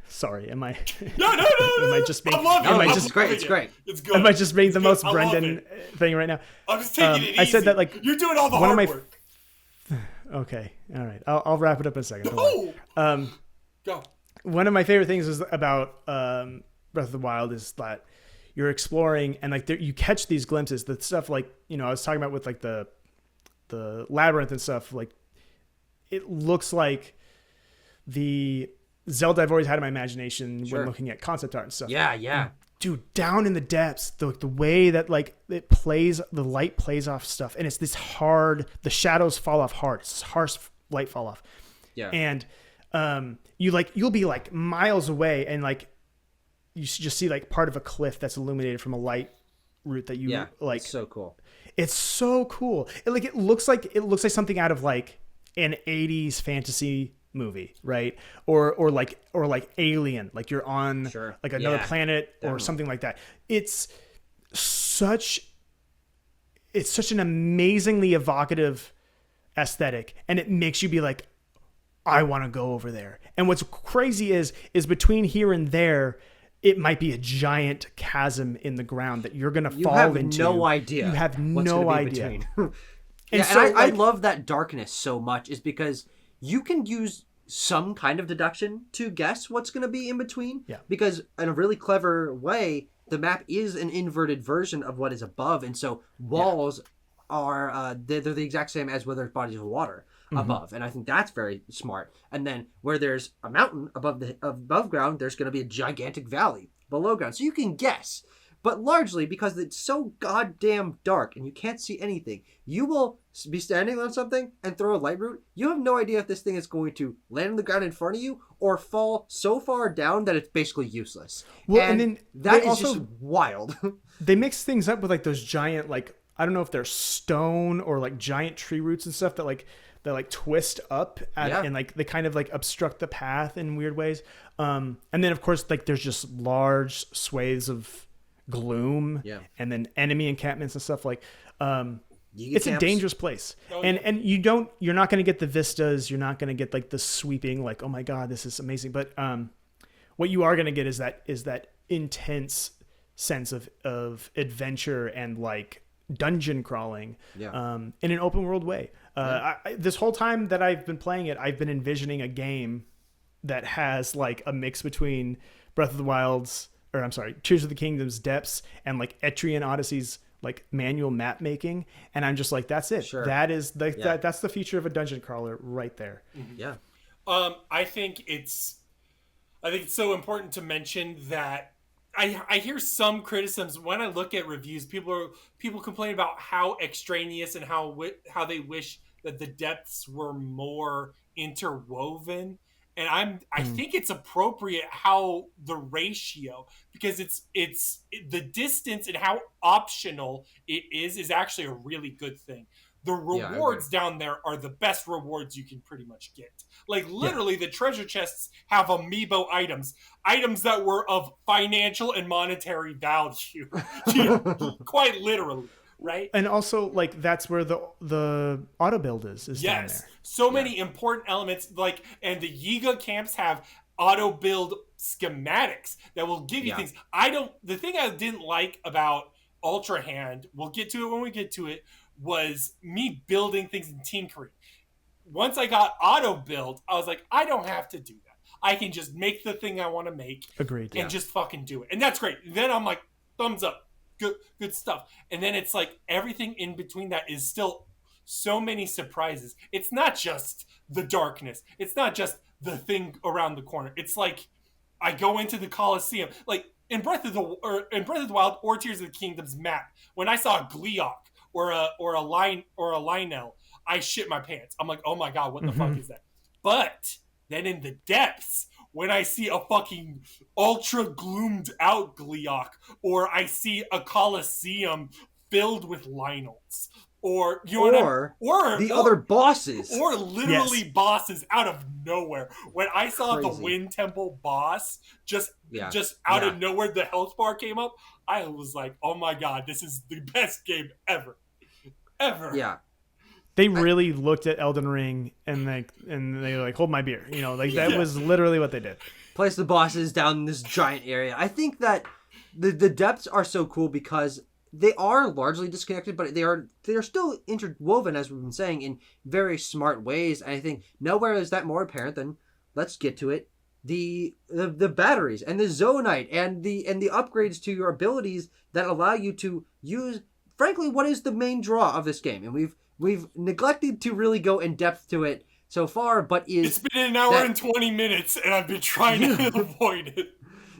sorry, am I No. am I just being it's great. It's great. It's good. Am I just being the It's most good. I love Brendan it. thing right now? I'm just taking it easy. I said that like you're doing all the one of hard my work. Okay. All right. I'll wrap it up in a second. Don't worry. Go. One of my favorite things is about Breath of the Wild is that you're exploring and like you catch these glimpses, the stuff like, you know, I was talking about with like the labyrinth and stuff, like it looks like the Zelda I've always had in my imagination when looking at concept art and stuff. Yeah. And dude, down in the depths, the way that like it plays, the light plays off stuff, and it's this hard, the shadows fall off hard. It's this harsh light fall off. Yeah. And you'll be like miles away and like you just see like part of a cliff that's illuminated from a light route that you like. It's so cool. It's so cool. It looks like something out of like an 80s fantasy movie, right? Or like Alien, like you're on like another planet or something like that. It's such an amazingly evocative aesthetic, and it makes you be like, I want to go over there. And what's crazy is between here and there, it might be a giant chasm in the ground that you're going to fall into. You have no idea. You have no idea. I love that darkness so much is because you can use some kind of deduction to guess what's going to be in between. Yeah. Because in a really clever way, the map is an inverted version of what is above. And so walls are, they're the exact same as where there's bodies of water above. And I think that's very smart. And then where there's a mountain above ground, there's going to be a gigantic valley below ground. So you can guess. But largely because it's so goddamn dark and you can't see anything, you will be standing on something and throw a light root. You have no idea if this thing is going to land on the ground in front of you or fall so far down that it's basically useless. Well, and then that is just wild. They mix things up with like those giant, like, I don't know if they're stone or like giant tree roots and stuff that twist up and like they kind of like obstruct the path in weird ways. And then of course like there's just large swathes of gloom and then enemy encampments and stuff like it's a dangerous place. And you're not going to get the vistas, you're not going to get like the sweeping like, oh my god, this is amazing, but what you are going to get is that intense sense of adventure and like dungeon crawling in an open world way. This whole time that I've been playing it, I've been envisioning a game that has like a mix between Breath of the Wild's Tears of the Kingdom's depths and like Etrian Odyssey's like manual map making, and I'm just like, that's it. That is that's the future of a dungeon crawler right there. Yeah. I think it's so important to mention that I hear some criticisms when I look at reviews. People complain about how extraneous and how they wish that the depths were more interwoven. And I think it's appropriate how the ratio, because it's the distance and how optional it is actually a really good thing. The rewards down there are the best rewards you can pretty much get. Like literally the treasure chests have amiibo items that were of financial and monetary value. Quite literally. Right. And also like that's where the auto build is down there. So many important elements, like, and the Yiga camps have auto build schematics that will give you things. The thing I didn't like about Ultra Hand, we'll get to it when we get to it, was me building things and tinkering. Once I got auto build, I was like, I don't have to do that. I can just make the thing I want to make. Agreed. And just fucking do it. And that's great. Then I'm like, thumbs up. Good stuff. And then it's like everything in between that is still so many surprises. It's not just the darkness. It's not just the thing around the corner. It's like I go into the Colosseum, like in Breath of the Wild or Tears of the Kingdom's map. When I saw a Gliok or a Lionel, I shit my pants. I'm like, oh my god, what the fuck is that? But then in the depths, when I see a fucking ultra gloomed out Gliok, or I see a Colosseum filled with Lynels, or the other bosses, or literally bosses out of nowhere. When I saw the Wind Temple boss just out of nowhere, the health bar came up. I was like, "Oh my god, this is the best game ever." Yeah. They really looked at Elden Ring and they were like, hold my beer. That was literally what they did. Place the bosses down in this giant area. I think that the depths are so cool because they are largely disconnected, but they're still interwoven, as we've been saying, in very smart ways. And I think nowhere is that more apparent than, let's get to it, the batteries and the Zonite and the upgrades to your abilities that allow you to use, frankly, what is the main draw of this game. And we've neglected to really go in depth to it so far, but it's been an hour and 20 minutes, and I've been trying to avoid it.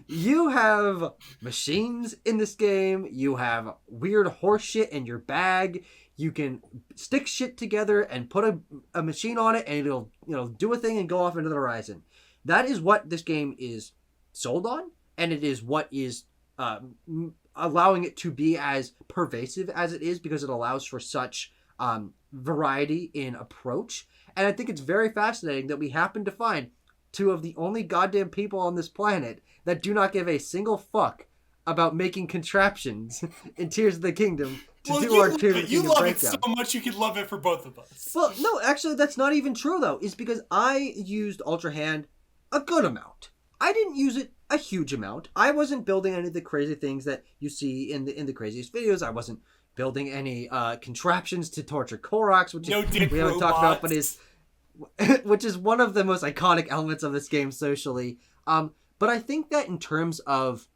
You have machines in this game. You have weird horse shit in your bag. You can stick shit together and put a machine on it, and it'll do a thing and go off into the horizon. That is what this game is sold on, and it is what is allowing it to be as pervasive as it is, because it allows for such variety in approach. And I think it's very fascinating that we happen to find two of the only goddamn people on this planet that do not give a single fuck about making contraptions in Tears of the Kingdom to do our Tears of the Kingdom breakdown. You love it so much you could love it for both of us. Well, no, actually, that's not even true, though. It's because I used Ultra Hand a good amount. I didn't use it a huge amount. I wasn't building any of the crazy things that you see in the craziest videos. I wasn't building any contraptions to torture Koroks, which we haven't talked about, but which is one of the most iconic elements of this game socially. But I think that in terms of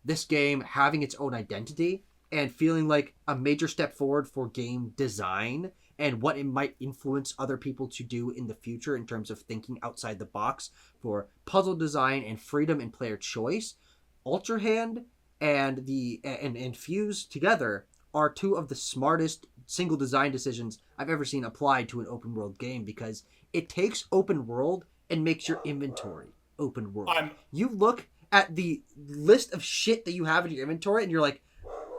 this game having its own identity and feeling like a major step forward for game design and what it might influence other people to do in the future in terms of thinking outside the box for puzzle design and freedom in player choice, Ultra Hand and Fuse together are two of the smartest single design decisions I've ever seen applied to an open world game, because it takes open world and makes your inventory open world. You look at the list of shit that you have in your inventory and you're like,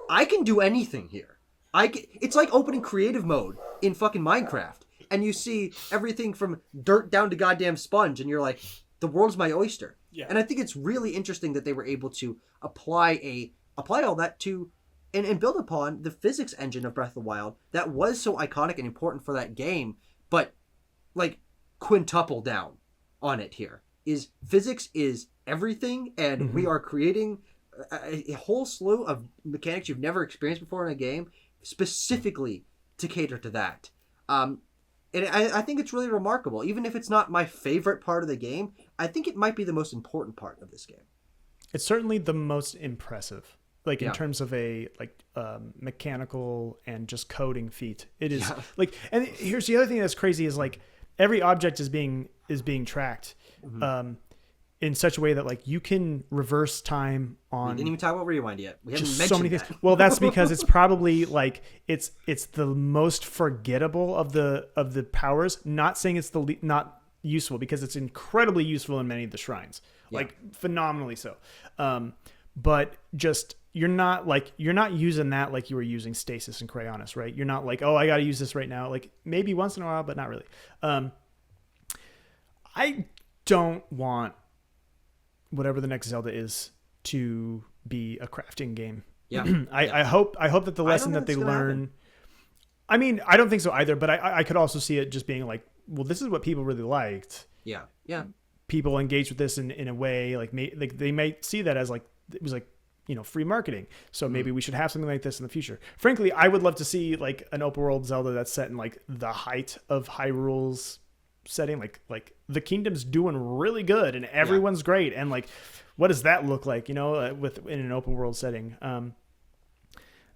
I can do anything here. It's like opening creative mode in fucking Minecraft, and you see everything from dirt down to goddamn sponge, and you're like, the world's my oyster. Yeah. And I think it's really interesting that they were able to apply all that to and build upon the physics engine of Breath of the Wild that was so iconic and important for that game, but like quintuple down on it here. Is physics is everything, and we are creating a whole slew of mechanics you've never experienced before in a game specifically to cater to that. And I think it's really remarkable. Even if it's not my favorite part of the game, I think it might be the most important part of this game. It's certainly the most impressive, like in terms of a mechanical and just coding feat. It is and here's the other thing that's crazy is like every object is being tracked in such a way that like you can reverse time on. We didn't even talk about rewind yet. We haven't mentioned so many that. things. Well, that's because it's probably like it's the most forgettable of the powers. Not saying it's not useful, because it's incredibly useful in many of the shrines, like phenomenally so. But just you're not using that like you were using stasis and Cryonis, right? You're not like, oh, I got to use this right now. Like maybe once in a while, but not really. I don't want whatever the next Zelda is to be a crafting game. Yeah. I hope that the lesson that they learn. I mean, I don't think so either, but I could also see it just being like, well, this is what people really liked. Yeah. Yeah. People engage with this in a way like they might see that as like, it was like, free marketing. So maybe we should have something like this in the future. Frankly, I would love to see like an open world Zelda that's set in like the height of Hyrule's setting, like the kingdom's doing really good and everyone's great, and like what does that look like in an open world setting?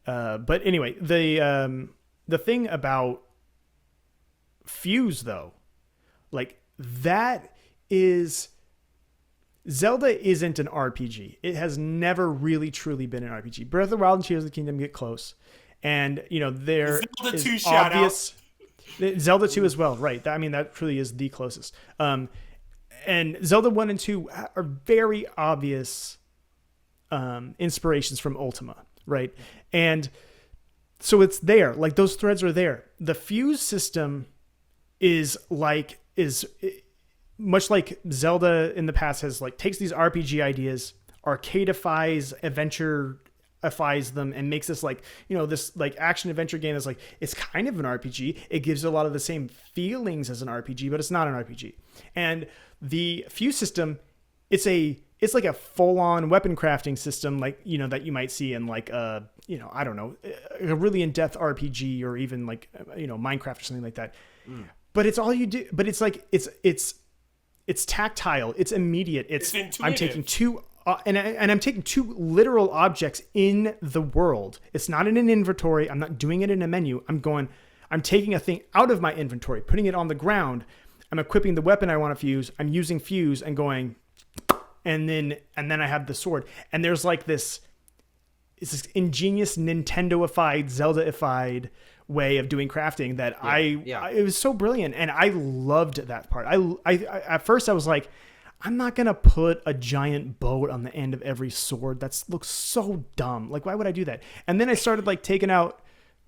But anyway, the thing about Fuse though, like that is, Zelda isn't an RPG. It has never really truly been an RPG. Breath of the Wild and Tears of the Kingdom get close, and there Zelda is 2 shout obvious. Zelda 2 as well, right? I mean, that truly is the closest. And Zelda 1 and 2 are very obvious inspirations from Ultima, right? And so it's there, like those threads are there. The fuse system is much like Zelda in the past has like takes these RPG ideas, arcadifies, adventurifies them, and makes this like, you know, this like action adventure game that's like, it's kind of an RPG. It gives a lot of the same feelings as an RPG, but it's not an RPG. And the fuse system, it's like a full-on weapon crafting system, like, you know, that you might see in like a, you know, I don't know, a really in-depth RPG or even like, you know, Minecraft or something like that. But it's all you do. But it's like it's tactile. It's immediate. It's intuitive. I'm taking two and I'm taking two literal objects in the world. It's not in an inventory. I'm not doing it in a menu. I'm taking a thing out of my inventory, putting it on the ground. I'm equipping the weapon I want to fuse. I'm using fuse and going, and then I have the sword. And there's like it's this ingenious Nintendo-ified, Zelda-ified way of doing crafting that it was so brilliant, and I loved that part. I at first I was like, I'm not gonna put a giant boat on the end of every sword. That looks so dumb. Like, why would I do that? And then I started like taking out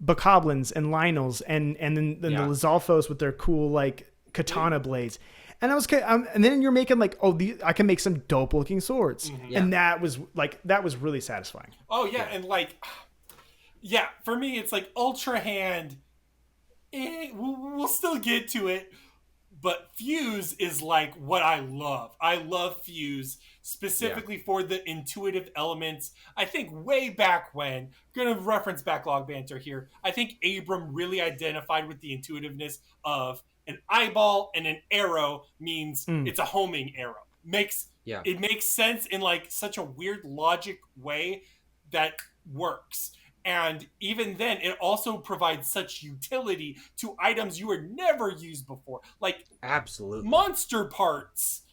bokoblins and Lynels and then the Lizalfos with their cool like katana blades. And I was, and then you're making like, I can make some dope looking swords, and that was really satisfying. Oh yeah, and like, yeah, for me it's like Ultra Hand. We'll still get to it, but Fuse is like what I love. I love Fuse specifically for the intuitive elements. I think way back when, gonna reference backlog banter here, I think Abram really identified with the intuitiveness of an eyeball and an arrow means it's a homing arrow. It makes sense in like such a weird logic way that works. And even then, it also provides such utility to items you were never used before. Like, absolutely, monster parts.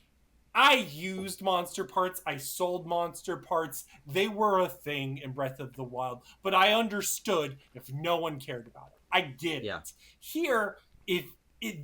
I used monster parts. I sold monster parts. They were a thing in Breath of the Wild. But I understood if no one cared about it. I get it. Here,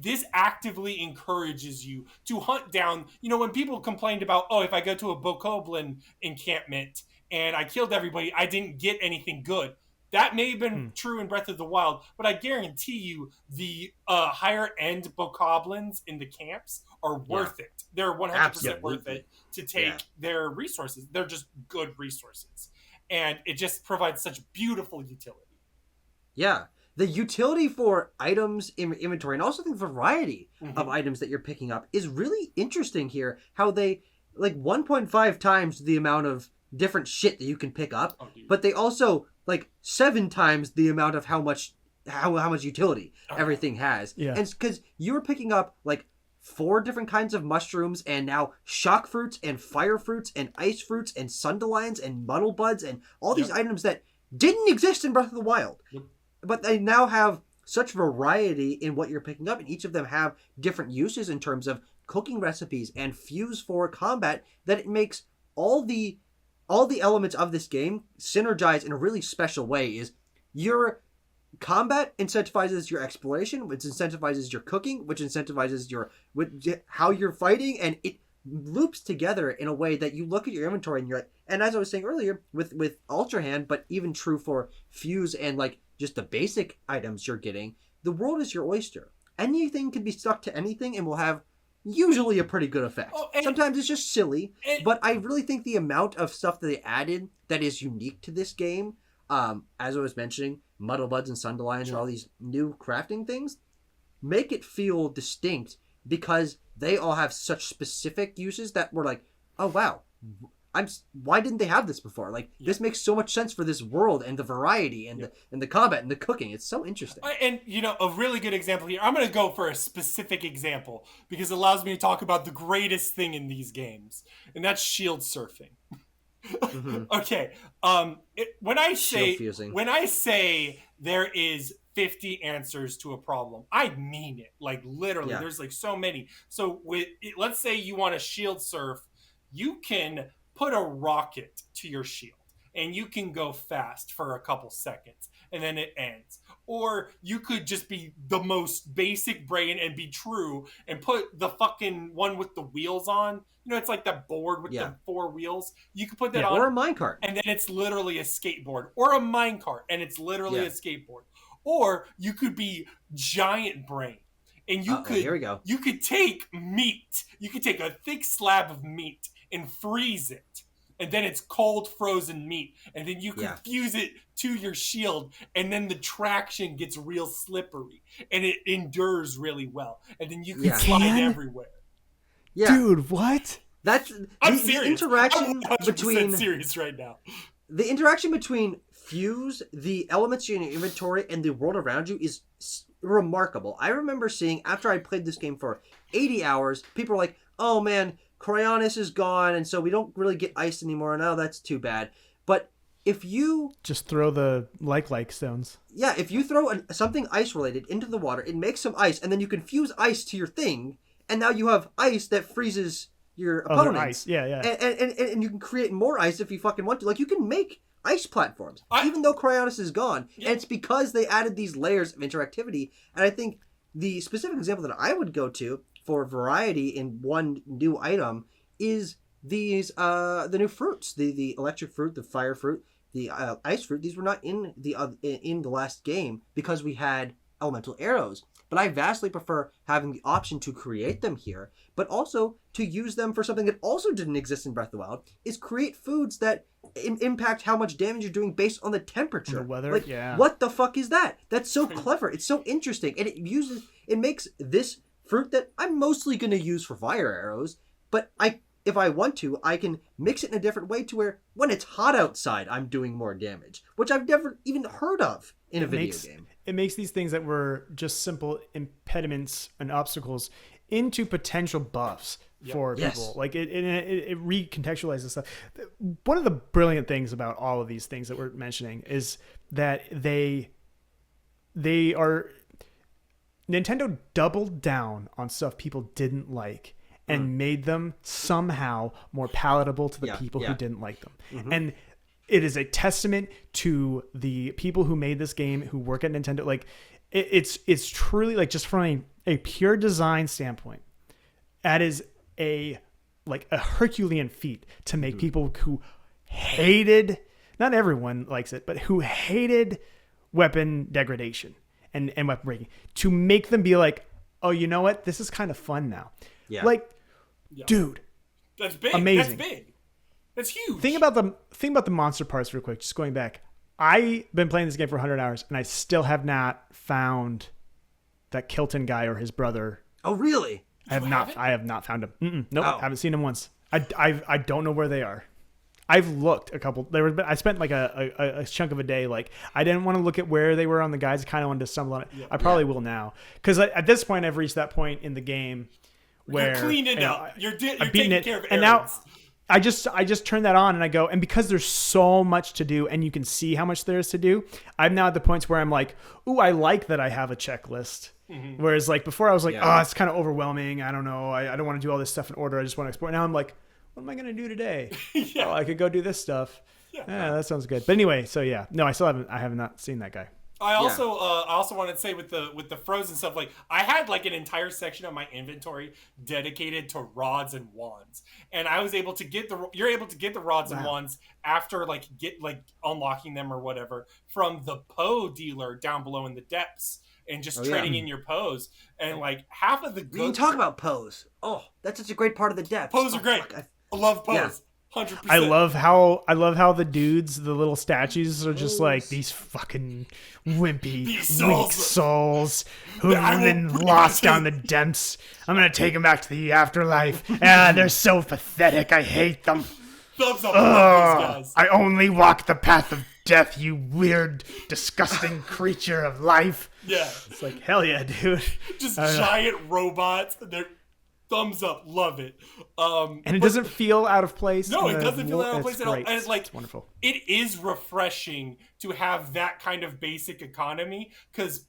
this actively encourages you to hunt down, you know, when people complained about, if I go to a Bokoblin encampment and I killed everybody, I didn't get anything good. That may have been true in Breath of the Wild, but I guarantee you the higher end Bokoblins in the camps are worth it. They're 100% worth it to take their resources. They're just good resources. And it just provides such beautiful utility. Yeah. The utility for items in inventory and also the variety of items that you're picking up is really interesting here. How they, like, 1.5 times the amount of different shit that you can pick up, but they also, like, 7 times the amount of how much utility everything has. Yeah. And because you were picking up, like, 4 different kinds of mushrooms, and now shock fruits and fire fruits and ice fruits and sundelions and muddle buds and all these items that didn't exist in Breath of the Wild. But they now have such variety in what you're picking up, and each of them have different uses in terms of cooking recipes and fuse for combat, that it makes all the elements of this game synergize in a really special way. Is your combat incentivizes your exploration, which incentivizes your cooking, which incentivizes how you're fighting, and it loops together in a way that you look at your inventory and you're like, and as I was saying earlier with Ultra Hand, but even true for Fuse and like just the basic items you're getting, the world is your oyster. Anything can be stuck to anything and will have usually a pretty good effect. Sometimes it's just silly, but I really think the amount of stuff that they added that is unique to this game, as I was mentioning, Muddle Buds and Sundelions and all these new crafting things, make it feel distinct because they all have such specific uses that we're like, oh wow, why didn't they have this before? Like, this makes so much sense for this world and the variety and the combat and the cooking. It's so interesting. And, you know, a really good example here, I'm going to go for a specific example because it allows me to talk about the greatest thing in these games, and that's shield surfing. Okay. When I say there is 50 answers to a problem, I mean it. Like, literally, there's like so many. So let's say you want to shield surf, you can put a rocket to your shield and you can go fast for a couple seconds. and then it ends. Or you could just be the most basic brain and be true and put the fucking one with the wheels on. You know, it's like that board with Yeah. the 4 wheels. You could put that Yeah. on, Or a minecart. and then it's literally a skateboard. Or a minecart, and it's literally Yeah. a skateboard. Or you could be giant brain, and Here we go. you could take meat. You could take a thick slab of meat and freeze it, and then it's cold frozen meat, and then you could Yeah. fuse it to your shield, and then the traction gets real slippery, and it endures really well, and then you can Yeah. slide Man. everywhere. Yeah. Dude, what? That's I'm the serious. interaction I'm 100% between serious right now. the interaction between Fuse, the elements in your inventory, and the world around you is remarkable. I remember seeing, after I played this game for 80 hours, people were like, oh man, Cryonis is gone, and so we don't really get ice anymore, and oh, that's too bad. But if you, Just throw the like stones. yeah, if you throw something ice-related into the water, it makes some ice, and then you can fuse ice to your thing, and now you have ice that freezes your Other opponents. ice. Yeah, yeah. And you can create more ice if you fucking want to. Like, you can make ice platforms, I- even though Cryonis is gone. Yeah. And it's because they added these layers of interactivity. And I think the specific example that I would go to for variety in one new item is these the new fruits, the electric fruit, the fire fruit, the ice fruit. These were not in the last game because we had elemental arrows. But I vastly prefer having the option to create them here, but also to use them for something that also didn't exist in Breath of the Wild, is create foods that impact how much damage you're doing based on the temperature. The weather, like, yeah. What the fuck is that? That's so clever. It's so interesting, and it makes this fruit that I'm mostly going to use for fire arrows, but if I want to, I can mix it in a different way to where when it's hot outside, I'm doing more damage, which I've never even heard of in a video game. It makes these things that were just simple impediments and obstacles into potential buffs for Yes. people. Like it recontextualizes stuff. One of the brilliant things about all of these things that we're mentioning is that they are Nintendo doubled down on stuff people didn't like and made them somehow more palatable to the people who didn't like them. And it is a testament to the people who made this game, who work at Nintendo. Like it's truly, like, just from a pure design standpoint, that is a Herculean feat to make people who hated, not everyone likes it, but who hated weapon degradation and weapon breaking, to make them be like, oh, you know what? This is kind of fun now. Yeah. Like, dude, That's big. Amazing. That's big. That's huge. Think about the monster parts real quick. Just going back, I've been playing this game for 100 hours, and I still have not found that Kilton guy or his brother. Oh, really? I have not found him. Nope, Oh. haven't seen him once. I don't know where they are. I've looked a couple. I spent like a chunk of a day. Like, I didn't want to look at where they were on the guides. I kind of wanted to stumble on it. I probably will now, because at this point I've reached that point in the game where You're cleaning you know, up. You're I've beaten taking it, care of and now errands. I just turn that on and I go, and because there's so much to do and you can see how much there is to do, I'm now at the points where I'm like, ooh, I like that I have a checklist. Whereas like before I was like, oh, it's kind of overwhelming. I don't know. I don't want to do all this stuff in order. I just want to explore. Now I'm like, what am I going to do today? Oh, I could go do this stuff. Yeah, that sounds good. But anyway, so yeah, no, I have not seen that guy. I also wanted to say with the frozen stuff, like, I had like an entire section of my inventory dedicated to rods and wands, and I was able to get you're able to get the rods and wands after unlocking them or whatever from the Poe dealer down below in the depths, and just trading in your Poes, and like half of the We can talk about pose. Oh, that's such a great part of the depth. Poes are great. I love Poes. Yeah. 100%. I love how the dudes, the little statues, are just like these fucking wimpy, weak souls who have been lost down the depths. I'm gonna take them back to the afterlife. They're so pathetic. I hate them. Thumbs up. I love these guys. I only walk the path of death, you weird, disgusting creature of life. Yeah. It's like, hell yeah, dude. Just giant robots. They're thumbs up. Love it. And it doesn't feel out of place. No, it doesn't feel out of place at all. And it's like, it's wonderful. It is refreshing to have that kind of basic economy, because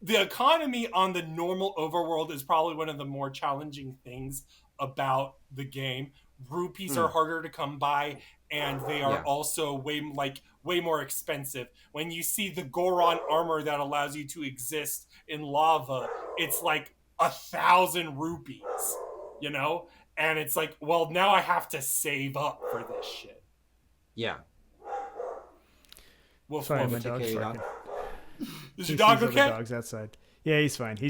the economy on the normal overworld is probably one of the more challenging things about the game, rupees are harder to come by, and they are Yeah. also way more expensive. When you see the Goron armor that allows you to exist in lava, it's like 1,000 rupees, you know? And it's like, well, now I have to save up for this shit. Yeah. Woof, Sorry, woof. my Take dog's care of your barking. Is He your dog sees okay? other dogs outside. Yeah, he's fine. He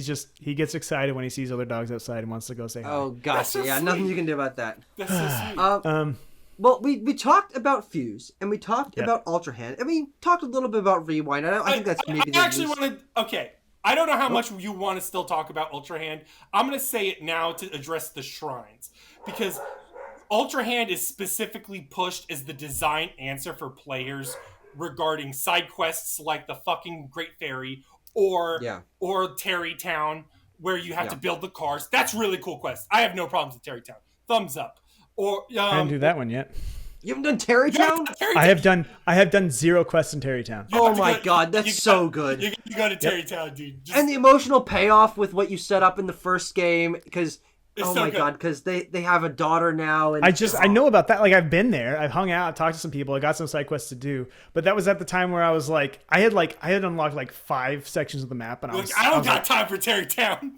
gets excited when he sees other dogs outside and wants to go say hi. Oh gosh, That's so yeah, sweet. nothing you can do about that. That's so sweet. Well, we talked about Fuse, and we talked Yep. about Ultra Hand, and we talked a little bit about Rewind. I think that's maybe I actually want to. Okay, I don't know how much you want to still talk about Ultra Hand. I'm going to say it now to address the shrines, because Ultra Hand is specifically pushed as the design answer for players regarding side quests like the fucking Great Fairy or Terrytown, where you have to build the cars. That's really cool quest. I have no problems with Terrytown. Thumbs up. Or I didn't do that one yet. You haven't done Terrytown? I have done 0 quests in Terrytown. Oh my god, that's so good. You go to Terrytown, dude. And the emotional payoff with what you set up in the first game, because oh so my good. god, because they have a daughter now, and I know about that. Like, I've been there. I've hung out, I've talked to some people. I got some side quests to do. But that was at the time where I was like, I had unlocked like 5 sections of the map, and I don't got time for Terrytown.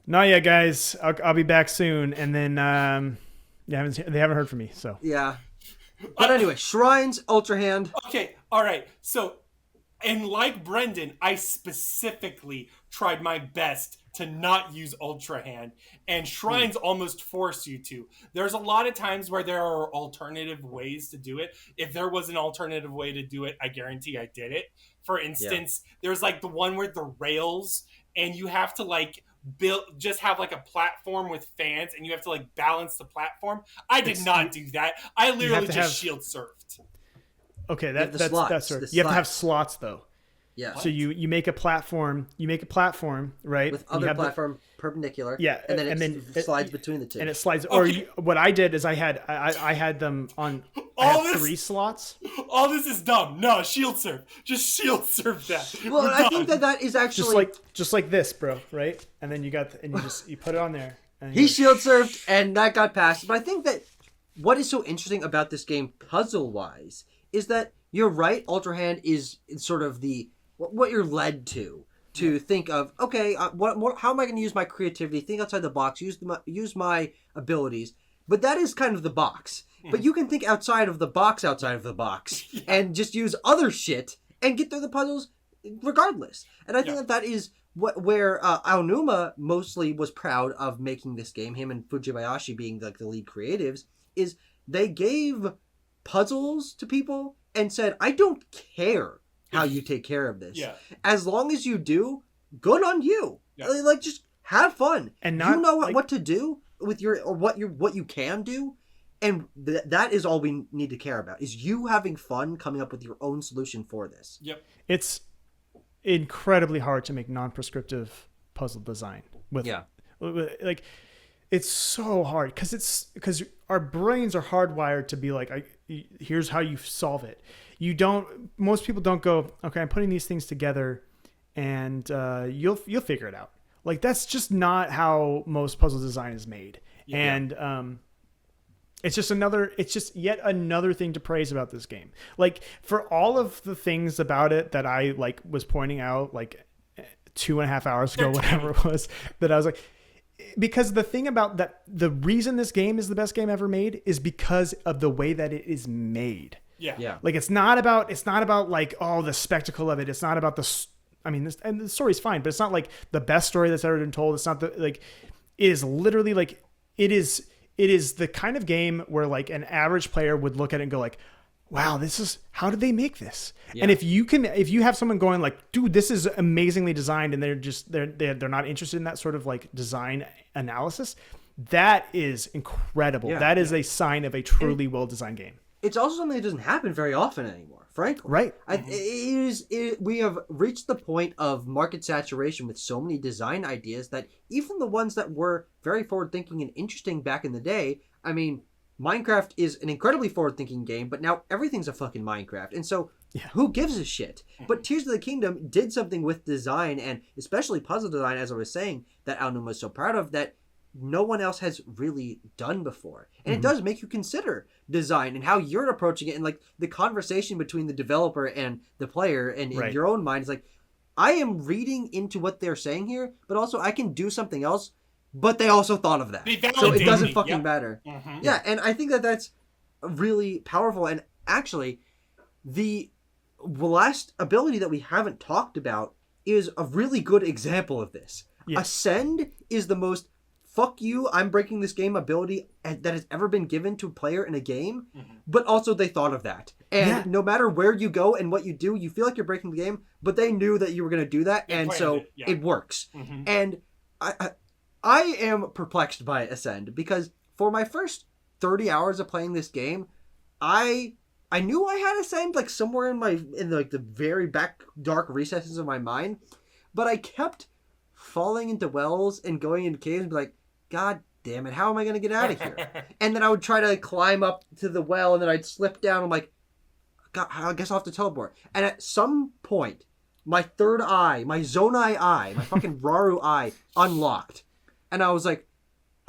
Not yet, guys. I'll be back soon. And then they haven't heard from me. So yeah. But anyway, Shrines, Ultra Hand. Okay, all right. So, and like Brendan, I specifically tried my best to not use Ultra Hand, and Shrines almost force you to. There's a lot of times where there are alternative ways to do it. If there was an alternative way to do it, I guarantee I did it. For instance, there's like the one with the rails, and you have to like just have like a platform with fans, and you have to like balance the platform. I did not do that. I literally just shield surfed. Okay, have the that's slots, sort the of, you have to have slots. slots though. Yeah. So you make a platform, right? With And you other have platform perpendicular. Yeah, And then and it then slides between the two. and it slides. Okay. Or what I did is I had them on. I All had this- 3 slots. All this is dumb. No, shield surf. Just shield surf that. Well, We're I think done. that is actually Just like this, bro, right? And then you put it on there. And he shield surfed, and that got past. But I think that what is so interesting about this game, puzzle-wise, is that you're right. Ultra Hand is sort of what you're led to think of. Okay, how am I going to use my creativity? Think outside the box. Use my abilities. But that is kind of the box. But you can think outside of the box, and just use other shit and get through the puzzles regardless. And I think that is where Aonuma mostly was proud of making this game, him and Fujibayashi being like the lead creatives, is they gave puzzles to people and said, I don't care how you take care of this. Yeah. As long as you do, good on you. Yeah. Like, just have fun. And not, you know like- what to do with what you can do. And that is all we need to care about, is you having fun coming up with your own solution for this. Yep. It's incredibly hard to make non-prescriptive puzzle design like it's so hard because our brains are hardwired to be like, here's how you solve it. Most people don't go, okay, I'm putting these things together and you'll figure it out. Like, that's just not how most puzzle design is made. And it's just yet another thing to praise about this game. Like, for all of the things about it that I like was pointing out like 2.5 hours ago, whatever it was, that I was like, because the thing about that, the reason this game is the best game ever made is because of the way that it is made. Yeah. Like, it's not about like, oh, the spectacle of it. It's not about and the story's fine, but it's not like the best story that's ever been told. It's not it is literally like, it is the kind of game where like an average player would look at it and go like, wow, how did they make this? Yeah. And if you have someone going like, dude, this is amazingly designed, and they're not interested in that sort of like design analysis, that is incredible. Yeah. That is a sign of a truly well-designed game. It's also something that doesn't happen very often anymore, frankly. Right. We have reached the point of market saturation with so many design ideas that even the ones that were very forward-thinking and interesting back in the day, I mean, Minecraft is an incredibly forward-thinking game, but now everything's a fucking Minecraft. And so who gives a shit? But Tears of the Kingdom did something with design, and especially puzzle design, as I was saying, that Aonuma was so proud of, that no one else has really done before. And it does make you consider design and how you're approaching it, and like the conversation between the developer and the player, and in your own mind is like, I am reading into what they're saying here, but also I can do something else, but they also thought of that. So it doesn't fucking matter. Yeah, and I think that that's really powerful. And actually, the last ability that we haven't talked about is a really good example of this. Ascend is the most fuck you, I'm breaking this game ability that has ever been given to a player in a game, but also they thought of that. And no matter where you go and what you do, you feel like you're breaking the game, but they knew that you were going to do that, and so it works. And I am perplexed by Ascend, because for my first 30 hours of playing this game, I knew I had Ascend like somewhere in like the very back dark recesses of my mind, but I kept falling into wells and going into caves and be like, God damn it, how am I going to get out of here? And then I would try to climb up to the well, and then I'd slip down. I'm like, God, I guess I'll have to teleport. And at some point, my third eye, my Zonai eye, my fucking Raru eye unlocked. And I was like,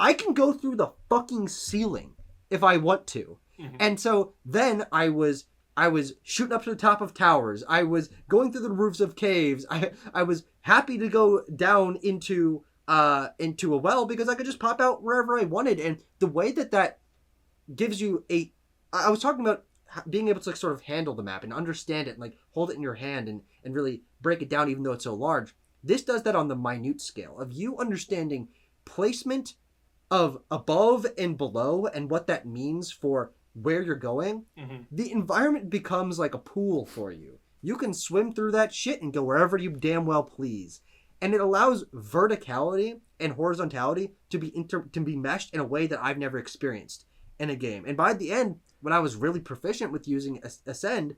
I can go through the fucking ceiling if I want to. And so then I was shooting up to the top of towers. I was going through the roofs of caves. I was happy to go down into a well, because I could just pop out wherever I wanted. And the way that gives you I was talking about being able to like sort of handle the map and understand it and like hold it in your hand and really break it down, even though it's so large. This does that on the minute scale of you understanding placement of above and below and what that means for where you're going. The environment becomes like a pool for you. You can swim through that shit and go wherever you damn well please. And it allows verticality and horizontality to be meshed in a way that I've never experienced in a game. And by the end, when I was really proficient with using Ascend,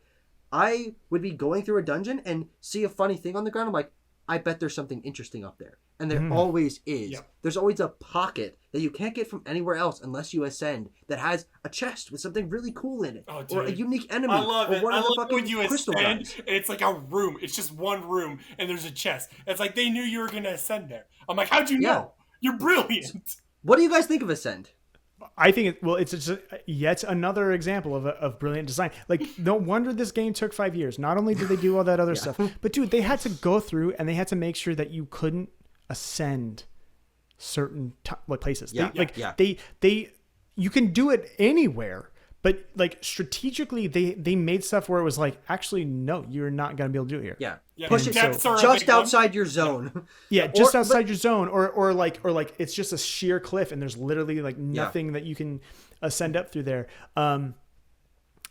I would be going through a dungeon and see a funny thing on the ground. I'm like, I bet there's something interesting up there. And there always is. Yep. There's always a pocket that you can't get from anywhere else unless you ascend that has a chest with something really cool in it. Oh, or a unique enemy. I love it. One I of the love fucking when you crystal ascend guys. and it's like a room. It's just one room and there's a chest. It's like they knew you were going to ascend there. I'm like, how'd you know? You're brilliant. What do you guys think of Ascend? I think it's just yet another example of brilliant design. Like, no wonder this game took 5 years. Not only did they do all that other stuff, but dude, they had to go through and they had to make sure that you couldn't ascend certain places. They you can do it anywhere, but like strategically they made stuff where it was like, actually, no, you're not going to be able to do it here. Yeah, push it just outside your zone. Yeah, just outside your zone, or like it's just a sheer cliff and there's literally like nothing that you can ascend up through there.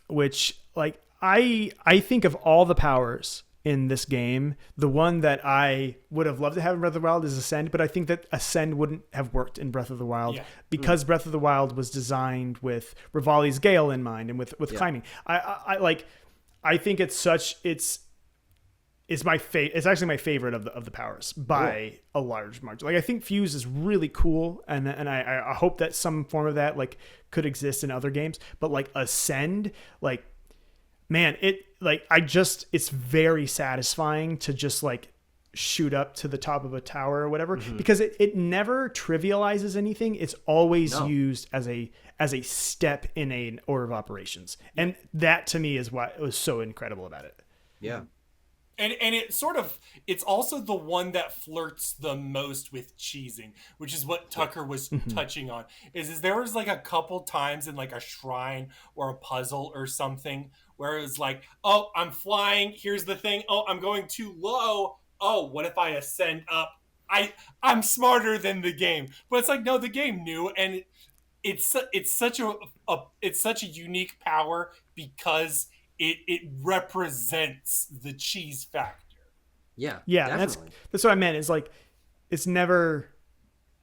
Which like I think of all the powers in this game, the one that I would have loved to have in Breath of the Wild is Ascend, but I think that Ascend wouldn't have worked in Breath of the Wild because Breath of the Wild was designed with Rivali's Gale in mind and with climbing. I think it's my it's actually my favorite of the powers by a large margin. Like, I think Fuse is really cool, and I hope that some form of that like could exist in other games. But like Ascend, like, man, it's very satisfying to just like shoot up to the top of a tower or whatever, because it never trivializes anything. It's always used as a step in an order of operations, and that to me is what was so incredible about it. Yeah. And it's also the one that flirts the most with cheesing, which is what Tucker was touching on. Is there was like a couple times in like a shrine or a puzzle or something where it was like, oh, I'm flying. Here's the thing. Oh, I'm going too low. Oh, what if I ascend up? I'm smarter than the game. But it's like, no, the game knew, and it's such a unique power because it represents the cheese factor. Yeah, definitely. That's what I meant. Is like, it's never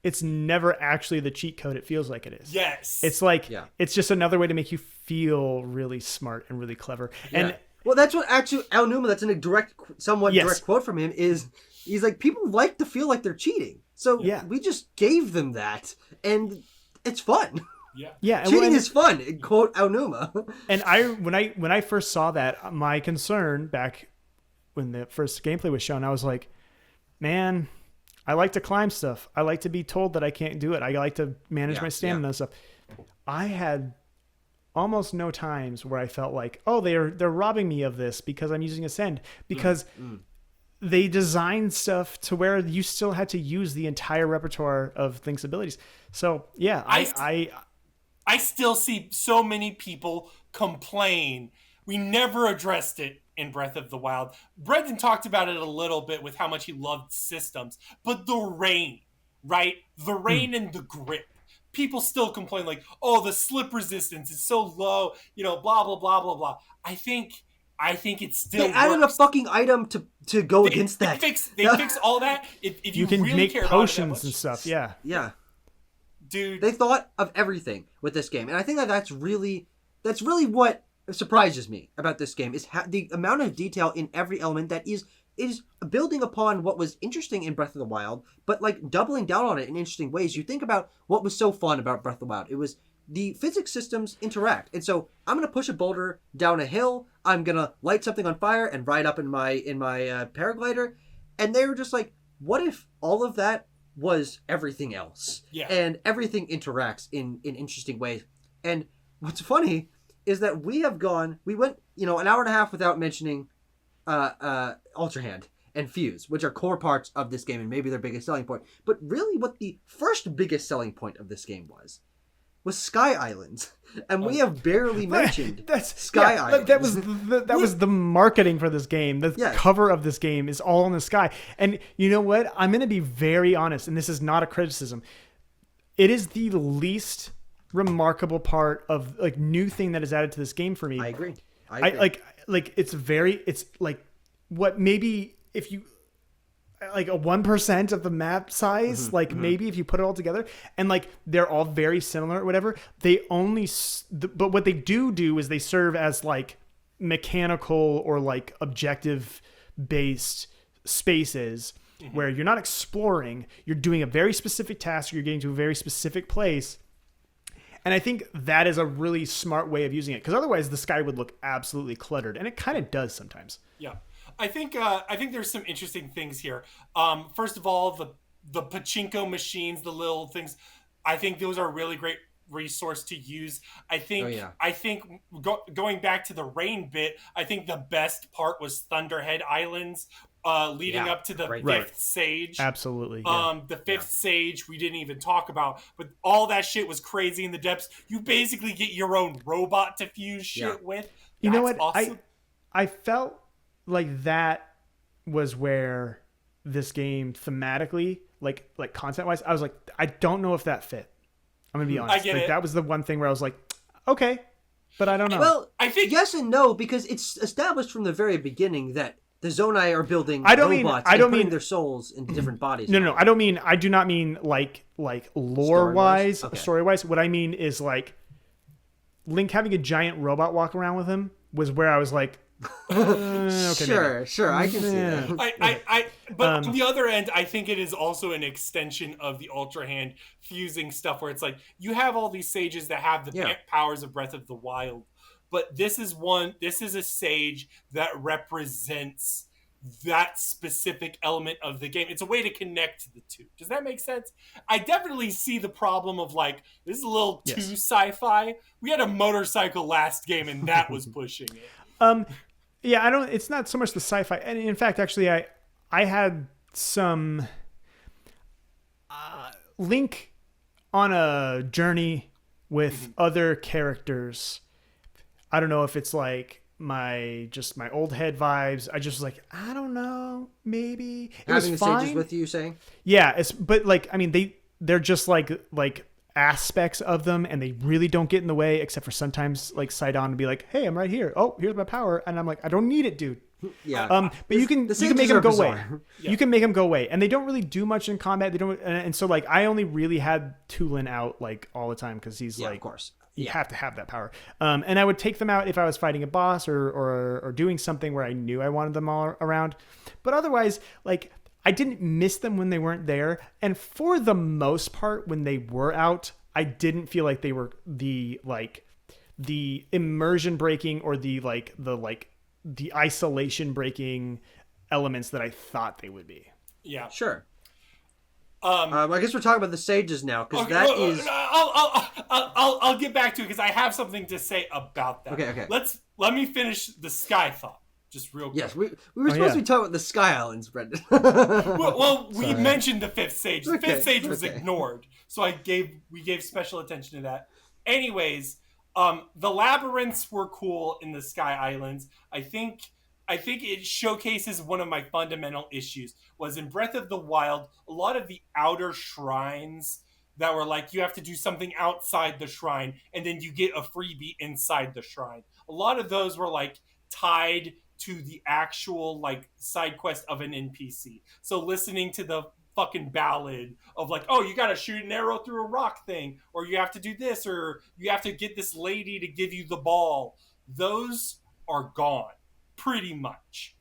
actually the cheat code it feels like it is. Yes. It's like, it's just another way to make you feel really smart and really clever. And well, that's what actually Al Numa, that's in a somewhat direct quote from him, is he's like, people like to feel like they're cheating. So we just gave them that, and it's fun. Yeah. Cheating is fun, quote Al Numa. And when I first saw that, my concern back when the first gameplay was shown, I was like, man, I like to climb stuff. I like to be told that I can't do it. I like to manage my stamina and stuff. I had almost no times where I felt like, oh, they're robbing me of this because I'm using Ascend, because they designed stuff to where you still had to use the entire repertoire of Link's abilities. So yeah, I still see so many people complain. We never addressed it in Breath of the Wild. Brendan talked about it a little bit with how much he loved systems, but the rain, right? The rain and the grip. People still complain like, oh, the slip resistance is so low, blah, blah, blah, blah, blah. I think it still They added works. a fucking item to go against that. They fix all that. If you can really make care potions about it and stuff. Yeah. Yeah. Dude. They thought of everything with this game. And I think that's really what surprises me about this game is the amount of detail in every element that is building upon what was interesting in Breath of the Wild, but like doubling down on it in interesting ways. You think about what was so fun about Breath of the Wild. It was the physics systems interact. And so I'm going to push a boulder down a hill. I'm going to light something on fire and ride up in my paraglider. And they were just like, what if all of that was everything else? Yeah. And everything interacts in interesting ways. And what's funny is that we went, an hour and a half without mentioning Ultra Hand and Fuse, which are core parts of this game and maybe their biggest selling point. But really what the first biggest selling point of this game was Sky Islands. And we have barely mentioned Sky Islands. That was the marketing for this game. The cover of this game is all in the sky. And you know what? I'm going to be very honest, and this is not a criticism. It is the least remarkable part of like new thing that is added to this game for me. I agree. It's like what maybe if you like a 1% of the map size, maybe if you put it all together, and like they're all very similar or whatever, they only but what they do is they serve as like mechanical or like objective based spaces where you're not exploring, you're doing a very specific task, you're getting to a very specific place. And I think that is a really smart way of using it, because otherwise the sky would look absolutely cluttered, and it kind of does sometimes. Yeah, I think there's some interesting things here. First of all, the pachinko machines, the little things, I think those are a really great resource to use. I think going back to the rain bit, I think the best part was Thunderhead Islands. Leading up to the fifth sage. Absolutely. The fifth sage we didn't even talk about, but all that shit was crazy in the depths. You basically get your own robot to fuse shit with. You know what? Awesome. I felt like that was where this game thematically, like content wise, I was like, I don't know if that fit. I'm gonna be honest. I get it. That was the one thing where I was like, okay, but I don't know. Well, I think yes and no, because it's established from the very beginning that the Zonai are building robots and putting their souls in different bodies. No. I do not mean like lore-wise, story-wise. What I mean is like Link having a giant robot walk around with him was where I was like, okay, sure, I can see that. But on the other end, I think it is also an extension of the Ultra Hand fusing stuff where it's like you have all these sages that have the powers of Breath of the Wild. But this is a sage that represents that specific element of the game. It's a way to connect the two. Does that make sense? I definitely see the problem of like, this is a little too sci-fi. We had a motorcycle last game and that was pushing it. It's not so much the sci-fi. And in fact, actually, I had some Link on a journey with other characters. I don't know if it's like my old head vibes. I just was like, I don't know, maybe it was fine. Sages with you, saying? Yeah, but like, I mean, they're just like aspects of them, and they really don't get in the way, except for sometimes like Sidon to be like, hey, I'm right here. Oh, here's my power, and I'm like, I don't need it, dude. Yeah. But you can make them go away. Yeah. You can make them go away, and they don't really do much in combat. They don't, and so like I only really had Tulin out like all the time because he's like, of course. You have to have that power. And I would take them out if I was fighting a boss or doing something where I knew I wanted them all around. But otherwise, like, I didn't miss them when they weren't there. And for the most part, when they were out, I didn't feel like they were the immersion breaking or the isolation breaking elements that I thought they would be. Yeah. Sure. I guess we're talking about the sages now, because Okay, that is. I'll get back to it because I have something to say about that. Okay. Let me finish the sky thought just real quick. Yes, we were supposed to be talking about the Sky Islands, Brendan. We mentioned the fifth sage. The fifth sage was okay. ignored, so we gave special attention to that. Anyways, the labyrinths were cool in the Sky Islands. I think it showcases one of my fundamental issues was in Breath of the Wild, a lot of the outer shrines that were like you have to do something outside the shrine and then you get a freebie inside the shrine. A lot of those were like tied to the actual like side quest of an NPC. So listening to the fucking ballad of like, oh, you gotta shoot an arrow through a rock thing, or you have to do this, or you have to get this lady to give you the ball. Those are gone pretty much.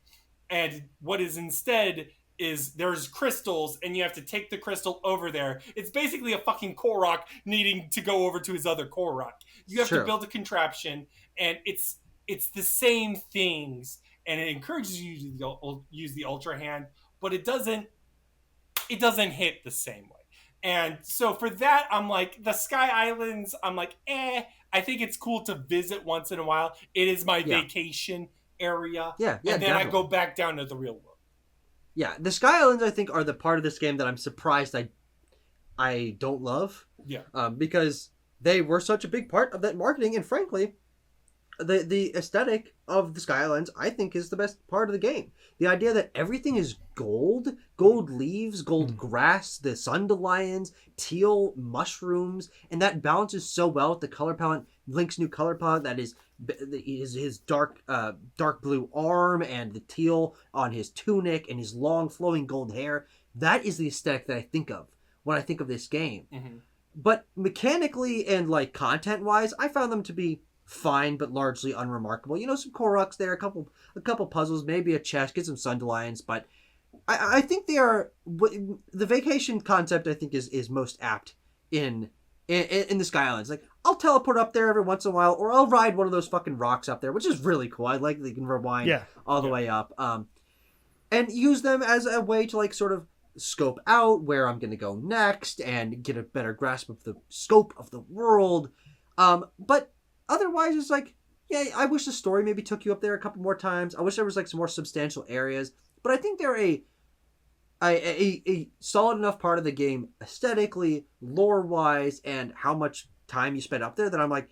And what is instead is there's crystals and you have to take the crystal over there. It's basically a fucking Korok needing to go over to his other Korok. You have to build a contraption, and it's the same things, and it encourages you to use the Ultra Hand, but it doesn't hit the same way. And so for that, I'm like, the Sky Islands, I'm like, I think it's cool to visit once in a while. It is my vacation area. Yeah, and then definitely. I go back down to the real world. Yeah, the Sky Islands, I think, are the part of this game that I'm surprised I don't love. Yeah. Because they were such a big part of that marketing, and frankly, the aesthetic of the Sky Islands, I think, is the best part of the game. The idea that everything is gold leaves, gold grass, the sundelions, teal mushrooms, and that balances so well with the color palette. Link's new color palette, that is his dark blue arm and the teal on his tunic and his long flowing gold hair. That is the aesthetic that I think of when I think of this game. Mm-hmm. But mechanically and like content wise, I found them to be fine but largely unremarkable. You know, some Koroks there, a couple puzzles, maybe a chest, get some sundelions, but I think they are the vacation concept. I think is most apt in the Sky Islands. Like, I'll teleport up there every once in a while, or I'll ride one of those fucking rocks up there, which is really cool. I like that you can rewind all the way up, and use them as a way to like sort of scope out where I'm going to go next and get a better grasp of the scope of the world. But otherwise, it's like, yeah, I wish the story maybe took you up there a couple more times. I wish there was like some more substantial areas, but I think they're a solid enough part of the game aesthetically, lore-wise, and how much time you spend up there that I'm like,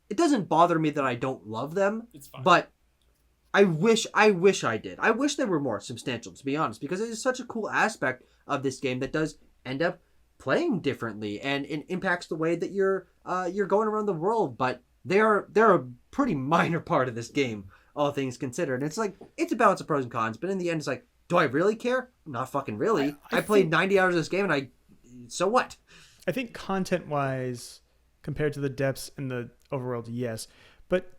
it doesn't bother me that I don't love them. It's fine. But I wish I did. I wish they were more substantial, to be honest, because it is such a cool aspect of this game that does end up playing differently, and it impacts the way that you're going around the world. But they're a pretty minor part of this game, all things considered. And it's like, it's a balance of pros and cons, but in the end, it's like, do I really care? Not fucking really. I played 90 hours of this game, and so what? I think content-wise, compared to the depths in the overworld, yes. But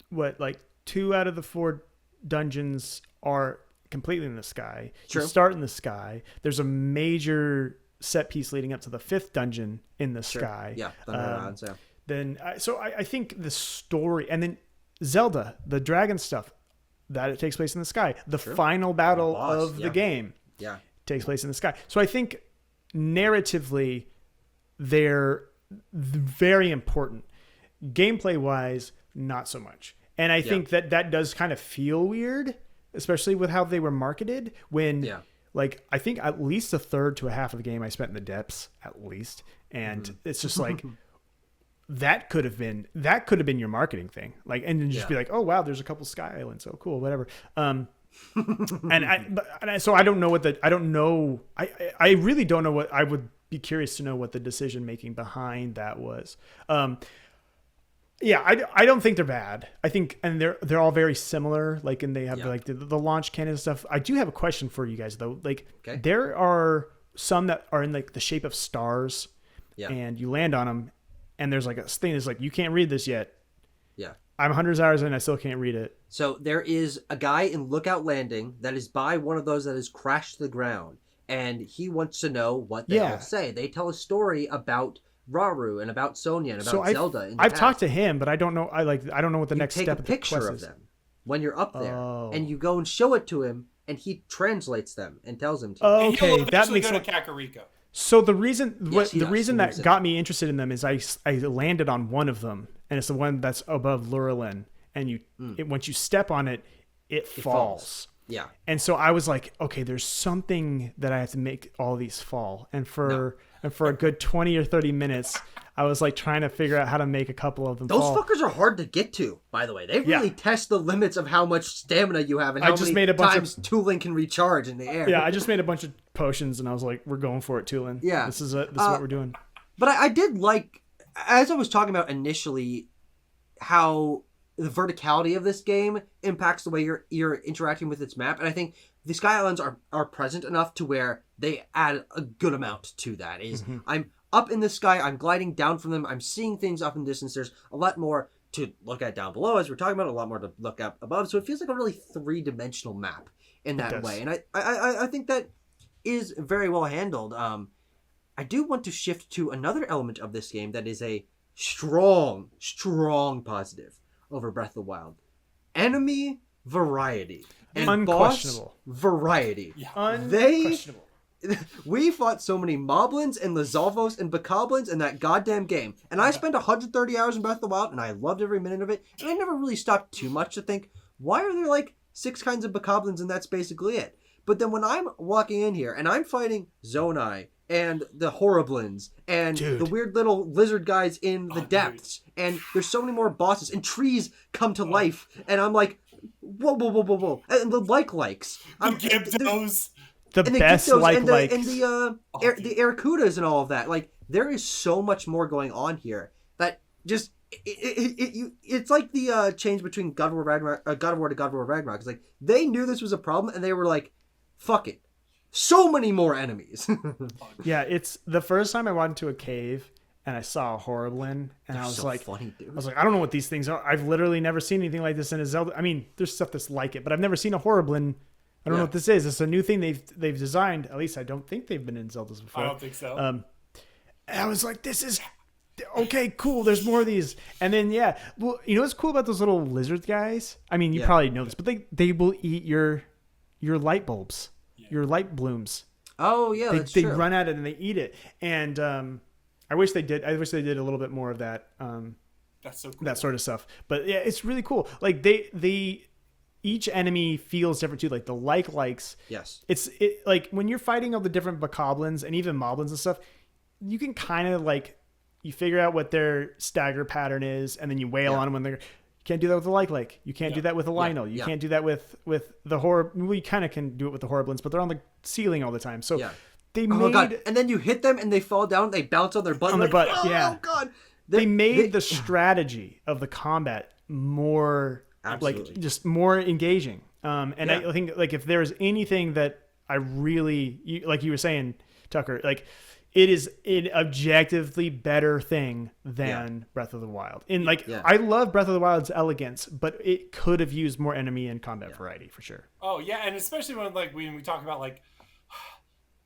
what, like 2 out of the 4 dungeons are completely in the sky. True. You start in the sky. There's a major set piece leading up to the 5th dungeon in the sky. Yeah, I think the story, and then Zelda, the dragon stuff, that it takes place in the sky. The final battle of the game takes place in the sky. So I think narratively, they're very important. Gameplay-wise, not so much. And I think that does kind of feel weird, especially with how they were marketed. When, like, I think at least a third to a half of the game I spent in the depths, at least. And it's just like... That could have been your marketing thing, like, and then just be like, oh wow, there's a couple Sky Islands, so cool, whatever. So I don't know I really don't know what. I would be curious to know what the decision making behind that was. I don't think they're bad. I think, and they're all very similar. Like, and they have like the launch cannon and stuff. I do have a question for you guys though. Like, there are some that are in like the shape of stars, and you land on them. And there's like a thing that's like, you can't read this yet. Yeah. I'm 100 hours in, I still can't read it. So there is a guy in Lookout Landing that is by one of those that has crashed to the ground. And he wants to know what they all say. They tell a story about Rauru and about Sonia and about Zelda. I've talked to him, but I don't know. I don't know what the next step of the quest is. You take a picture of them when you're up there. And you go and show it to him. And he translates them and tells him to. Okay, that makes sense. Go to Kakariko. So the reason Yes, he the does. reason He that moves in. got me interested in them is I landed on one of them, and it's the one that's above Lurelin, and once you step on it, it falls. Yeah. And so I was like, okay, there's something that I have to make all these fall. And for a good 20 or 30 minutes, I was like trying to figure out how to make a couple of them Those fall. fuckers are hard to get to, by the way. They really test the limits of how much stamina you have and how many times Tulin can recharge in the air. Yeah, I just made a bunch of potions, and I was like, we're going for it, Tulin. Yeah. This is what we're doing. But I did like, as I was talking about initially, how the verticality of this game impacts the way you're interacting with its map. And I think the Sky Islands are present enough to where they add a good amount to that. I'm up in the sky, I'm gliding down from them, I'm seeing things up in distance. There's a lot more to look at down below, as we're talking about, a lot more to look up above. So it feels like a really three-dimensional map in that way. And I think that is very well handled. I do want to shift to another element of this game that is a strong positive over Breath of the Wild. Enemy variety. And Unquestionable. Boss variety. Yeah. Unquestionable. We fought so many Moblins and Lizalvos and Bokoblins in that goddamn game. And I spent 130 hours in Breath of the Wild, and I loved every minute of it. And I never really stopped too much to think, why are there like 6 kinds of Bokoblins and that's basically it? But then when I'm walking in here and I'm fighting Zonai and the Horriblins and the weird little lizard guys in the depths, and there's so many more bosses, and trees come to life, and I'm like, whoa. And the likes. The Gibdos. The best like and the Aracudas and all of that. Like, there is so much more going on here that just it's like the change between God of War Ragnarok, God of War to God of War Ragnarok. It's like they knew this was a problem and they were like, fuck it, so many more enemies. Yeah, it's the first time I went into a cave and I saw a Horriblin, and I was so like, funny, dude. I was like, I don't know what these things are. I've literally never seen anything like this in a Zelda. I mean, there's stuff that's like it, but I've never seen a Horriblin. I don't know what this is. It's a new thing they've designed. At least I don't think they've been in Zeldas before. I don't think so. And I was like, this is okay, cool. There's more of these. And then well, you know what's cool about those little lizard guys? I mean, you probably know this, but they will eat your light bulbs, your light blooms. Oh yeah, that's they true. run at it and they eat it. And I wish they did a little bit more of that. That's so cool. That sort of stuff. But yeah, it's really cool. Like each enemy feels different too. Like the likes. Yes. It's like when you're fighting all the different Bokoblins and even Moblins and stuff, you can kind of like, you figure out what their stagger pattern is, and then you wail on them when they're. You can't do that with the like. You can't do that with a Lionel. You can't do that with the horror. Well, you kind of can do it with the Horriblins, but they're on the ceiling all the time. So they made. Oh god! And then you hit them and they fall down. They bounce on their butt. On their butt. Oh god! They made the strategy of the combat more. Absolutely. Like just more engaging. And I think like if there's anything that I really like you were saying, Tucker, like it is an objectively better thing than Breath of the Wild. And like I love Breath of the Wild's elegance, but it could have used more enemy and combat variety for sure. Oh yeah, and especially when we talk about like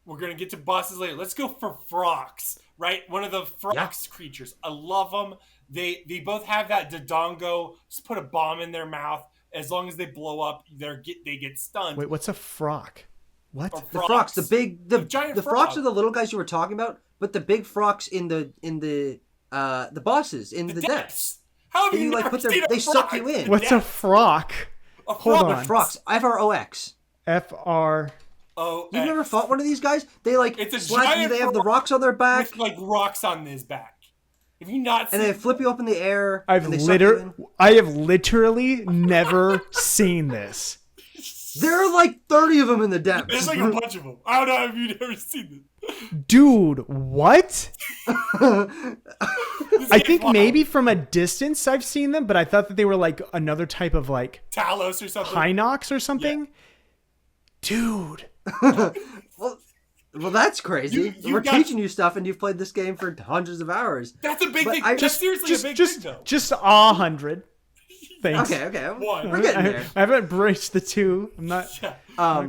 we're gonna get to bosses later. Let's go for Frox, right? One of the Frox creatures. I love them. They both have that Dodongo. Just put a bomb in their mouth. As long as they blow up, they get stunned. Wait, what's a Frock? What? The frogs, the giant frogs frog. are the little guys you were talking about, but the big frogs in the bosses in the depths. How have And you you like never put their, seen a they suck frog? you in. What's a Frock? A Hold frog. on. Frogs? FROX. FR. Oh, You've never fought one of these guys? They like It's a slap you. giant They have the frog rocks on their back, with like rocks on his back. Have you not seen? and they flip you up in the air. I have literally never seen this. There are like 30 of them in the depths. There's like a bunch of them. I don't know if you've never seen this. Dude, what? I think maybe from a distance I've seen them, but I thought that they were like another type of like Talos or something. Hinox or something. Dude. Well, that's crazy. You We're got- teaching you stuff, and you've played this game for hundreds of hours. That's a big But thing. I- That's seriously a big thing, though. Just 100. Thanks. Okay. One. We're getting there. I haven't breached the 2. I'm not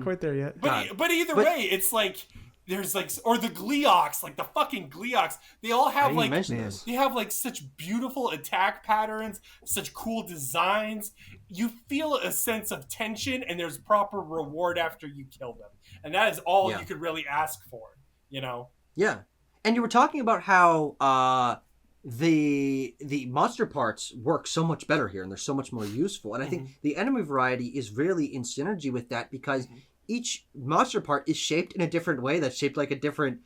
quite there yet. But either way, it's like there's like, or the Gleox, like the fucking Gleox. They all have didn't like mention this. they have like such beautiful attack patterns, such cool designs. You feel a sense of tension, and there's proper reward after you kill them, and that is all you could really ask for. You know. Yeah, and you were talking about how the monster parts work so much better here, and they're so much more useful. And I think the enemy variety is really in synergy with that because each monster part is shaped in a different way. That's shaped like a different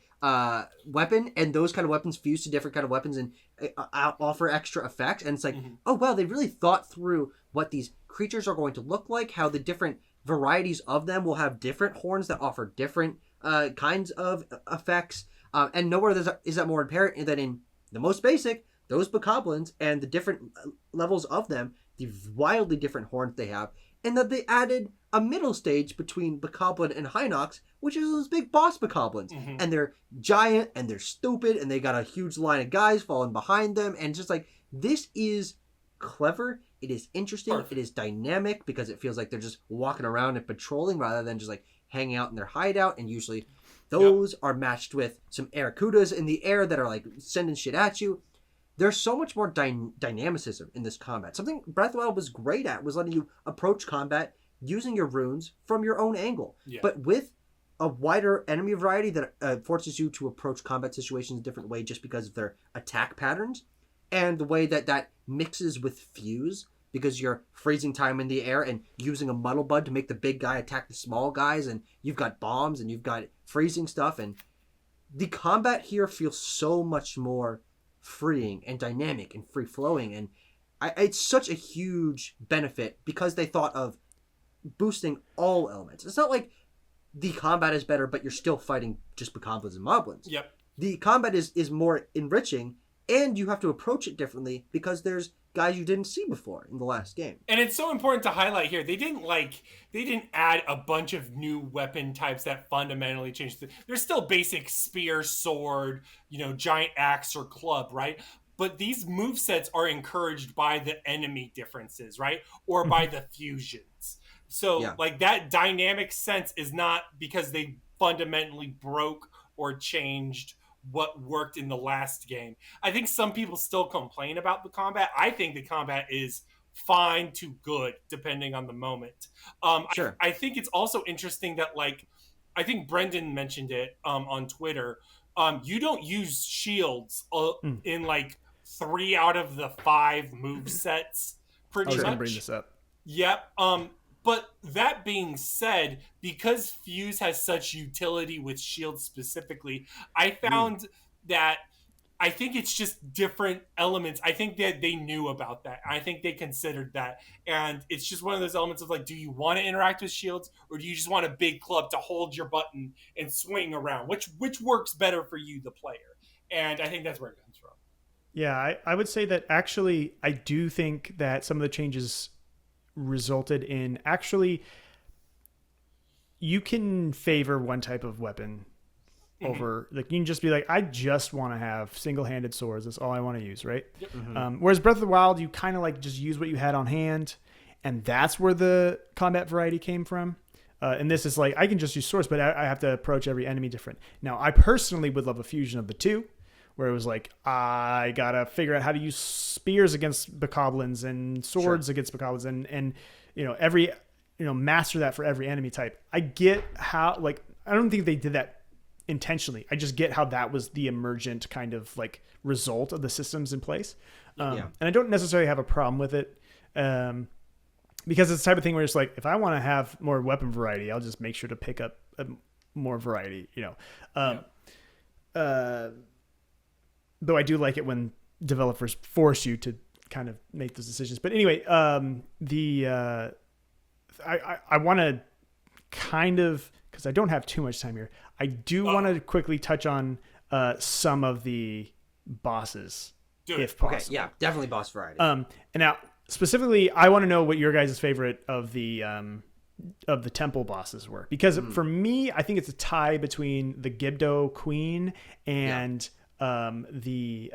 weapon, and those kind of weapons fuse to different kind of weapons and offer extra effects. And it's like, oh wow, they really thought through what these creatures are going to look like, how the different varieties of them will have different horns that offer different kinds of effects. And nowhere is that more apparent than in the most basic, those bokoblins and the different levels of them, the wildly different horns they have, and that they added a middle stage between bokoblin and Hinox, which is those big boss bokoblins. And they're giant and they're stupid and they got a huge line of guys falling behind them. And just like, this is clever. It is interesting. Perfect. It is dynamic because it feels like they're just walking around and patrolling rather than just like hanging out in their hideout. And usually those are matched with some Aracudas in the air that are like sending shit at you. There's so much more dynamicism in this combat. Something Breath of the Wild was great at was letting you approach combat using your runes from your own angle. Yeah. But with a wider enemy variety that forces you to approach combat situations a different way just because of their attack patterns and the way that mixes with fuse because you're freezing time in the air and using a muddle bud to make the big guy attack the small guys, and you've got bombs and you've got freezing stuff, and the combat here feels so much more freeing and dynamic and free-flowing, and it's such a huge benefit because they thought of boosting all elements. It's not like the combat is better but you're still fighting just bokoblins and moblins. Yep. The combat is more enriching, and you have to approach it differently because there's guys you didn't see before in the last game. And it's so important to highlight here. They didn't add a bunch of new weapon types that fundamentally changed. There's still basic spear, sword, giant axe or club, right? But these movesets are encouraged by the enemy differences, right? Or by the fusions. So like that dynamic sense is not because they fundamentally broke or changed what worked in the last game. I think some people still complain about the combat. I think the combat is fine to good depending on the moment. Sure. I think it's also interesting that I think Brendan mentioned it on Twitter. You don't use shields in 3 out of the 5 move sets. Pretty much. I was going to bring this up. Yep. But that being said, because Fuse has such utility with shields specifically, I found that I think it's just different elements. I think that they knew about that. I think they considered that. And it's just one of those elements of do you want to interact with shields or do you just want a big club to hold your button and swing around? Which works better for you, the player? And I think that's where it comes from. Yeah, I would say that actually I do think that some of the changes resulted in actually you can favor one type of weapon over you can just be I just want to have single-handed swords. That's all I want to use, right? Yep. Whereas Breath of the Wild, you kind of just use what you had on hand, and that's where the combat variety came from. And this is I can just use swords, but I have to approach every enemy different. Now, I personally would love a fusion of the two, where it was I gotta figure out how to use spears against bokoblins and swords against bokoblins and every master that for every enemy type. I get how I don't think they did that intentionally. I just get how that was the emergent kind of result of the systems in place. And I don't necessarily have a problem with it because it's the type of thing where it's if I want to have more weapon variety, I'll just make sure to pick up more variety. Though I do like it when developers force you to kind of make those decisions. But anyway, I want to kind of, because I don't have too much time here, I do want to quickly touch on some of the bosses, if possible. Okay, yeah, definitely boss variety. And now, specifically, I want to know what your guys' favorite of the temple bosses were. Because for me, I think it's a tie between the Gibdo Queen and... the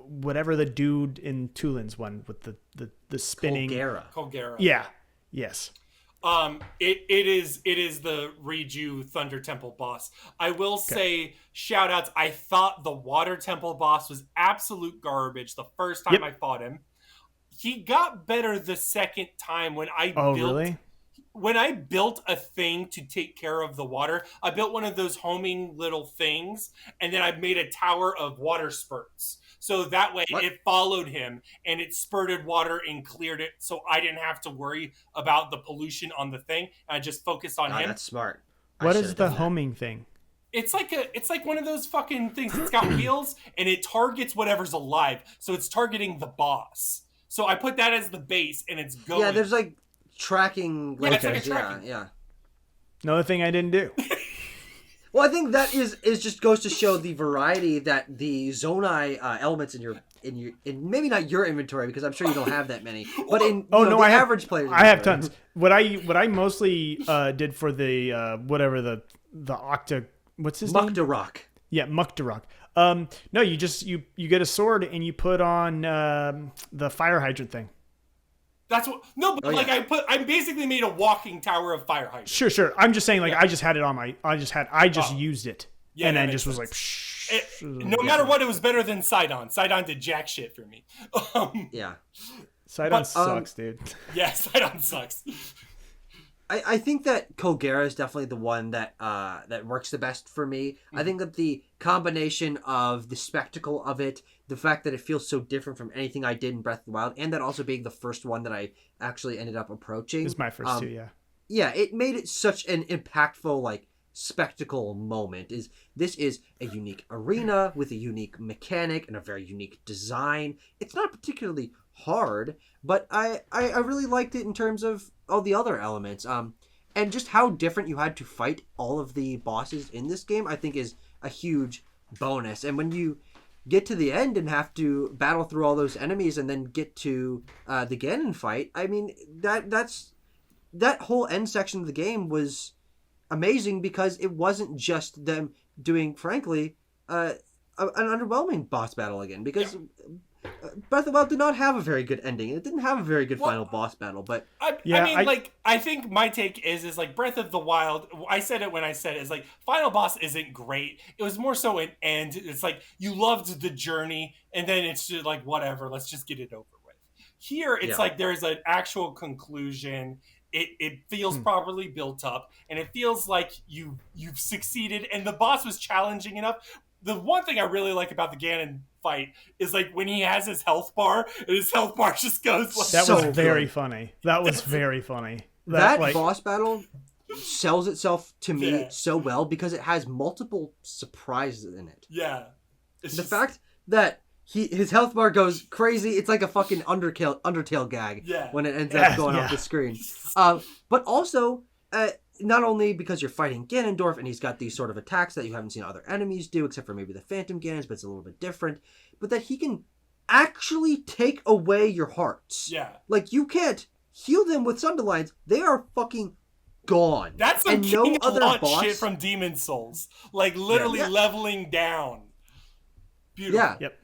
whatever the dude in Tulin's one with the spinning Colgera. Yeah. Yes. It is the Riju Thunder Temple boss. I will say shout outs. I thought the Water Temple boss was absolute garbage the first time I fought him. He got better the second time when I built. Really? when I built a thing to take care of the water, I built one of those homing little things, and then I made a tower of water spurts. So that way What? it followed him and it spurted water and cleared it, so I didn't have to worry about the pollution on the thing. I just focused on God, him. that's smart. I What should is have the done that. homing thing? It's like one of those fucking things. It's got wheels and it targets whatever's alive. So it's targeting the boss. So I put that as the base and it's going. Yeah, there's like tracking. Yeah, it's like a lasers. tracking. Yeah. Another thing I didn't do. Well, I think that is just goes to show the variety that the Zonai elements in maybe not your inventory, because I'm sure you don't have that many, but in the I have, average player's I have inventory. tons. What I mostly did for the whatever the octa, what's his name? Mukdarok. Yeah, Mukdarok. No, you just you get a sword and you put on the fire hydrant thing. That's what. No, but I basically made a walking tower of fire hydrants. Sure. I'm just saying, like, I just had it on my. I just used it, Yeah, and that then makes just was sense. like. No matter what, it was better than Sidon. Sidon did jack shit for me. Yeah. Sidon sucks, dude. Yeah, Sidon sucks. I think that Kogera is definitely the one that that works the best for me. I think that the combination of the spectacle of it, the fact that it feels so different from anything I did in Breath of the Wild, and that also being the first one that I actually ended up approaching. It's my first two, yeah. Yeah, it made it such an impactful, like, spectacle moment. This is a unique arena with a unique mechanic and a very unique design. It's not particularly hard, but I really liked it in terms of all the other elements. And just how different you had to fight all of the bosses in this game, I think is a huge bonus. And when you get to the end and have to battle through all those enemies and then get to the Ganon fight, I mean, that whole end section of the game was amazing because it wasn't just them doing, frankly, an underwhelming boss battle again. Because Breath of the Wild did not have a very good ending. It didn't have a very good final boss battle. But I think my take is like Breath of the Wild. I said it when I said it, is like final boss isn't great. It was more so an end. It's like you loved the journey, and then it's just like whatever. Let's just get it over with. Here, it's like there's an actual conclusion. It feels properly built up, and it feels like you've succeeded, and the boss was challenging enough. The one thing I really like about the Ganon fight is like when he has his health bar, and his health bar just goes like... That was very funny. That was very funny. That boss battle sells itself to me so well because it has multiple surprises in it. Yeah. The fact that his health bar goes crazy, it's like a fucking Undertale gag when it ends up going off the screen. But also, not only because you're fighting Ganondorf and he's got these sort of attacks that you haven't seen other enemies do, except for maybe the Phantom Ganons, but it's a little bit different, but that he can actually take away your hearts. Yeah. Like, you can't heal them with Sunderlines. They are fucking gone. That's some and King no of other Launch boss shit from Demon Souls. Like, literally leveling down. Beautiful. Yeah. Yep.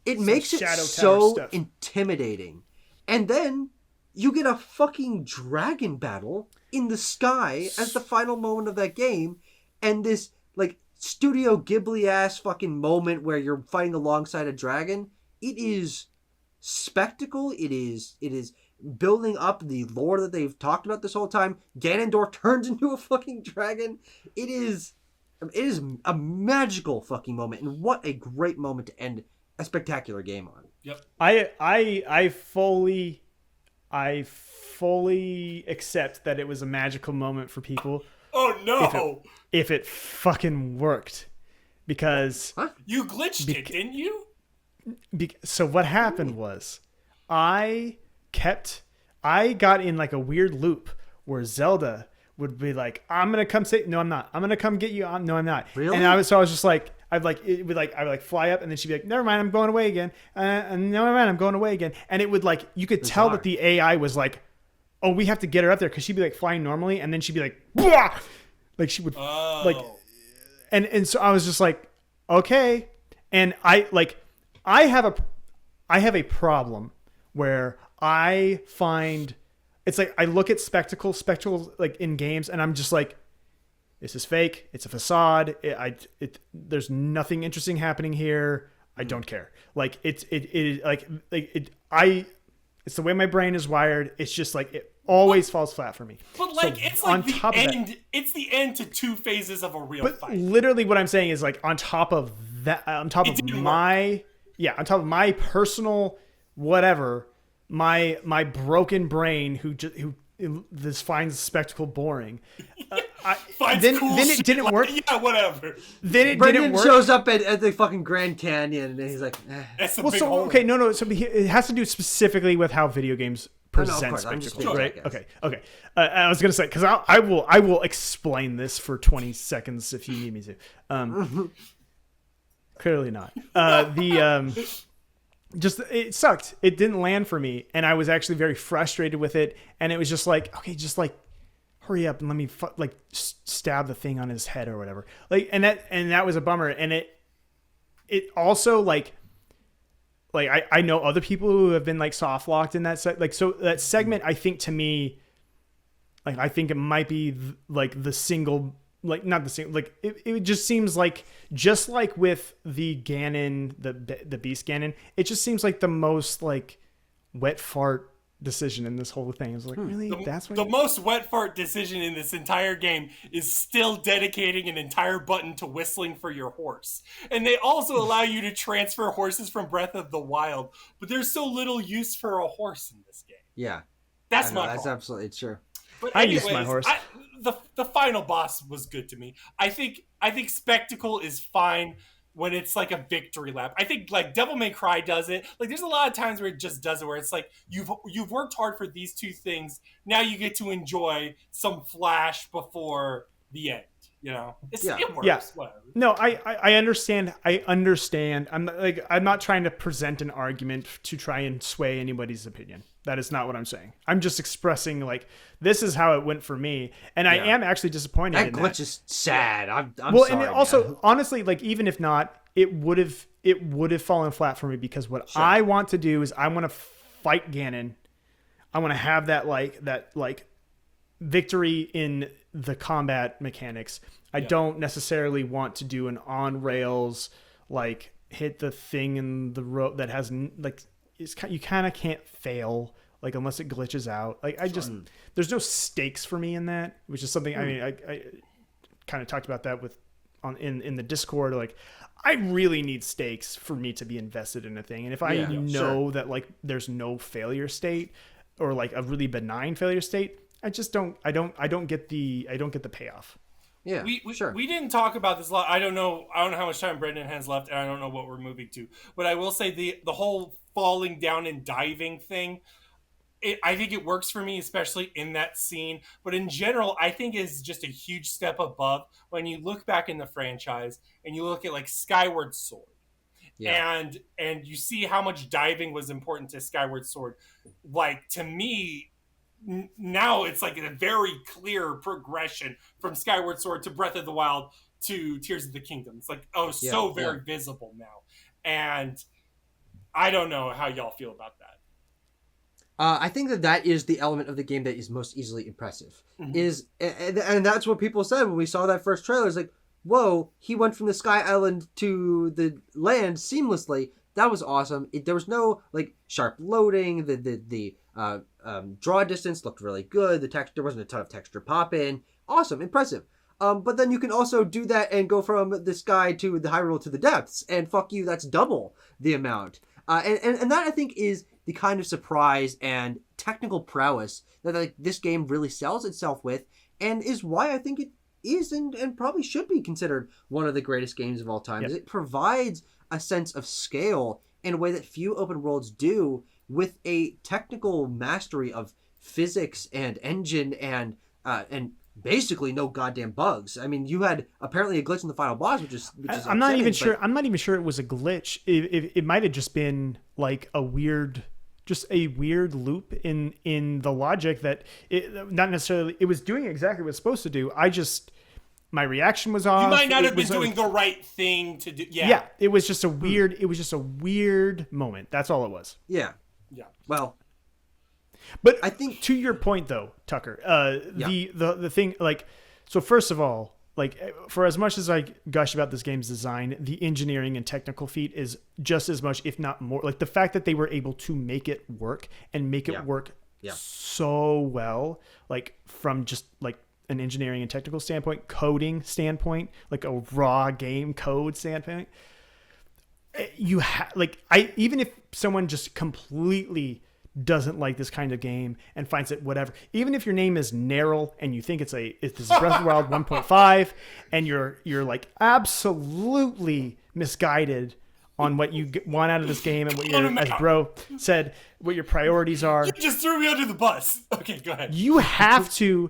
It makes it Shadow Tower so stuff. intimidating. And then you get a fucking dragon battle in the sky as the final moment of that game, and this like Studio Ghibli ass fucking moment where you're fighting alongside a dragon. It is spectacle. It is building up the lore that they've talked about this whole time. Ganondorf turns into a fucking dragon. It is a magical fucking moment, and what a great moment to end a spectacular game on. Yep. I fully accept that it was a magical moment for people. Oh no! If it fucking worked, because You glitched it, didn't you? so what happened was I got in like a weird loop where Zelda would be like, I'm gonna come say no I'm not, I'm gonna come get you, no I'm not, really? And I was just like, I would fly up and then she'd be like, never mind, I'm going away again, and never mind, I'm going away again, and it would like, you could tell that the AI was like, oh, we have to get her up there, because she'd be like flying normally and then she'd be like, "Bwah!" Like she would like, and so I was just like, okay. And I have a problem where I find it's like I look at spectacles like in games, and I'm just like, this is fake. It's a facade. There's nothing interesting happening here. I don't care. Like it's the way my brain is wired. It's just like always falls flat for me. But like So it's like on the top of end. that, It's the end to two phases of a real but fight. literally what I'm saying is like on top of that, on top It of didn't my on top of my personal whatever, my broken brain who this finds spectacle boring. Then it didn't work. Yeah, whatever. Then it Brendan didn't work. shows up at the fucking Grand Canyon, and he's like, eh. That's the Well, big so hole. okay, no. So it has to do specifically with how video games no, of present course, I'm just spectacle, kidding, right? I guess. Okay. I was gonna say because I will explain this for 20 seconds if you need me to. Clearly not. Just it sucked. It didn't land for me, and I was actually very frustrated with it. And it was just like, okay, just like hurry up and let me stab the thing on his head or whatever. Like, and that was a bummer. And it also like I know other people who have been like soft locked in that so that segment. I think to me, like I think it might be like the single. Like not the same, like it just seems like just like with the Ganon, the Beast Ganon, it just seems like the most like wet fart decision in this whole thing. It's like really that's what The most wet fart decision in this entire game is still dedicating an entire button to whistling for your horse. And they also allow you to transfer horses from Breath of the Wild, but there's so little use for a horse in this game. Yeah. That's I know, my that's fault. absolutely true. But I used my horse. The final boss was good to me. I think spectacle is fine when it's like a victory lap. I think like Devil May Cry does it. Like there's a lot of times where it just does it, where it's like you've worked hard for these two things. Now you get to enjoy some flash before the end. You know, it works. Yeah. Whatever. No, I understand. I understand. I'm not trying to present an argument to try and sway anybody's opinion. That is not what I'm saying. I'm just expressing like this is how it went for me, and I am actually disappointed. That in glitch is sad. I'm well, sorry, and also man. honestly, like even if not, it would have fallen flat for me because what I want to do is I want to fight Ganon. I want to have that victory in the combat mechanics. I don't necessarily want to do an on rails like hit the thing in the road that has like you kind of can't fail like unless it glitches out. Like there's no stakes for me in that, which is something I mean I kind of talked about that with in the Discord. Like I really need stakes for me to be invested in a thing, and if I know that like there's no failure state or like a really benign failure state, I just don't get the payoff. Yeah, we didn't talk about this a lot. I don't know how much time Brendan has left, and I don't know what we're moving to. But I will say the whole falling down and diving thing, I think it works for me, especially in that scene. But in general, I think is just a huge step above when you look back in the franchise and you look at like Skyward Sword. Yeah. And you see how much diving was important to Skyward Sword. Like to me, now it's like a very clear progression from Skyward Sword to Breath of the Wild to Tears of the Kingdom. It's like very visible now, and I don't know how y'all feel about that. I think that is the element of the game that is most easily impressive. And that's what people said when we saw that first trailer. It's like, whoa, he went from the Sky Island to the land seamlessly. That was awesome. There was no like sharp loading. The draw distance looked really good. There wasn't a ton of texture pop in. Awesome, impressive. But then you can also do that and go from the sky to the Hyrule to the depths, and fuck you, that's double the amount. And that I think is the kind of surprise and technical prowess that like this game really sells itself with, and is why I think it is and probably should be considered one of the greatest games of all time. Is it provides a sense of scale in a way that few open worlds do, with a technical mastery of physics and engine and basically no goddamn bugs. I mean, you had apparently a glitch in the final boss, which is I'm not even sure. I'm not even sure it was a glitch. It might have just been like a weird loop in the logic that it not necessarily it was doing exactly what it's supposed to do. My reaction was off. You might not have been doing the right thing to do. Yeah. It was just a weird. It was just a weird moment. That's all it was. Yeah. Well, but I think to your point though, Tucker, the thing like, so first of all, like for as much as I gush about this game's design, the engineering and technical feat is just as much, if not more. Like the fact that they were able to make it work and make it work so well, like from just like an engineering and technical standpoint, coding standpoint, like a raw game code standpoint. You even if someone just completely doesn't like this kind of game and finds it whatever, even if your name is Neryl and you think this is Breath of the Wild 1.5 and you're like absolutely misguided on what you want out of this game and what your, as bro said, what your priorities are. You just threw me under the bus. Okay, go ahead. You have to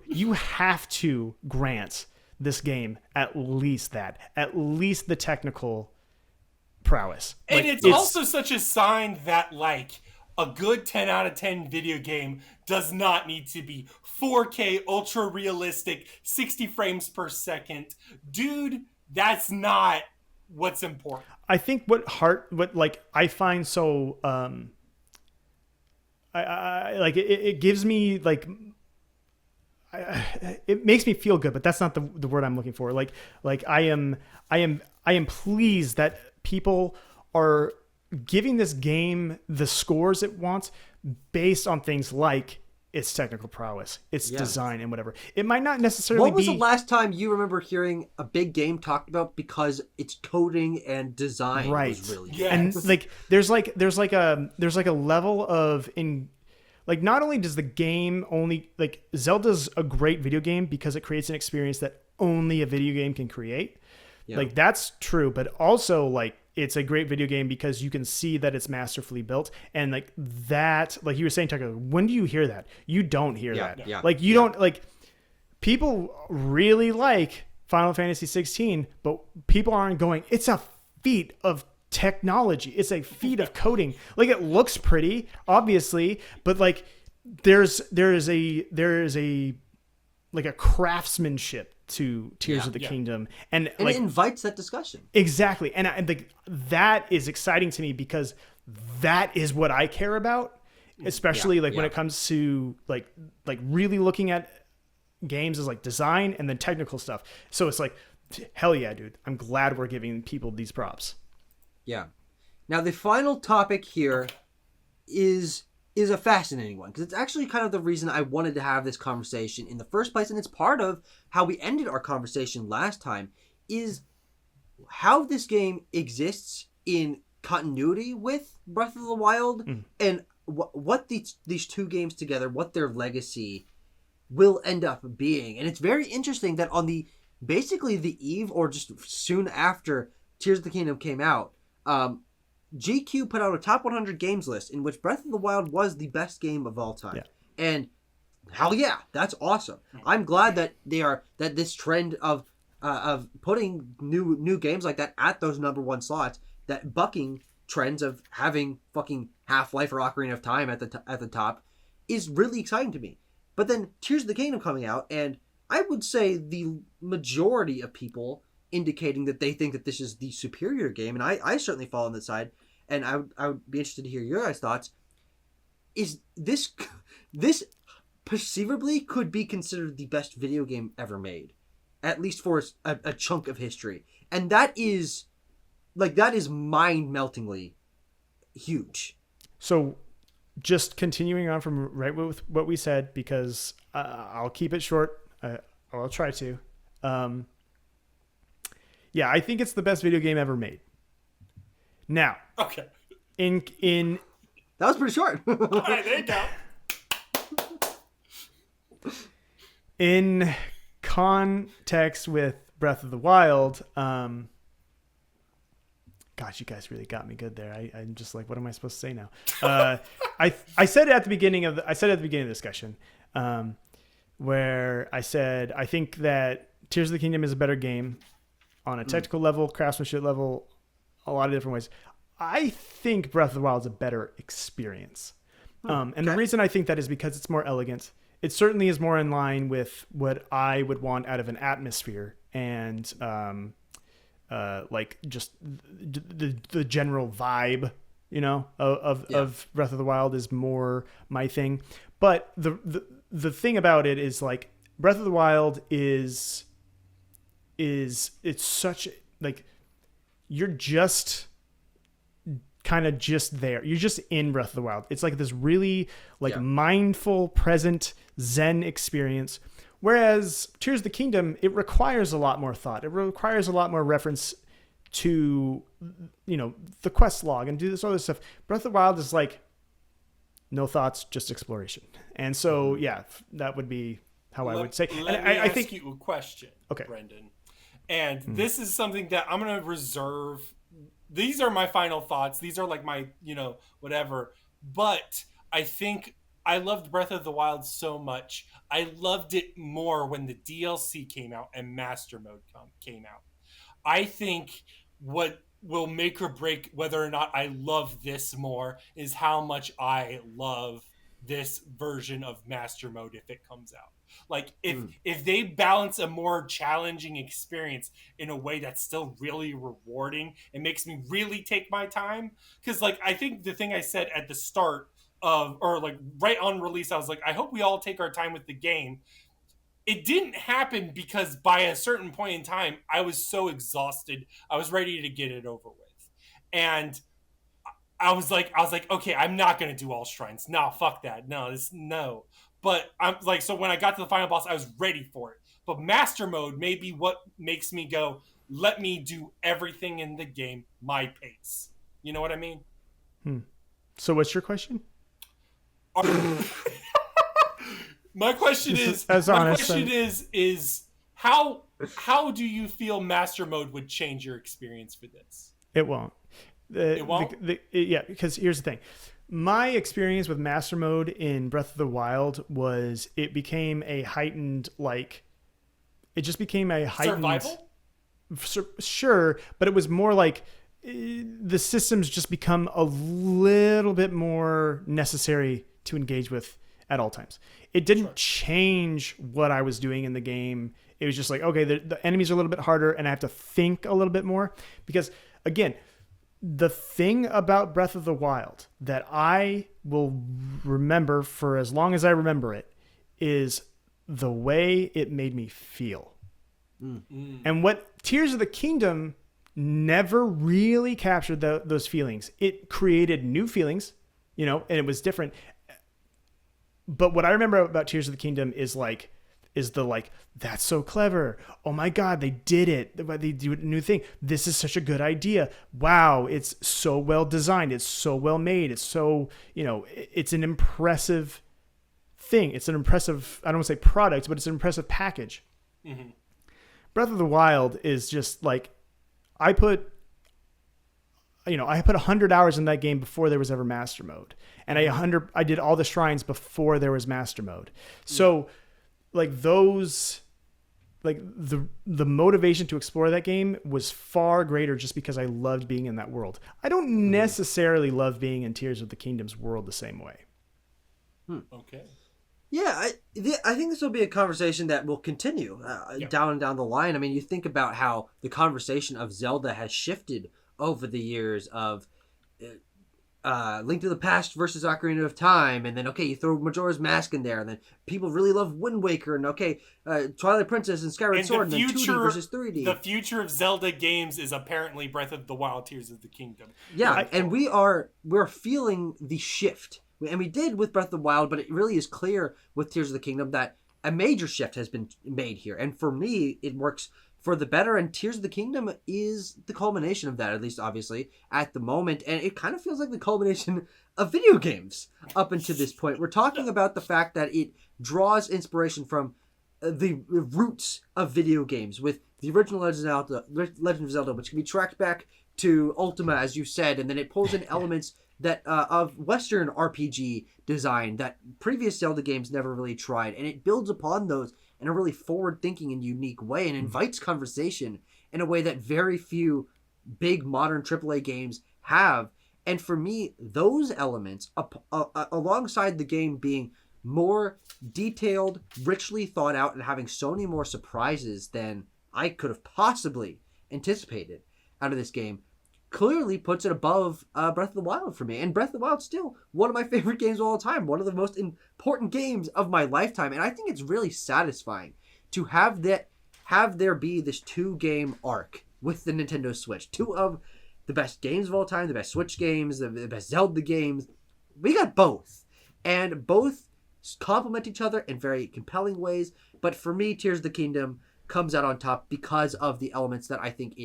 grant this game at least the technical prowess. And it's also such a sign that like a good 10 out of 10 video game does not need to be 4K, ultra realistic, 60 frames per second. Dude, that's not what's important. I think what I find so it gives me like it makes me feel good, but that's not the word I'm looking for. Like I am pleased that people are giving this game the scores it wants based on things like its technical prowess, its design, and whatever. It might not necessarily be... What was the last time you remember hearing a big game talked about because its coding and design was really good? Yes. And like there's like a level of like not only does the game only like Zelda's a great video game because it creates an experience that only a video game can create. Yeah. Like that's true, but also like it's a great video game because you can see that it's masterfully built. And like that, like you were saying, Tucker, when do you hear that? You don't hear that. Yeah. Like you don't like people really like Final Fantasy 16, but people aren't going, it's a feat of technology. It's a feat of coding. Like it looks pretty, obviously, but like there is a like a craftsmanship to Tears of the Kingdom, and like, it invites that discussion. Exactly, and I think that is exciting to me because that is what I care about, especially when it comes to like really looking at games as like design and then technical stuff. So it's like, hell yeah, dude! I'm glad we're giving people these props. Yeah. Now the final topic here is a fascinating one because it's actually kind of the reason I wanted to have this conversation in the first place, and it's part of how we ended our conversation last time, is how this game exists in continuity with Breath of the Wild and what these two games together, what their legacy will end up being. And it's very interesting that on basically the eve or just soon after Tears of the Kingdom came out, GQ put out a top 100 games list in which Breath of the Wild was the best game of all time. Yeah. And hell yeah, that's awesome. I'm glad that that this trend of putting new games like that at those number one slots, that bucking trends of having fucking Half-Life or Ocarina of Time at the top, is really exciting to me. But then Tears of the Kingdom coming out, and I would say the majority of people indicating that they think that this is the superior game, and I certainly fall on that side, and I would be interested to hear your guys' thoughts. Is this perceivably could be considered the best video game ever made, at least for a chunk of history, and that is mind-meltingly huge. So, just continuing on from right with what we said, because I'll keep it short. I'll try to. Yeah, I think it's the best video game ever made. Now, okay, in that was pretty short. All right, there you go. In context with Breath of the Wild, gosh, you guys really got me good there. I'm just like, what am I supposed to say now? I said it at the beginning of the discussion, where I said I think that Tears of the Kingdom is a better game on a technical level, craftsmanship level, a lot of different ways. I think Breath of the Wild is a better experience. And the reason I think that is because it's more elegant. It certainly is more in line with what I would want out of an atmosphere and like just the general vibe, of Breath of the Wild is more my thing. But the thing about it is like Breath of the Wild is it's such like you're just kind of just there. You're just in Breath of the Wild. It's like this really like Yeah. mindful, present Zen experience. Whereas Tears of the Kingdom, it requires a lot more thought. It requires a lot more reference to, you know, the quest log and do this other stuff. Breath of the Wild is like no thoughts, just exploration. And so, yeah, that would be how I would say. Let And me I ask think you a question, Okay. Brendan. And this is something that I'm going to reserve. These are my final thoughts. These are like my, you know, whatever. But I think I loved Breath of the Wild so much. I loved it more when the DLC came out and Master Mode came out. I think what will make or break whether or not I love this more is how much I love this version of Master Mode if it comes out. Like if they balance a more challenging experience in a way that's still really rewarding, it makes me really take my time. Because like I think the thing I said at the start of, or like right on release, I was like, I hope we all take our time with the game. It didn't happen because by a certain point in time, I was so exhausted. I was ready to get it over with. And I was like, okay, I'm not going to do all shrines. No, fuck that. No. But I'm like, so when I got to the final boss, I was ready for it. But Master Mode may be what makes me go, let me do everything in the game my pace. You know what I mean? so. What's your question? My question is how do you feel Master Mode would change your experience for this? It won't. It won't? Yeah, because here's the thing. My experience with Master Mode in Breath of the Wild was it became a heightened, like, it just became a heightened... Survival? Sure, but it was more like the systems just become a little bit more necessary to engage with at all times. It didn't change what I was doing in the game. It was just like, okay, the enemies are a little bit harder and I have to think a little bit more because, again, the thing about Breath of the Wild that I will remember for as long as I remember it is the way it made me feel. And what Tears of the Kingdom never really captured those feelings. It created new feelings, you know, and it was different. But what I remember about Tears of the Kingdom is that's so clever. Oh my God, they did it. They do a new thing. This is such a good idea. Wow, it's so well designed. It's so well made. It's so, you know, it's an impressive thing. It's an impressive, I don't want to say product, but it's an impressive package. Mm-hmm. Breath of the Wild is just like, I put 100 hours in that game before there was ever Master Mode. And I did all the shrines before there was Master Mode. So like those, like the motivation to explore that game was far greater just because I loved being in that world. I don't necessarily love being in Tears of the Kingdom's world the same way. Okay. Yeah, I think this will be a conversation that will continue down and down the line. I mean, you think about how the conversation of Zelda has shifted over the years of Link to the Past versus Ocarina of Time, and then, okay, you throw Majora's Mask in there, and then people really love Wind Waker, and okay, Twilight Princess and Skyward Sword, and then 2D versus 3D. The future of Zelda games is apparently Breath of the Wild, Tears of the Kingdom. Yeah, and we're feeling the shift. And we did with Breath of the Wild, but it really is clear with Tears of the Kingdom that a major shift has been made here. And for me, it works for the better, and Tears of the Kingdom is the culmination of that, at least obviously, at the moment. And it kind of feels like the culmination of video games up until this point. We're talking about the fact that it draws inspiration from the roots of video games, with the original Legend of Zelda, which can be tracked back to Ultima, as you said, and then it pulls in elements that of Western RPG design that previous Zelda games never really tried, and it builds upon those in a really forward-thinking and unique way, and invites conversation in a way that very few big modern AAA games have. And for me, those elements, alongside the game being more detailed, richly thought out, and having so many more surprises than I could have possibly anticipated out of this game, clearly puts it above Breath of the Wild for me. And Breath of the Wild still one of my favorite games of all time, one of the most important games of my lifetime. And I think it's really satisfying to have there be this 2-game arc with the Nintendo Switch. Two of the best games of all time, the best Switch games, the best Zelda games. We got both. And both complement each other in very compelling ways. But for me, Tears of the Kingdom comes out on top because of the elements that I think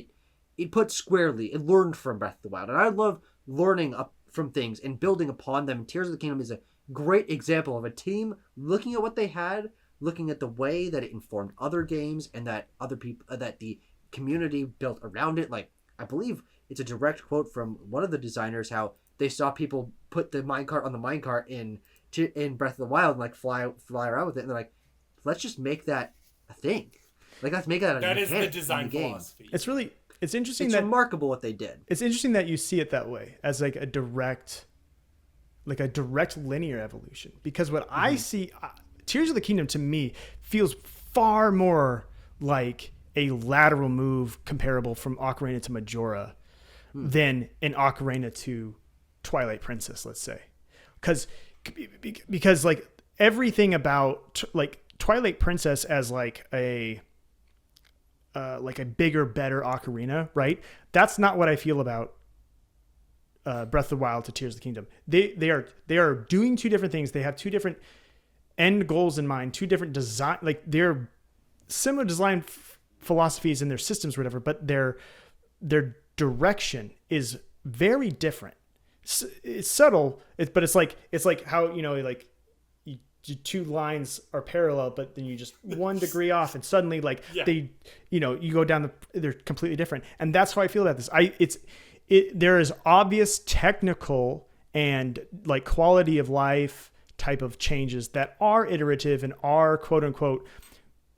it put squarely. It learned from Breath of the Wild. And I love learning up from things and building upon them. Tears of the Kingdom is a great example of a team looking at what they had, looking at the way that it informed other games and that other people, that the community built around it. Like, I believe it's a direct quote from one of the designers, how they saw people put the minecart on the minecart in Breath of the Wild and like fly around with it. And they're like, let's just make that a thing. Like, let's make that a That is the mechanic design in the game. philosophy. It's interesting It's that remarkable what they did. it's interesting that you see it that way as like a direct linear evolution, because what I see, Tears of the Kingdom to me feels far more like a lateral move comparable from Ocarina to Majora than an Ocarina to Twilight Princess, let's say. Because like everything about like Twilight Princess as like a bigger, better Ocarina, right? That's not what I feel about Breath of the Wild to Tears of the Kingdom. They are doing two different things. They have two different end goals in mind, two different design, like they're similar design philosophies in their systems or whatever, but their direction is very different. It's subtle, but it's like how, like two lines are parallel, but then you just 1 degree off, and suddenly they, you go down they're completely different. And that's how I feel about this. There is obvious technical and like quality of life type of changes that are iterative and are quote unquote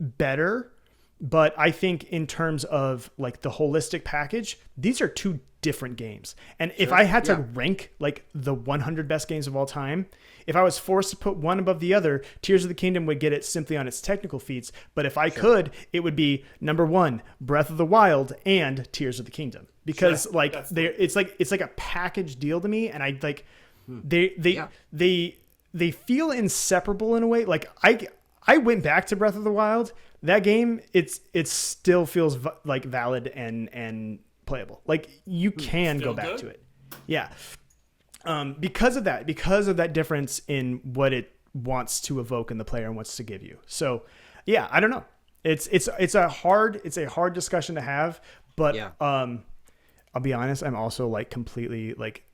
better. But I think in terms of like the holistic package, these are two different games. And if I had to rank like the 100 best games of all time, if I was forced to put one above the other, Tears of the Kingdom would get it simply on its technical feats. But if I could, it would be number 1, Breath of the Wild and Tears of the Kingdom, because it's like a package deal to me. And I like, they feel inseparable in a way. Like I went back to Breath of the Wild. That game, it still feels like valid and playable. Like you can go back to it. Yeah. Because of that difference in what it wants to evoke in the player and wants to give you. So yeah, I don't know. It's a hard discussion to have, but I'll be honest, I'm also like completely like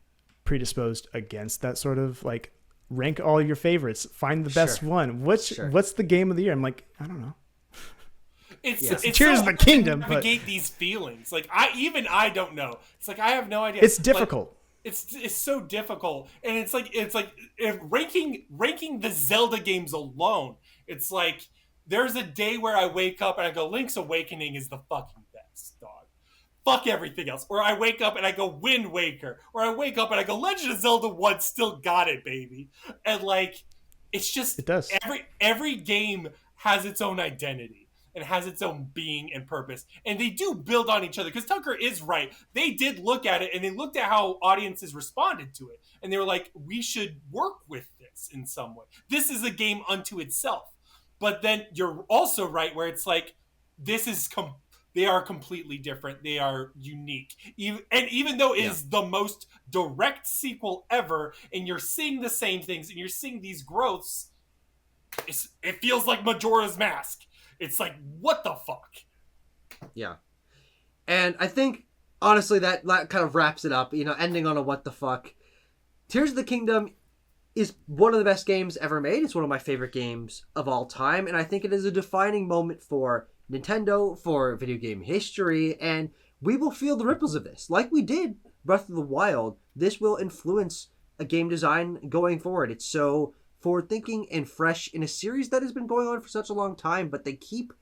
predisposed against that sort of like rank all your favorites, find the best one. What's the game of the year? I'm like, I don't know. It's Tears of the Kingdom, to navigate these feelings. Like I don't know. It's like I have no idea. It's difficult. Like, it's so difficult, and it's like if ranking the Zelda games alone. It's like there's a day where I wake up and I go, Link's Awakening is the fucking best, dog. Fuck everything else. Or I wake up and I go, Wind Waker. Or I wake up and I go, Legend of Zelda 1 still got it, baby. And like, it's just it does. Every game has its own identity. It has its own being and purpose. And they do build on each other. Because Tucker is right. They did look at it, and they looked at how audiences responded to it. And they were like, we should work with this in some way. This is a game unto itself. But then you're also right where it's like, this is they are completely different. They are unique. Even though it is the most direct sequel ever, and you're seeing the same things, and you're seeing these growths, it feels like Majora's Mask. It's like, what the fuck? Yeah. And I think, honestly, that kind of wraps it up, ending on a what the fuck. Tears of the Kingdom is one of the best games ever made. It's one of my favorite games of all time, and I think it is a defining moment for Nintendo, for video game history, and we will feel the ripples of this. Like we did Breath of the Wild, this will influence a game design going forward. It's so forward-thinking and fresh in a series that has been going on for such a long time, but they keep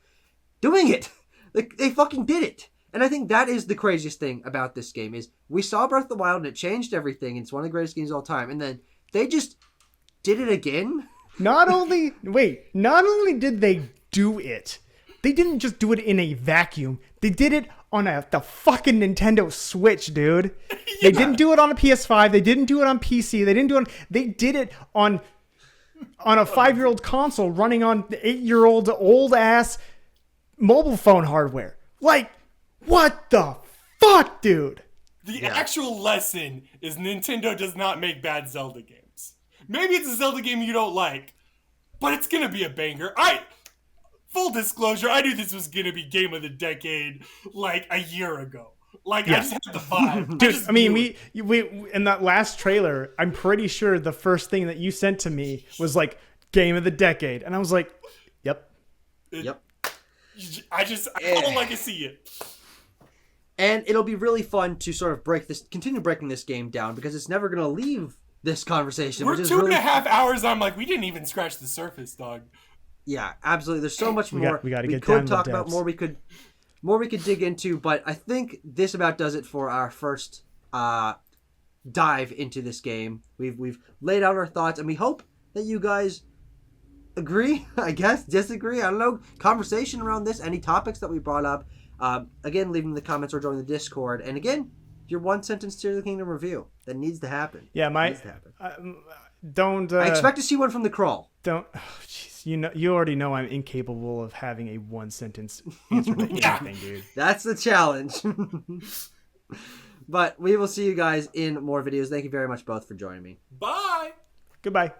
doing it. They fucking did it. And I think that is the craziest thing about this game, is we saw Breath of the Wild and it changed everything. It's one of the greatest games of all time. And then they just did it again. Not only did they do it, they didn't just do it in a vacuum. They did it on the fucking Nintendo Switch, dude. They didn't do it on a PS5. They didn't do it on PC. They did it on a 5-year-old console running on 8-year-old old ass mobile phone hardware. Like, what the fuck, dude? The actual lesson is Nintendo does not make bad Zelda games. Maybe it's a Zelda game you don't like, but it's gonna be a banger. Full disclosure, I knew this was gonna be Game of the Decade like a year ago. Like I just had the vibe. Dude, I mean, we in that last trailer, I'm pretty sure the first thing that you sent to me was like Game of the Decade, and I was like, "Yep, Yep. I don't like to see it." And it'll be really fun to sort of continue breaking this game down because it's never going to leave this conversation. We're which is 2.5 hours. I'm like, we didn't even scratch the surface, dog. Yeah, absolutely. There's so much more we could talk about, more we could dig into, but I think this about does it for our first dive into this game. We've laid out our thoughts, and we hope that you guys agree, I guess, disagree, I don't know, conversation around this, any topics that we brought up. Again, leaving the comments or joining the Discord. And again, your one sentence Tears of the Kingdom review that needs to happen. Yeah, I expect to see one from the crawl. Don't. Oh, jeez, you already know I'm incapable of having a one sentence answer to anything, dude. That's the challenge. But we will see you guys in more videos. Thank you very much both for joining me. Bye. Goodbye.